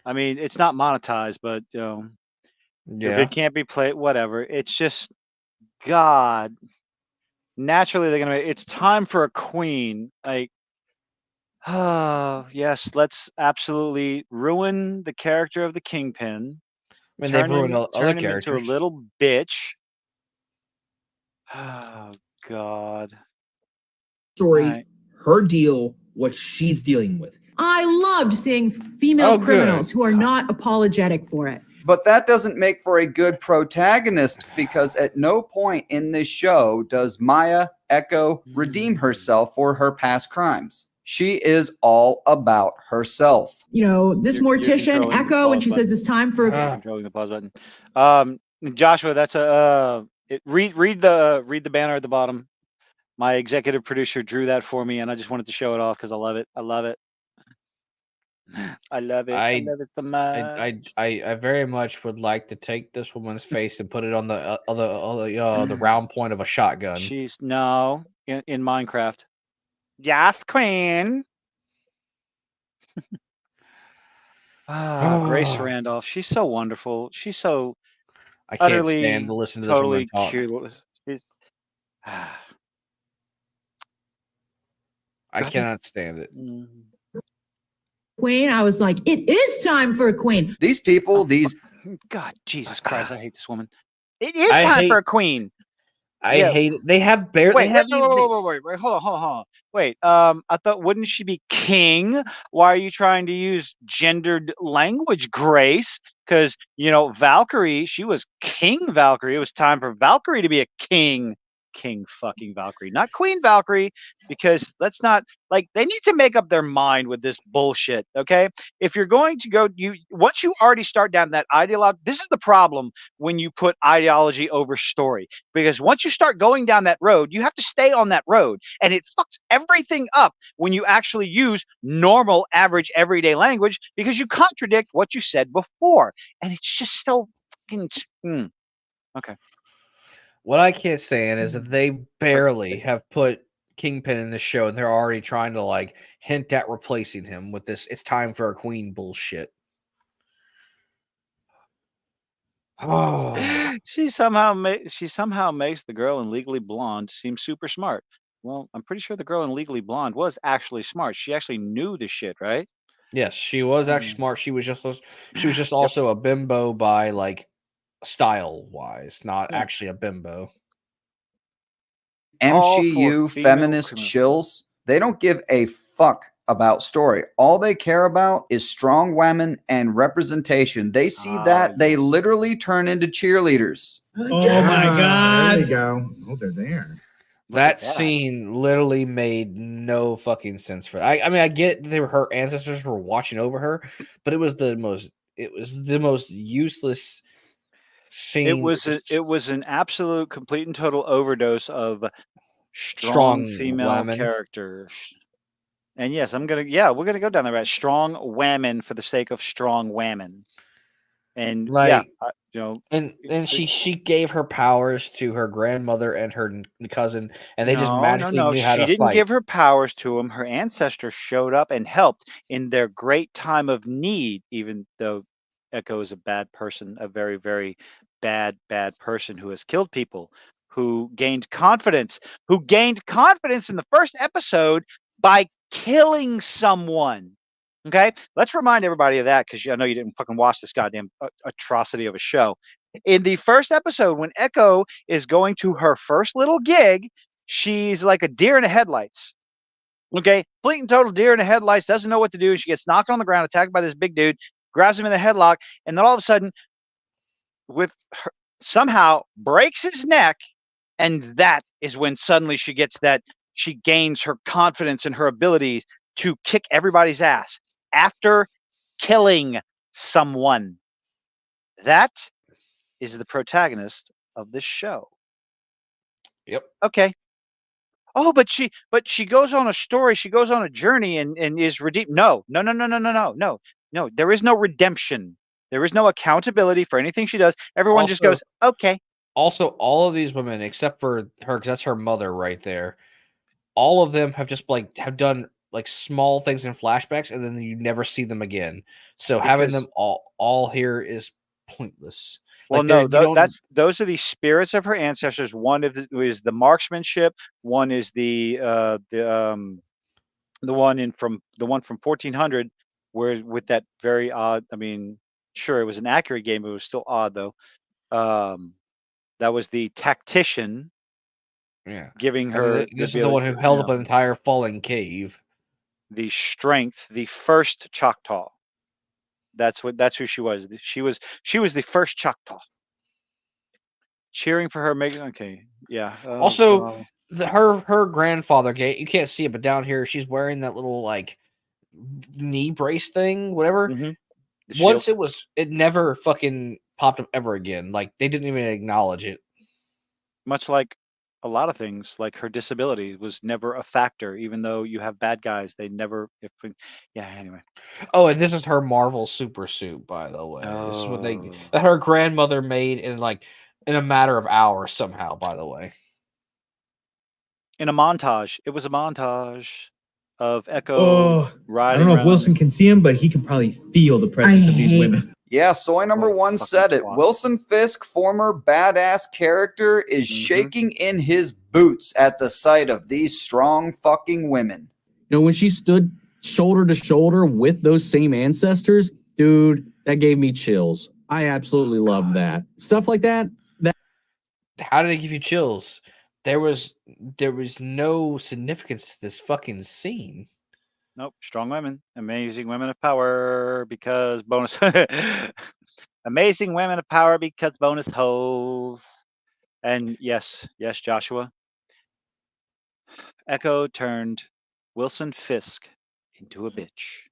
I mean, it's not monetized, but if it can't be played, whatever. It's just God. Naturally, they're gonna. It's time for a queen. Like, yes, let's absolutely ruin the character of the Kingpin. I mean, they've ruined other characters. Into a little bitch. Oh God. Story, her deal, what she's dealing with. I loved seeing female criminals who are not apologetic for it. But that doesn't make for a good protagonist, because at no point in this show does Maya Echo redeem herself for her past crimes. She is all about herself. You know, this You're mortician controlling the Echo, and pause she says it's time for. controlling the pause button. Joshua, that's a read the banner at the bottom. My executive producer drew that for me, and I just wanted to show it off because I love it. I love it. I love it. I love it so much. I very much would like to take this woman's face and put it on the round point of a shotgun. She's in Minecraft. Yes, Queen. Grace Randolph. She's so wonderful. She's so I can't utterly, stand to listen to this woman talk. She's, I cannot stand it. Queen. I was like, it is time for a queen. These people, God, Jesus Christ, I hate this woman. It is time for a queen. I hate it. They have barely. Wait, hold on. Wait, I thought, wouldn't she be king? Why are you trying to use gendered language, Grace? Because, Valkyrie, she was King Valkyrie. It was time for Valkyrie to be a king. King fucking Valkyrie, not Queen Valkyrie, because let's not, they need to make up their mind with this bullshit, okay? If you're going to go, once you already start down that ideology, this is the problem when you put ideology over story, because once you start going down that road, you have to stay on that road, and it fucks everything up when you actually use normal, average, everyday language, because you contradict what you said before, and it's just so fucking, okay. What I can't stand is that they barely have put Kingpin in the show, and they're already trying to hint at replacing him with this "it's time for a queen" bullshit. Oh, she somehow makes the girl in Legally Blonde seem super smart. Well, I'm pretty sure the girl in Legally Blonde was actually smart. She actually knew the shit, right? Yes, she was actually smart. She was just also a bimbo by style wise, not actually a bimbo. MCU feminist shills, they don't give a fuck about story. All they care about is strong women and representation. They see that, they literally turn into cheerleaders. Oh my God. There you go. Oh, they're there. That scene literally made no fucking sense for I mean, I get they were her ancestors were watching over her, but it was the most useless scene. It was an absolute, complete and total overdose of strong female characters. And yes, we're gonna go down the route. Strong women for the sake of strong women. And and she gave her powers to her grandmother and her cousin, and they just magically knew how to fight. She didn't give her powers to them. Her ancestors showed up and helped in their great time of need, even though Echo is a bad person, a very, very bad person who has killed people, who gained confidence in the first episode by killing someone. Okay, let's remind everybody of that, because I know you didn't fucking watch this goddamn atrocity of a show. In the first episode, when Echo is going to her first little gig, she's like a deer in the headlights. Okay, complete and total deer in the headlights, doesn't know what to do. She gets knocked on the ground, attacked by this big dude, grabs him in the headlock, and then all of a sudden, somehow breaks his neck, and that is when suddenly she gains her confidence and her abilities to kick everybody's ass after killing someone. That is the protagonist of this show. Yep. Okay. Oh, but she goes on a story. She goes on a journey and is redeemed. No. There is no redemption. There is no accountability for anything she does. Everyone just goes, okay. Also, all of these women, except for her, because that's her mother right there, all of them have just have done small things in flashbacks, and then you never see them again. So having them all here is pointless. Well, those are the spirits of her ancestors. One is the marksmanship. One is the one from 1400, where with that very odd. I mean, sure, it was an accurate game, but it was still odd though. That was the tactician. Yeah, giving her. This is the one who held up an entire falling cave. The strength, the first Choctaw. That's who she was. She was the first Choctaw. Cheering for her, making okay, yeah. Oh, Also, her grandfather, you can't see it, but down here she's wearing that little like knee brace thing, whatever. Once it never fucking popped up ever again. Like they didn't even acknowledge it. Much like a lot of things, like her disability was never a factor, even though you have bad guys, they never. Yeah. Anyway. Oh, and this is her Marvel super suit, by the way. This is what that her grandmother made in a matter of hours somehow. By the way, in a montage, it was a montage of Echo riding. I don't know around. if Wilson can see him, but he can probably feel the presence of these women. Yeah, soy number one said it. Wilson Fisk, former badass character, is shaking in his boots at the sight of these strong fucking women. You know, when she stood shoulder to shoulder with those same ancestors, dude, that gave me chills. I absolutely love that. Stuff like that. How did it give you chills? There was no significance to this fucking scene. Nope. Strong women. Amazing women of power because bonus. Amazing women of power because bonus holes. And yes, Joshua. Echo turned Wilson Fisk into a bitch.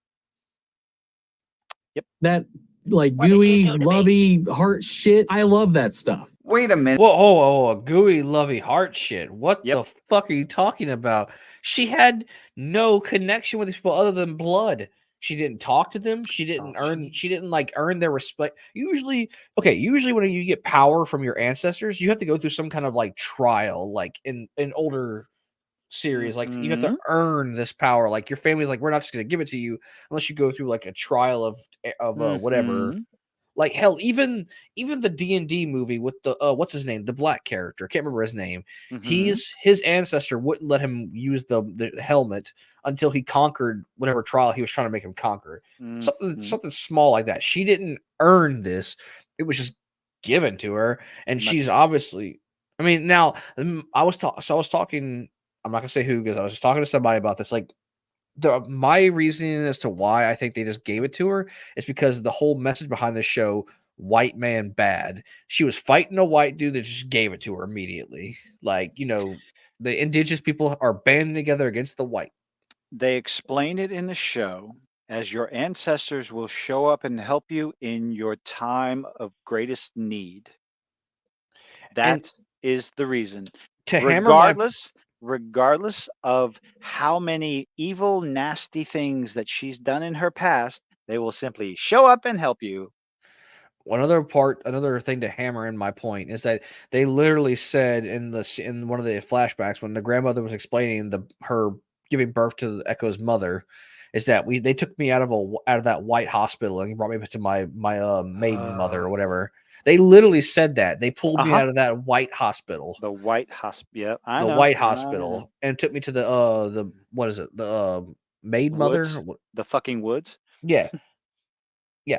Yep. That like gooey, lovey heart shit. I love that stuff. Wait a minute. Whoa, gooey, lovey heart shit. What the fuck are you talking about? She had no connection with these people other than blood. She didn't talk to them. She didn't earn their respect. Usually when you get power from your ancestors, you have to go through some kind of like trial, like in older series. Like you have to earn this power. Like your family's like, we're not just gonna give it to you unless you go through like a trial of whatever. Like hell, even the D&D movie with the what's his name, the black character, I can't remember his name. His ancestor wouldn't let him use the helmet until he conquered whatever trial he was trying to make him conquer. Something small like that. She didn't earn this; it was just given to her, and she's obviously. I mean, now I was talking. I'm not gonna say who because I was just talking to somebody about this. Like my reasoning as to why I think they just gave it to her is because the whole message behind the show, white man bad. She was fighting a white dude that just gave it to her immediately. Like, you know, the indigenous people are banding together against the white. They explain it in the show as your ancestors will show up and help you in your time of greatest need. That is the reason. Regardless of how many evil, nasty things that she's done in her past, they will simply show up and help you. Another thing to hammer in my point is that they literally said in one of the flashbacks when the grandmother was explaining her giving birth to Echo's mother, is that they took me out of that white hospital and brought me to my maiden mother or whatever. They literally said that. They pulled me out of that white hospital. The white hospital. Yeah, the white hospital, and took me to the what is it? The maid mother? The fucking woods? Yeah. Yeah.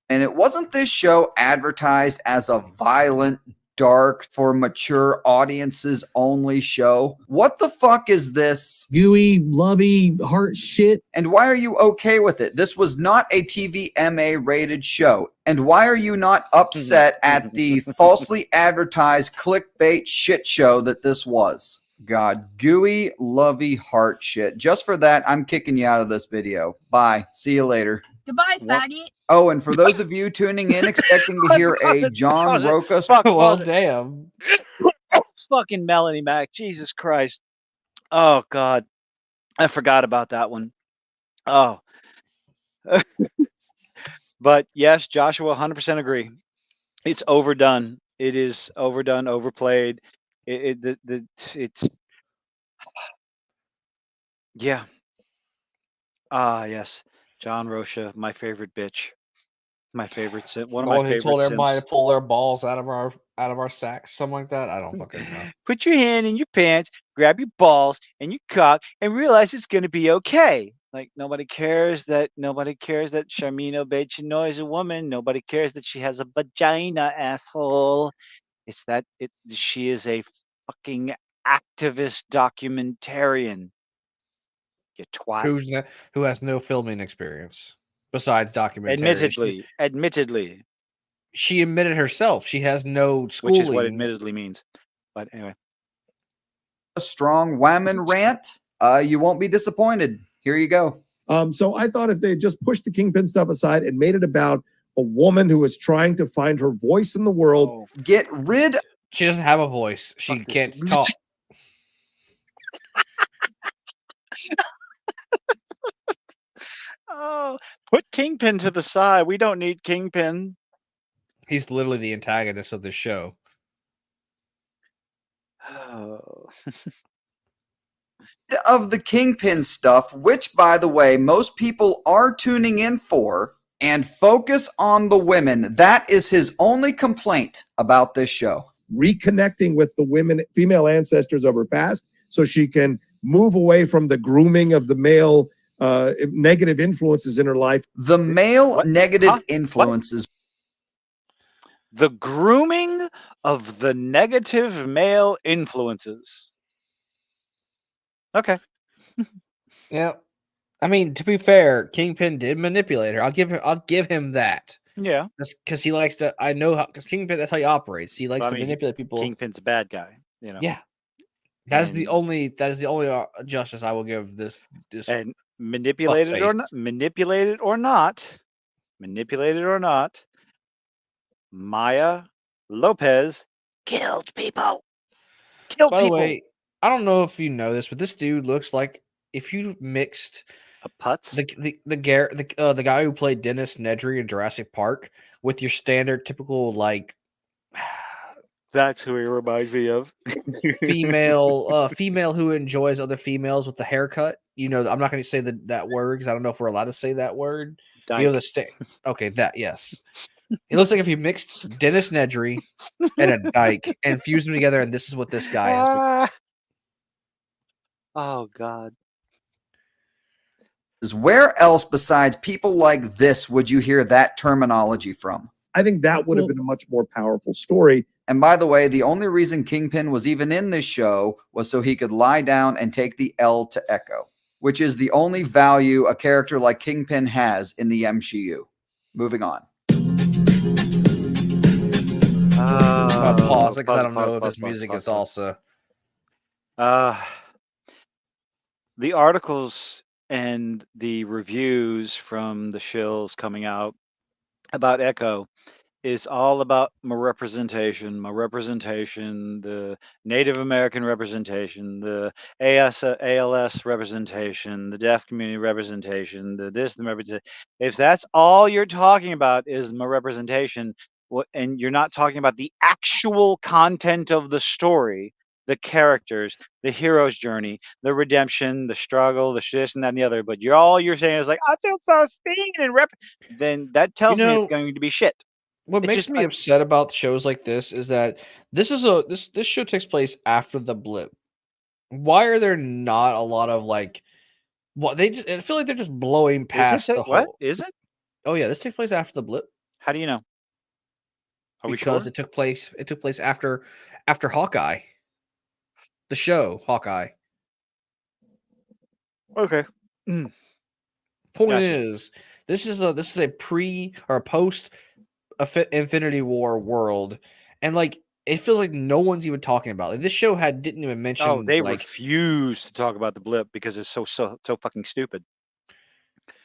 And it wasn't this show advertised as a violent, dark, for mature audiences only show? What the fuck is this? Gooey, lovey, heart shit. And why are you okay with it? This was not a TVMA rated show. And why are you not upset at the falsely advertised clickbait shit show that this was? God, gooey, lovey, heart shit. Just for that, I'm kicking you out of this video. Bye. See you later. Goodbye, faggot. Oh, and for those of you tuning in expecting to hear a John Roca... Well, damn. Fucking Melanie Mac. Jesus Christ. Oh, God. I forgot about that one. Oh. But yes, Joshua, 100% agree. It's overdone. It is overdone, overplayed. It's... Yeah. Yes. John Rocha, my favorite bitch. My favorite one of my favorite. Told everybody to pull their balls out of our sacks, something like that. I don't fucking know. Put your hand in your pants, grab your balls and your cock, and realize it's gonna be okay. Like nobody cares that Sharmino Bechino is a woman. Nobody cares that she has a vagina, asshole. It's that she is a fucking activist documentarian. You twat. Who has no filming experience. besides documentary. Admittedly. She admitted herself she has no schooling. Which is what admittedly means. But anyway. A strong Whammon rant. You won't be disappointed. Here you go. So I thought if they had just pushed the Kingpin stuff aside and made it about a woman who was trying to find her voice in the world. Get rid. She doesn't have a voice. She can't talk. Oh, put Kingpin to the side. We don't need Kingpin. He's literally the antagonist of the show. Oh. Of the Kingpin stuff, which, by the way, most people are tuning in for, and focus on the women. That is his only complaint about this show. Reconnecting with the women, female ancestors of her past, so she can move away from the grooming of the male negative influences in her life. The male negative influences. The grooming of the negative male influences. Okay. Yeah. I mean, to be fair, Kingpin did manipulate her. I'll give him that. Yeah. Because he likes to. I know how. Because Kingpin, that's how he operates. He likes to manipulate people. Kingpin's a bad guy. You know. Yeah. That is the only justice I will give this. And manipulated or not, Maya Lopez killed people. By the way, I don't know if you know this, but this dude looks like if you mixed a putz, the guy who played Dennis Nedry in Jurassic Park with your standard typical like. That's who he reminds me of. female who enjoys other females with the haircut. You know, I'm not going to say that word because I don't know if we're allowed to say that word. Dyke. You know okay, that yes. It looks like if you mixed Dennis Nedry and a dyke and fused them together, and this is what this guy is. Oh God. Where else besides people like this would you hear that terminology from? I think that would have been a much more powerful story. And by the way, the only reason Kingpin was even in this show was so he could lie down and take the L to Echo, which is the only value a character like Kingpin has in the MCU. Moving on. Pause because I don't know if his music is also. The articles and the reviews from the shills coming out about Echo is all about my representation, the Native American representation, the ALS representation, the deaf community representation, the representation. If that's all you're talking about is my representation, and you're not talking about the actual content of the story, the characters, the hero's journey, the redemption, the struggle, the this and that and the other, but all you're saying is like, I feel so seen and then that tells me it's going to be shit. What makes me upset about shows like this is that this show takes place after the blip. Why are there not a lot of like what I feel like they're just blowing past the whole. What is it? Oh yeah, this takes place after the blip. How do you know? Because it took place after Hawkeye. The show Hawkeye. Okay. Point is, this is a pre or a post Infinity War world, and like it feels like no one's even talking about it. Like, this show didn't even mention. Oh, they refuse to talk about the blip because it's so fucking stupid.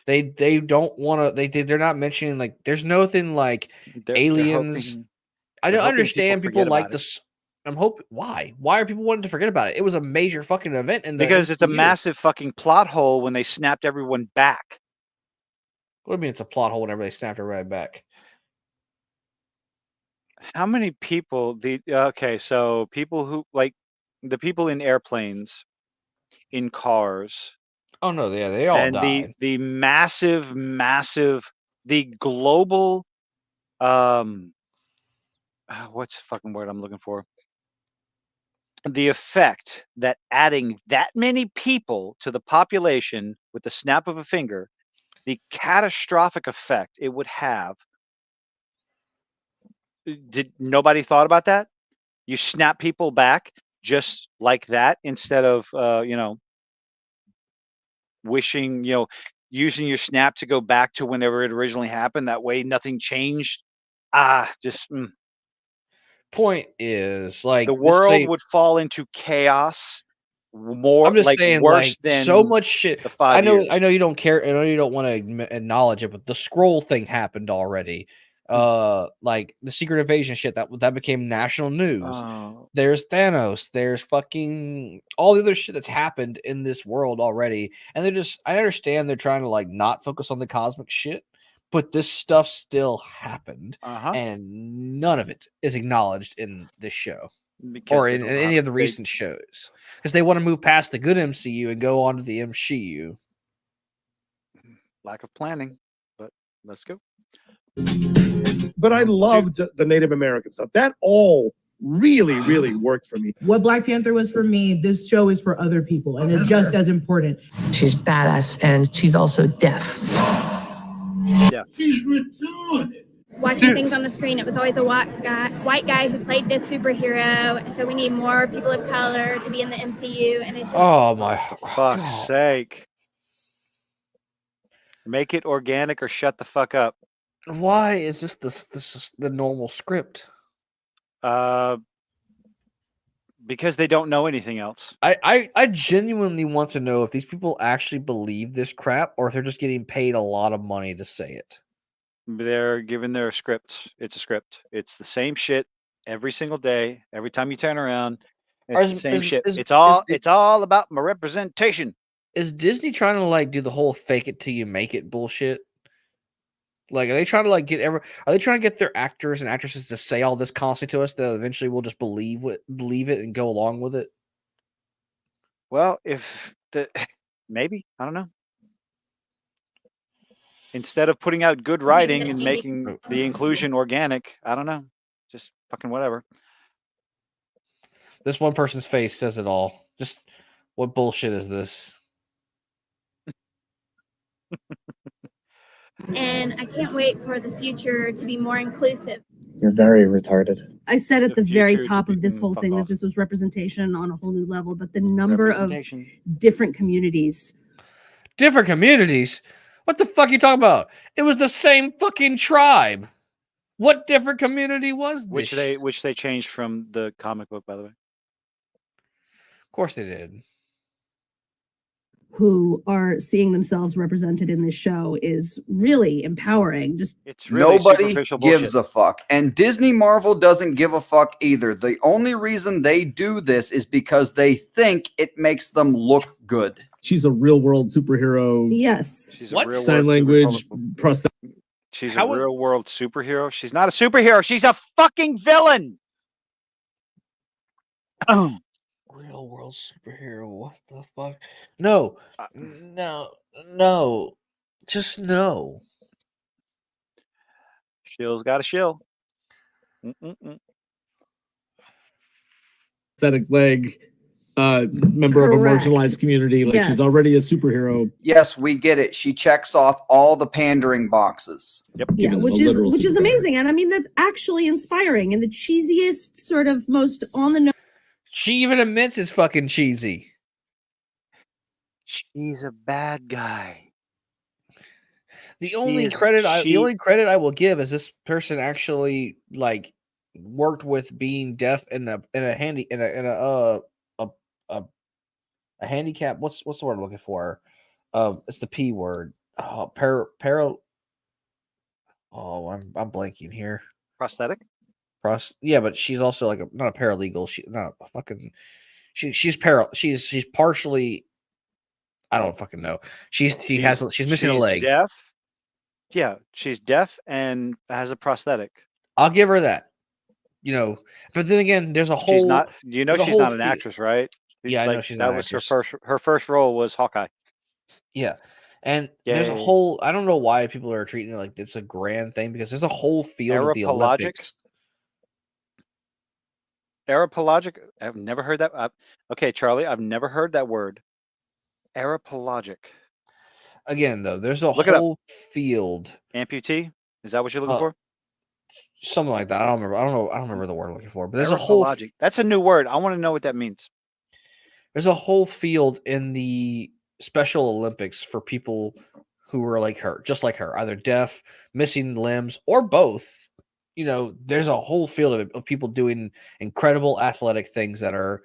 They don't want to. They're not mentioning like there's nothing like aliens. I don't understand people like this. Why are people wanting to forget about it? It was a major fucking event, because it's a massive fucking plot hole when they snapped everyone back. What do you mean it's a plot hole whenever they snapped everybody back? How many people? So people who like the people in airplanes, in cars. Oh no, yeah, they all and died. The massive, the global, what's the fucking word I'm looking for? The effect that adding that many people to the population with the snap of a finger, the catastrophic effect it would have. Did nobody thought about that? You snap people back just like that instead of, wishing, using your snap to go back to whenever it originally happened. That way, nothing changed. Point is, like, the world would fall into chaos. More, I'm just like, saying, worse like, than so much shit. the 5 years. I know you don't care. I know you don't want to acknowledge it, but the scroll thing happened already. Like the secret invasion shit that became national news. Oh. There's Thanos. There's fucking all the other shit that's happened in this world already, and I understand they're trying to like not focus on the cosmic shit, but this stuff still happened, and none of it is acknowledged in this show. Because or in any of the recent shows, because they want to move past the good MCU and go on to the MCU. Lack of planning, but let's go. But I loved the Native American stuff. That all really, really worked for me. What Black Panther was for me, this show is for other people, and it's just as important. She's badass, and she's also deaf. Yeah. She's retarded. Watching things on the screen, it was always a white guy who played this superhero. So we need more people of color to be in the MCU, and it's just Oh my fuck's sake! Make it organic or shut the fuck up. Why is this the normal script? Because they don't know anything else. I genuinely want to know if these people actually believe this crap, or if they're just getting paid a lot of money to say it. They're given their scripts. It's a script. It's the same shit every single day. Every time you turn around, it's the same shit. It's all about my representation. Is Disney trying to like do the whole fake it till you make it bullshit? Like, are they trying to like are they trying to get their actors and actresses to say all this constantly to us that eventually we'll just believe it and go along with it? Well, maybe, I don't know. Instead of putting out good writing and making the inclusion organic, I don't know. Just fucking whatever. This one person's face says it all. Just what bullshit is this? and I can't wait for the future to be more inclusive. You're very retarded. I said at the very top of this whole thing that this was representation on a whole new level, but the number of different communities. Different communities? What the fuck are you talking about? It was the same fucking tribe. What different community was this? Which they changed from the comic book, by the way. Of course they did. Who are seeing themselves represented in this show is really empowering. Just it's really nobody gives a fuck, and Disney Marvel doesn't give a fuck either. The only reason they do this is because they think it makes them look good. She's a real world superhero. Yes. What? Sign language prosthetic. She's a real world superhero. She's not a superhero. She's a fucking villain. Real world superhero. What the fuck? No. No. Just no. Shill's got a shill. Aesthetic leg. Member of a marginalized community. Like she's already a superhero. Yes, we get it. She checks off all the pandering boxes. Yep. Yeah, which is amazing. And I mean, that's actually inspiring and the cheesiest sort of most on the nose. She even admits it's fucking cheesy. She's a bad guy. The only credit I will give is this person actually like worked with being deaf in a handicap. What's the word I'm looking for? It's the P word. I'm blanking here. Prosthetic? Yeah, but she's also like not a paralegal. She's partially. I don't fucking know. She's missing a leg. Deaf. Yeah, she's deaf and has a prosthetic. I'll give her that. You know, but then again, there's a whole. She's not. You know, she's not an actress, right? Yeah, I know she's not an actress. Her first role was Hawkeye. Yeah. And there's a whole. I don't know why people are treating it like it's a grand thing because there's a whole field of the Olympics. Arapelagic? I've never heard that. Okay, Charlie, I've never heard that word. Arapelagic. Again, though, there's a whole field. Amputee? Is that what you're looking for? Something like that. I don't remember the word I'm looking for. But there's a whole. That's a new word. I want to know what that means. There's a whole field in the Special Olympics for people who were like her, just like her, either deaf, missing limbs, or both. There's a whole field of people doing incredible athletic things that are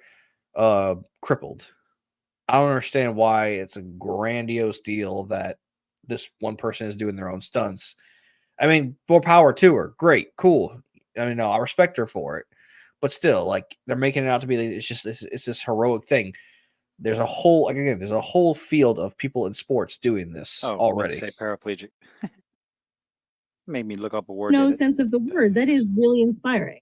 crippled. I don't understand why it's a grandiose deal that this one person is doing their own stunts. I mean, more power to her. Great, cool. I mean, no, I respect her for it, but still, like, they're making it out to be like, it's this heroic thing. There's a whole field of people in sports doing this already. Say paraplegic. Made me look up a word. No sense of the word. That is really inspiring.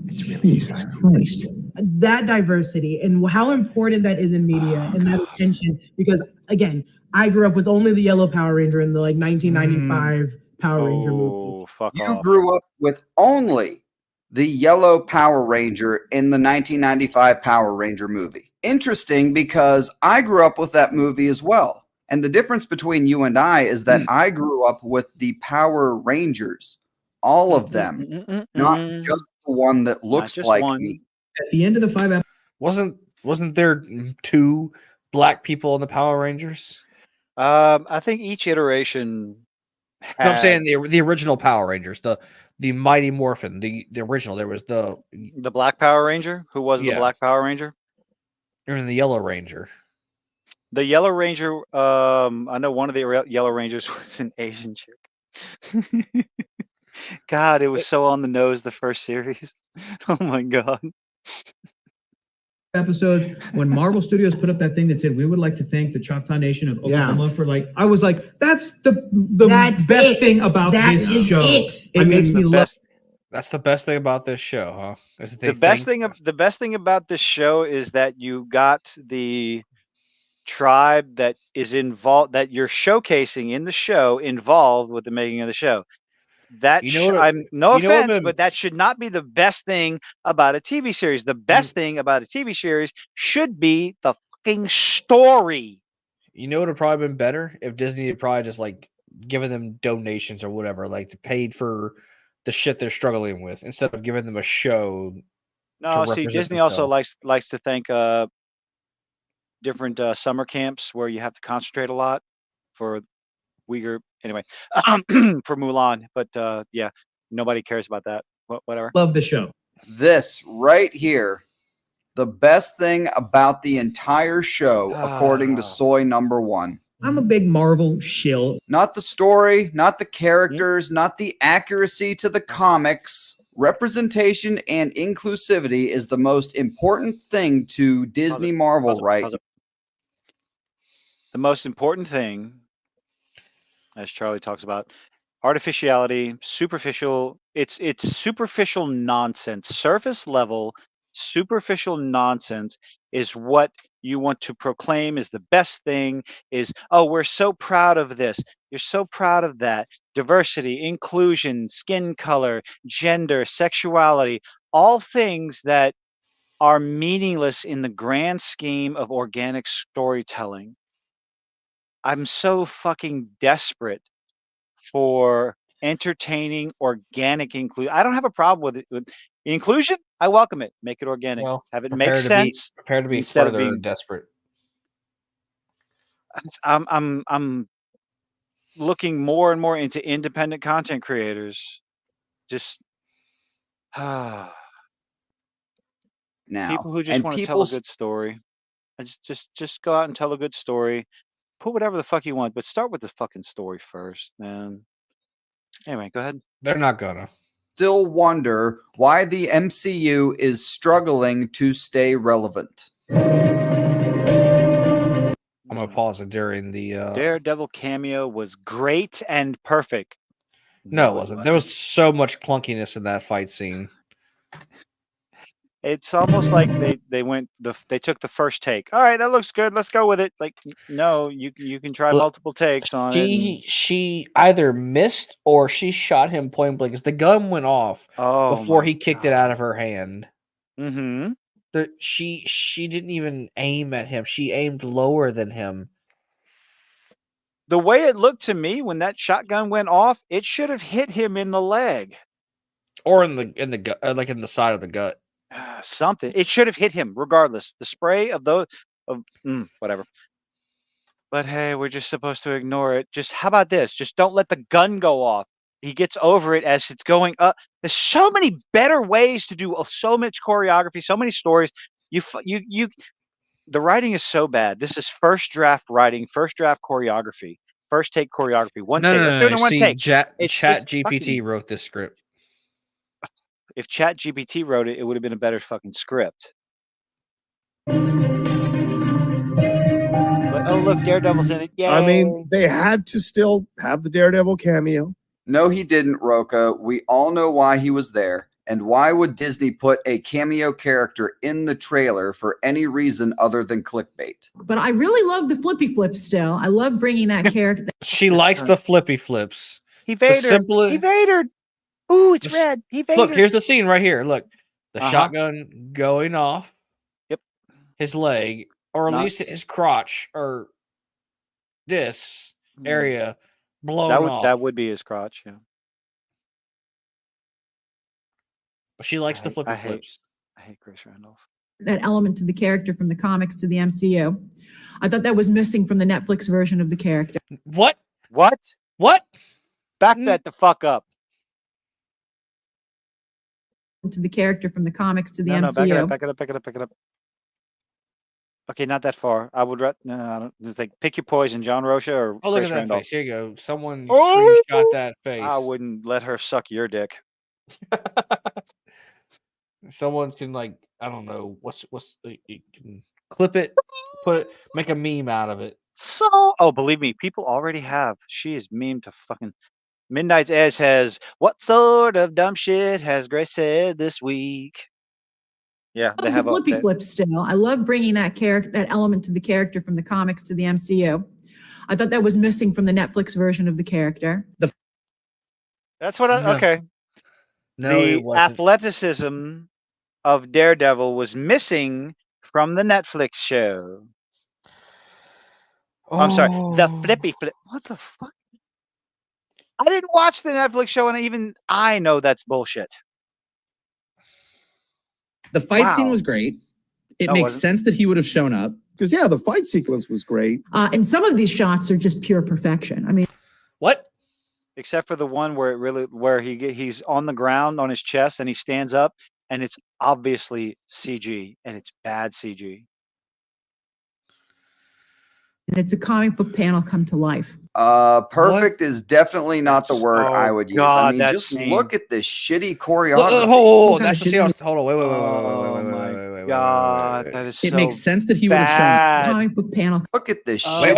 It's really inspiring. That diversity and how important that is in media and that attention, because again, I grew up with only the yellow Power Ranger in the 1995 Power Ranger movie. You grew up with only the yellow Power Ranger in the 1995 Power Ranger movie. Interesting, because I grew up with that movie as well. And the difference between you and I is that I grew up with the Power Rangers, all of them, not just the one that looks like me. At the end of the 5 episodes, wasn't there 2 black people in the Power Rangers? I think each iteration. No, I'm saying the original Power Rangers, the Mighty Morphin, the original. There was the Black Power Ranger. Who was the Black Power Ranger? You're in the Yellow Ranger. The Yellow Ranger. I know one of the Yellow Rangers was an Asian chick. God, it was so on the nose the first series. Oh my God. Episodes when Marvel Studios put up that thing that said we would like to thank the Choctaw Nation of Oklahoma for I was like, that's the best thing about this show. It makes me love. That's the best thing about this show, huh? The best thing about this show is that you got the tribe that is involved, that you're showcasing in the show, involved with the making of the show. That I'm no offense, but that should not be the best thing about a TV series. The best thing about a TV series should be the fucking story. You know what would have probably been better if Disney had probably just like given them donations or whatever, like paid for the shit they're struggling with instead of giving them a show. No, see, Disney also likes to thank different summer camps where you have to concentrate a lot for Uyghur. Anyway, for Mulan, but yeah, nobody cares about that. Whatever. Love the show. This right here, the best thing about the entire show, according to Soy Number 1. I'm a big Marvel shill. Not the story, not the characters, not the accuracy to the comics. Representation and inclusivity is the most important thing to Disney Marvel, right? The most important thing, as Charlie talks about, artificiality, superficial. It's superficial nonsense. Surface level, superficial nonsense is what you want to proclaim is the best thing. Is, oh, we're so proud of this. You're so proud of that. Diversity, inclusion, skin color, gender, sexuality, all things that are meaningless in the grand scheme of organic storytelling. I'm so fucking desperate for entertaining organic inclusion. I don't have a problem with it. With inclusion, I welcome it. Make it organic. Well, have it make sense. Prepare to be instead further of being desperate. I'm looking more and more into independent content creators. Just now, people who just want to tell a good story. And just go out and tell a good story. Put whatever the fuck you want, but start with the fucking story first, man. Anyway, go ahead. They're not gonna. Still wonder why the MCU is struggling to stay relevant. I'm gonna pause it during the Daredevil cameo was great and perfect. No, it wasn't. There was so much clunkiness in that fight scene. It's almost like they took the first take. All right, that looks good. Let's go with it. Like, no, you can try multiple takes on it. She either missed or she shot him point blank because the gun went off before he kicked it out of her hand. Mm-hmm. She didn't even aim at him. She aimed lower than him. The way it looked to me when that shotgun went off, it should have hit him in the leg, or in the gut, like in the side of the gut. Something. It should have hit him regardless. The spray of those, whatever. But hey, we're just supposed to ignore it. Just how about this? Just don't let the gun go off. He gets over it as it's going up. There's so many better ways to do so much choreography, so many stories. The writing is so bad. This is first draft writing, first draft choreography, first take choreography. One take. Let's do it in one take. Chat GPT wrote this script. If Chat GPT wrote it, it would have been a better fucking script. But oh look, Daredevil's in it. Yay. I mean, they had to still have the Daredevil cameo. No, he didn't, Roka. We all know why he was there. And why would Disney put a cameo character in the trailer for any reason other than clickbait? But I really love the flippy flips still. I love bringing that character. She likes the flippy flips. He Vadered. He Vadered. Ooh, it's red. He Vadered. Look, here's the scene right here. Look, the shotgun going off. Yep. His leg, or at least his crotch, or this area blown off. That would be his crotch, yeah. She likes the flippy flips. I hate Chris Randolph. That element to the character from the comics to the MCU. I thought that was missing from the Netflix version of the character. What? Back that the fuck up. To the character from the comics to the MCU. No, back it up. Okay, not that far. I would I don't just like pick your poison, John Rocha or look Chris at that Randolph. face. Here you go. Someone screenshot that face. I wouldn't let her suck your dick. Someone can I don't know you can clip it, make a meme out of it. Believe me, people already have. She is meme to fucking Midnight's Edge has what sort of dumb shit has Grace said this week? Yeah, they have the flippy flips still. I love bringing that element to the character from the comics to the MCU. I thought that was missing from the Netflix version of the character. That's what okay. No, the athleticism of Daredevil was missing from the Netflix show. I'm sorry, the flippy flip. What the fuck? I didn't watch the Netflix show, and even I know that's bullshit. The fight scene was great. It makes sense that he would have shown up. Because the fight sequence was great. And some of these shots are just pure perfection. I mean, what? Except for the one where he's on the ground on his chest and he stands up and it's obviously CG and it's bad CG. And it's a comic book panel come to life. Perfect is definitely not the word I would use. I mean, just look at this shitty choreography. That's the scene. Hold on, wait. God, that is it makes sense that he would have shown comic book panel. Look at this shit. Wait.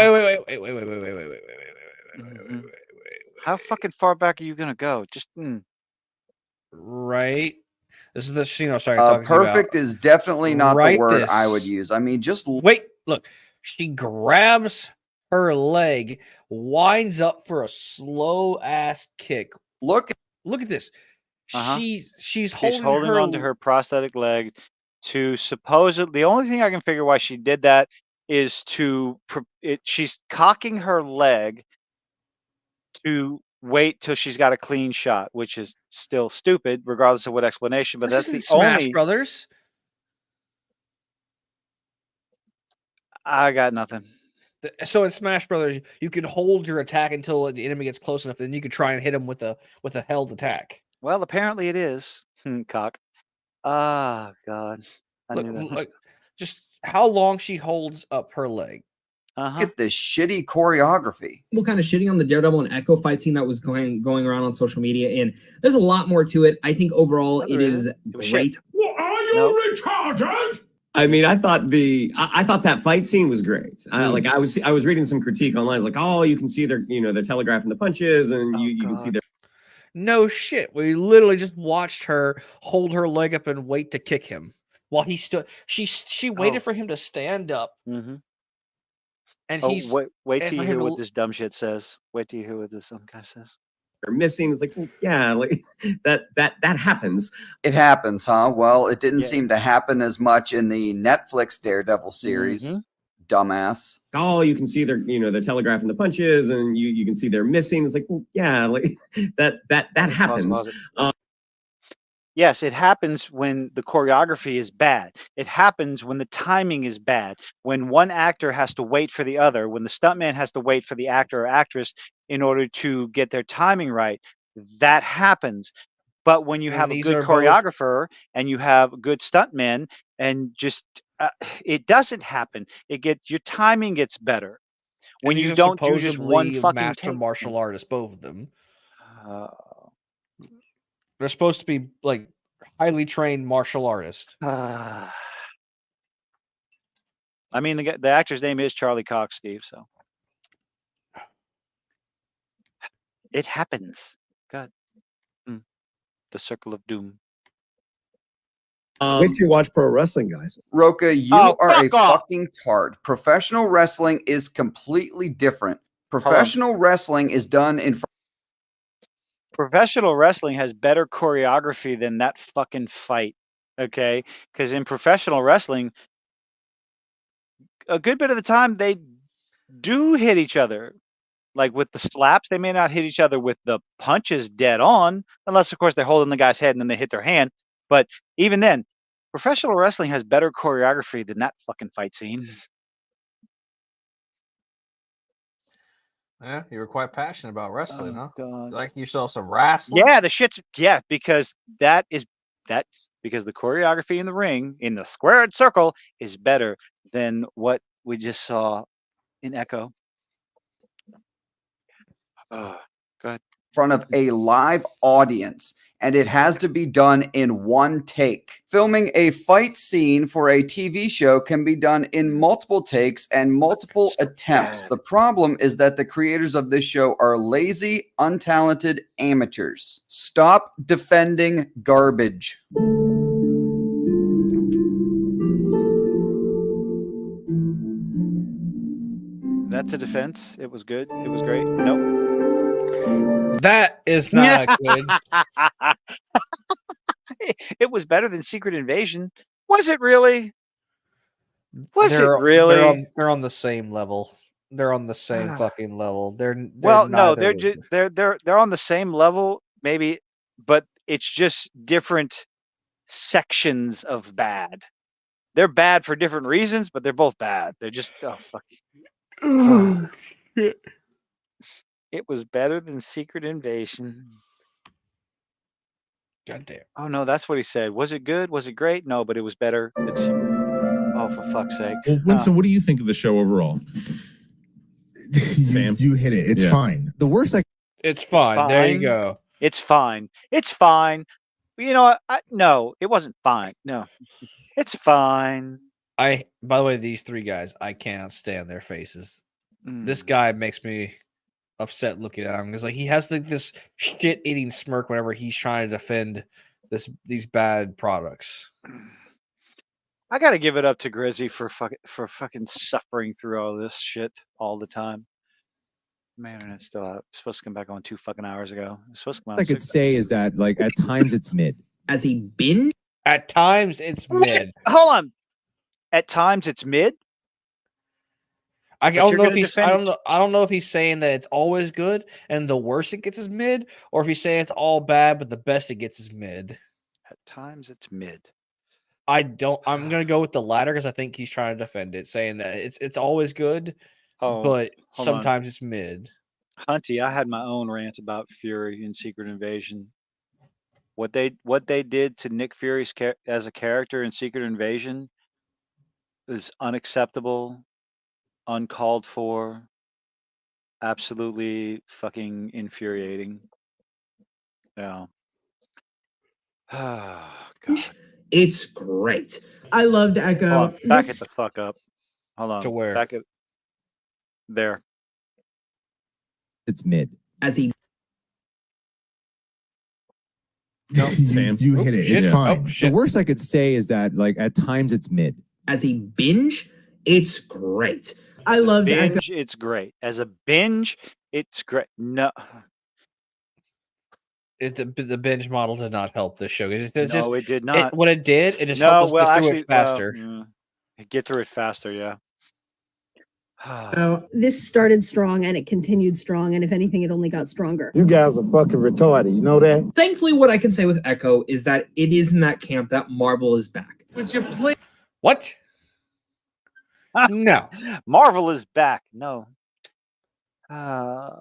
How fucking far back are you gonna go? Just right. This is the scene I was talking about. Perfect is definitely not the word I would use. I mean, just wait. Look, she grabs her leg, winds up for a slow ass kick. Look at this. She's holding on to her prosthetic leg to supposedly. The only thing I can figure why she did that is she's cocking her leg to wait till she's got a clean shot, which is still stupid, regardless of what explanation. But that's the Smash Brothers. I got nothing. So in Smash Brothers, you can hold your attack until the enemy gets close enough, then you can try and hit him with a held attack. Well, apparently it is. Cock. Ah, God. Look, just how long she holds up her leg. Look at this shitty choreography. People kind of shitting on the Daredevil and Echo fight scene that was going around on social media, and there's a lot more to it. I think overall it is great. Well, are you retarded? I mean, I thought that fight scene was great. I was reading some critique online. It's like, oh, you can see they're telegraphing the punches, and you can see their. No shit. We literally just watched her hold her leg up and wait to kick him while he stood. She waited for him to stand up. Mm-hmm. And wait till you hear what this dumb shit says. Wait till you hear what this dumb guy says. They're missing. It's like, well, yeah, like that happens. It happens, huh? Well, it didn't seem to happen as much in the Netflix Daredevil series. Mm-hmm. Dumbass. Oh, you can see they're telegraphing the punches, and you can see they're missing. It's like, well, yeah, like that happens. Yes, it happens when the choreography is bad. It happens when the timing is bad. When one actor has to wait for the other, when the stuntman has to wait for the actor or actress in order to get their timing right. That happens. But when you And have a these good are both- choreographer and you have good stuntmen, and just it doesn't happen. Your timing gets better when these you are don't do just one supposedly fucking master take. martial artists, both of them. Uh, They're supposed to be like highly trained martial artists. I mean, the actor's name is Charlie Cox, Steve. So it happens. God, the circle of doom. Wait till you watch pro wrestling, guys. Roka, you Oh, are a fuck off. fucking tard. Professional wrestling is completely different. Professional wrestling is done in Professional wrestling has better choreography than that fucking fight. Okay, because in professional wrestling, a good bit of the time they do hit each other. Like with the slaps, they may not hit each other with the punches dead on, unless of course they're holding the guy's head and then they hit their hand. But even then, professional wrestling has better choreography than that fucking fight scene. Yeah, you were quite passionate about wrestling, huh? God. Like yourself some wrestling. Yeah, because because the choreography in the ring, in the squared circle, is better than what we just saw in Echo. Go ahead. front of a live audience, and it has to be done in one take. Filming a fight scene for a TV show can be done in multiple takes and multiple attempts. The problem is that the creators of this show are lazy, untalented amateurs. Stop defending garbage. That's a defense. It was good. It was great. Nope. That is not good. It was better than Secret Invasion. Was it really? They're really? They're on the same level. They're on the same fucking level. They're Well, no, neither- they're on the same level, maybe, but it's just different sections of bad. They're bad for different reasons, but they're both bad. They're just fuck. It was better than Secret Invasion. Goddamn. Oh no, that's what he said. Was it good? Was it great? No, but it was better than Secret. Oh, for fuck's sake. Well, Winston, what do you think of the show overall? Sam, you hit it. It's fine. The worst It's fine. There you go. It's fine. It's fine. You know what? No, it wasn't fine. No, it's fine. By the way, these three guys, I cannot stand their faces. This guy makes me upset looking at him because like he has like this shit-eating smirk whenever he's trying to defend these bad products. I gotta give it up to Grizzy for fucking suffering through all this shit all the time. Man, and it's still out. It's supposed to come back on 2 fucking hours ago. It's supposed to come out. I could say is that like at times it's mid. As a binge? At times it's mid. Hold on. At times it's mid. I don't know if he's saying that it's always good and the worst it gets is mid, or if he's saying it's all bad but the best it gets is mid. At times it's mid. I'm gonna go with the latter because I think he's trying to defend it, saying that it's always good, but sometimes it's mid. Hunty, I had my own rant about Fury in Secret Invasion. What they did to Nick Fury as a character in Secret Invasion is unacceptable, uncalled for, absolutely fucking infuriating. Yeah. Oh, God. It's great. I loved Echo. Hold on, back it the fuck up. Hold on. To where? Back it. There. It's mid. As he No, Sam, you hit it. It's fine. The worst I could say is that like at times it's mid. As a binge, it's great. I loved Echo. Binge, it's great. As a binge, it's great. No. The binge model did not help this show. It did not. What it did, it just helped us get through it faster. Get through it faster, yeah. So this started strong and it continued strong, and if anything, it only got stronger. You guys are fucking retarded. You know that? Thankfully, what I can say with Echo is that it is in that camp that Marvel is back. Would you please? What? No. Marvel is back. No. No.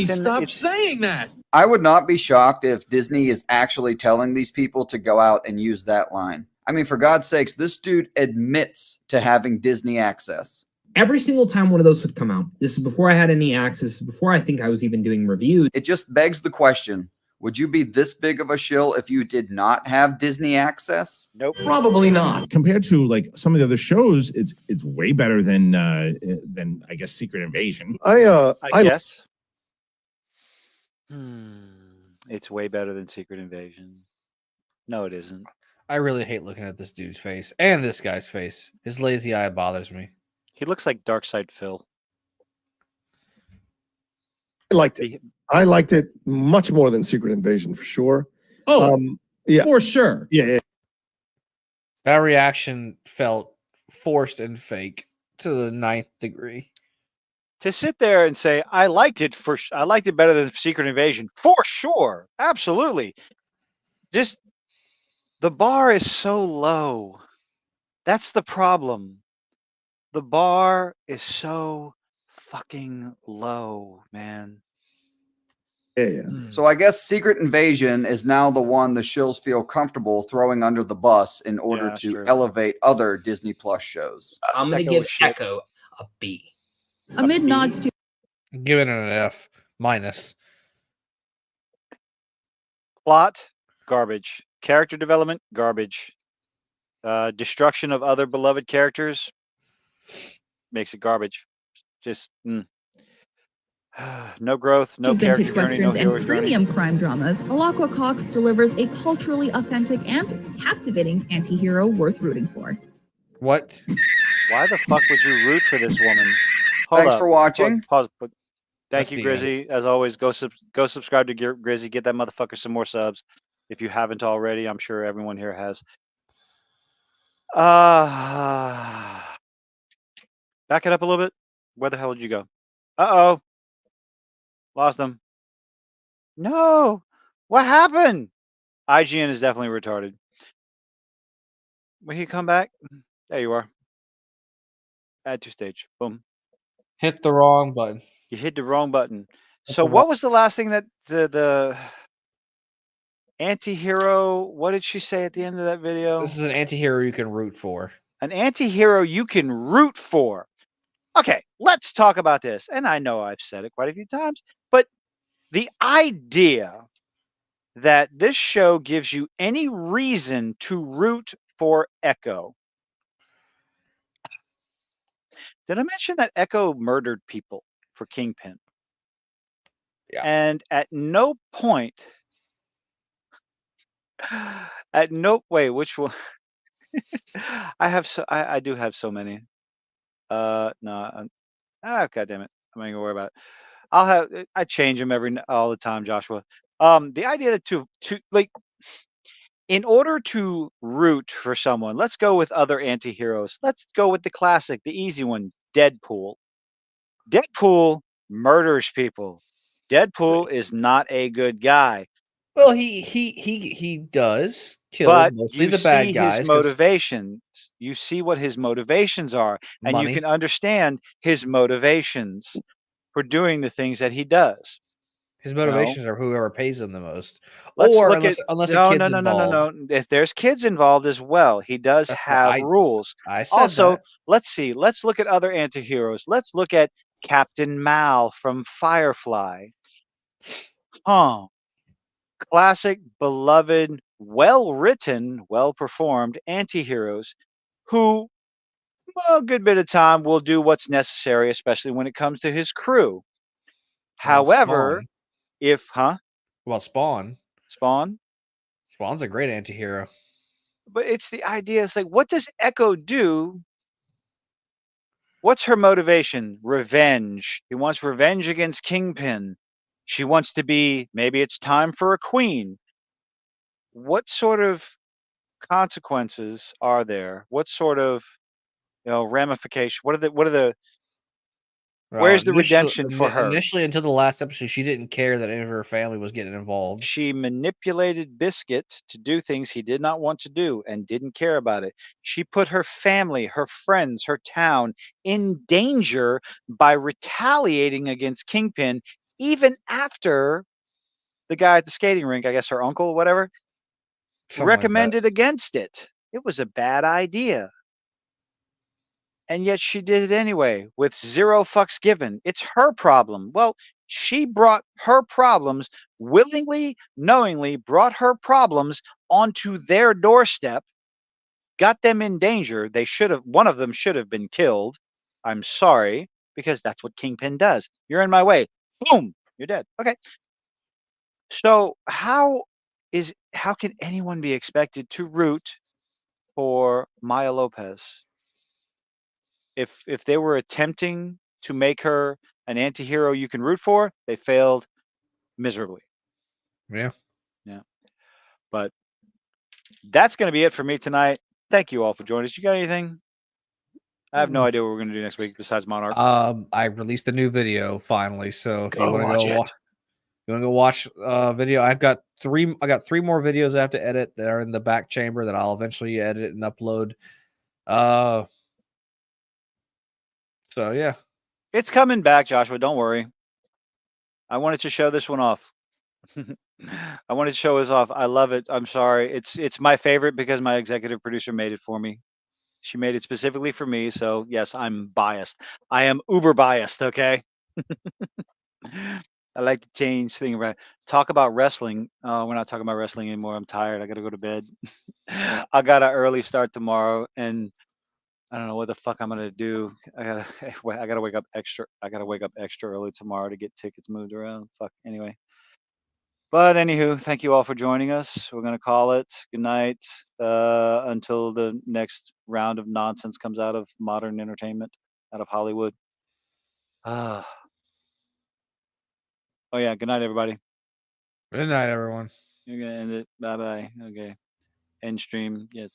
Stop saying that. I would not be shocked if Disney is actually telling these people to go out and use that line. I mean, for God's sakes, this dude admits to having Disney access. Every single time one of those would come out, this is before I had any access, before I think I was even doing reviews. It just begs the question, would you be this big of a shill if you did not have Disney access? Nope. Probably not. Compared to like some of the other shows, it's way better than I guess Secret Invasion. I guess. It's way better than Secret Invasion. No, it isn't. I really hate looking at this dude's face and this guy's face. His lazy eye bothers me. He looks like Darkseid Phil. I liked it. I liked it much more than Secret Invasion for sure. Oh, yeah, for sure. Yeah. That reaction felt forced and fake to the 9th degree. To sit there and say I liked it better than Secret Invasion for sure, absolutely. Just the bar is so low. That's the problem. The bar is so fucking low, man. Yeah. So I guess Secret Invasion is now the one the shills feel comfortable throwing under the bus in order to elevate other Disney Plus shows. I'm going to give Echo a B. Amid nods to Give it an F minus. Plot, garbage. Character development, garbage. Destruction of other beloved characters makes it garbage. Just no growth, no character vintage journey, no westerns hero and journey. premium crime dramas, Alakwa Cox delivers a culturally authentic and captivating anti-hero worth rooting for. What? Why the fuck would you root for this woman? Thanks for watching. Pause. Thank That's you, the Grizzy. As always, go subscribe to Grizzy. Get that motherfucker some more subs. If you haven't already, I'm sure everyone here has. Back it up a little bit. Where the hell did you go? Uh-oh. Lost them. No. What happened? IGN is definitely retarded. Will he come back? There you are. Add to stage. Boom. Hit the wrong button. You hit the wrong button. So what was the last thing that the anti-hero, what did she say at the end of that video? This is an anti-hero you can root for. An anti-hero you can root for. Okay, let's talk about this. And I know I've said it quite a few times, but the idea that this show gives you any reason to root for Echo. Did I mention that Echo murdered people for Kingpin? Yeah. And at no point, which one? I do have so many. No, God damn it. I'm not gonna worry about it. I change them all the time, Joshua. The idea that to like, in order to root for someone, let's go with other anti-heroes. Let's go with the classic, the easy one, Deadpool. Deadpool murders people. Deadpool is not a good guy. Well, he does kill But mostly you the bad see guys. his 'cause motivations. You see what his motivations are, and Money. you can understand his motivations for doing the things that he does. His motivations are whoever pays him the most, Let's or look unless, at unless no, a kid's no. involved. If there's kids involved as well, he does That's have what rules. I said Also, that. let's see. Let's look at other anti-heroes. Let's look at Captain Mal from Firefly. Classic, beloved, well-written, well-performed anti-heroes who, a good bit of time, will do what's necessary, especially when it comes to his crew. However, Well, Spawn. Spawn's a great anti-hero. But it's the idea. It's like, what does Echo do? What's her motivation? Revenge. He wants revenge against Kingpin. She wants to be, maybe it's time for a queen. What sort of consequences are there? What sort of ramification? What are the Where's the redemption for her? Initially, until the last episode, she didn't care that any of her family was getting involved. She manipulated Biscuit to do things he did not want to do and didn't care about it. She put her family, her friends, her town in danger by retaliating against Kingpin, even after the guy at the skating rink, I guess her uncle or whatever, recommended against it. It was a bad idea. And yet she did it anyway with zero fucks given. It's her problem. Well, she brought her problems willingly, knowingly brought her problems onto their doorstep, got them in danger. One of them should have been killed. I'm sorry, because that's what Kingpin does. You're in my way. Boom, you're dead. Okay. So how can anyone be expected to root for Maya Lopez? If they were attempting to make her an anti-hero you can root for, they failed miserably. Yeah. Yeah. But that's going to be it for me tonight. Thank you all for joining us. You got anything? I have no idea what we're going to do next week besides Monarch. I released a new video finally, so if you want to go watch video, I got three more videos I have to edit that are in the back chamber that I'll eventually edit and upload. So yeah. It's coming back, Joshua. Don't worry. I wanted to show this one off. I wanted to show this off. I love it. I'm sorry. It's my favorite because my executive producer made it for me. She made it specifically for me. So yes, I'm biased. I am uber biased. Okay. I like to change things. Talk about wrestling. We're not talking about wrestling anymore. I'm tired. I got to go to bed. I got an early start tomorrow, and I don't know what the fuck I'm gonna do. I gotta wake up extra. I gotta wake up extra early tomorrow to get tickets moved around. Fuck. Anyway. But anywho, thank you all for joining us. We're gonna call it good night until the next round of nonsense comes out of modern entertainment, out of Hollywood. Oh yeah, good night, everybody. Good night, everyone. You're gonna end it. Bye bye. Okay. End stream. Yes.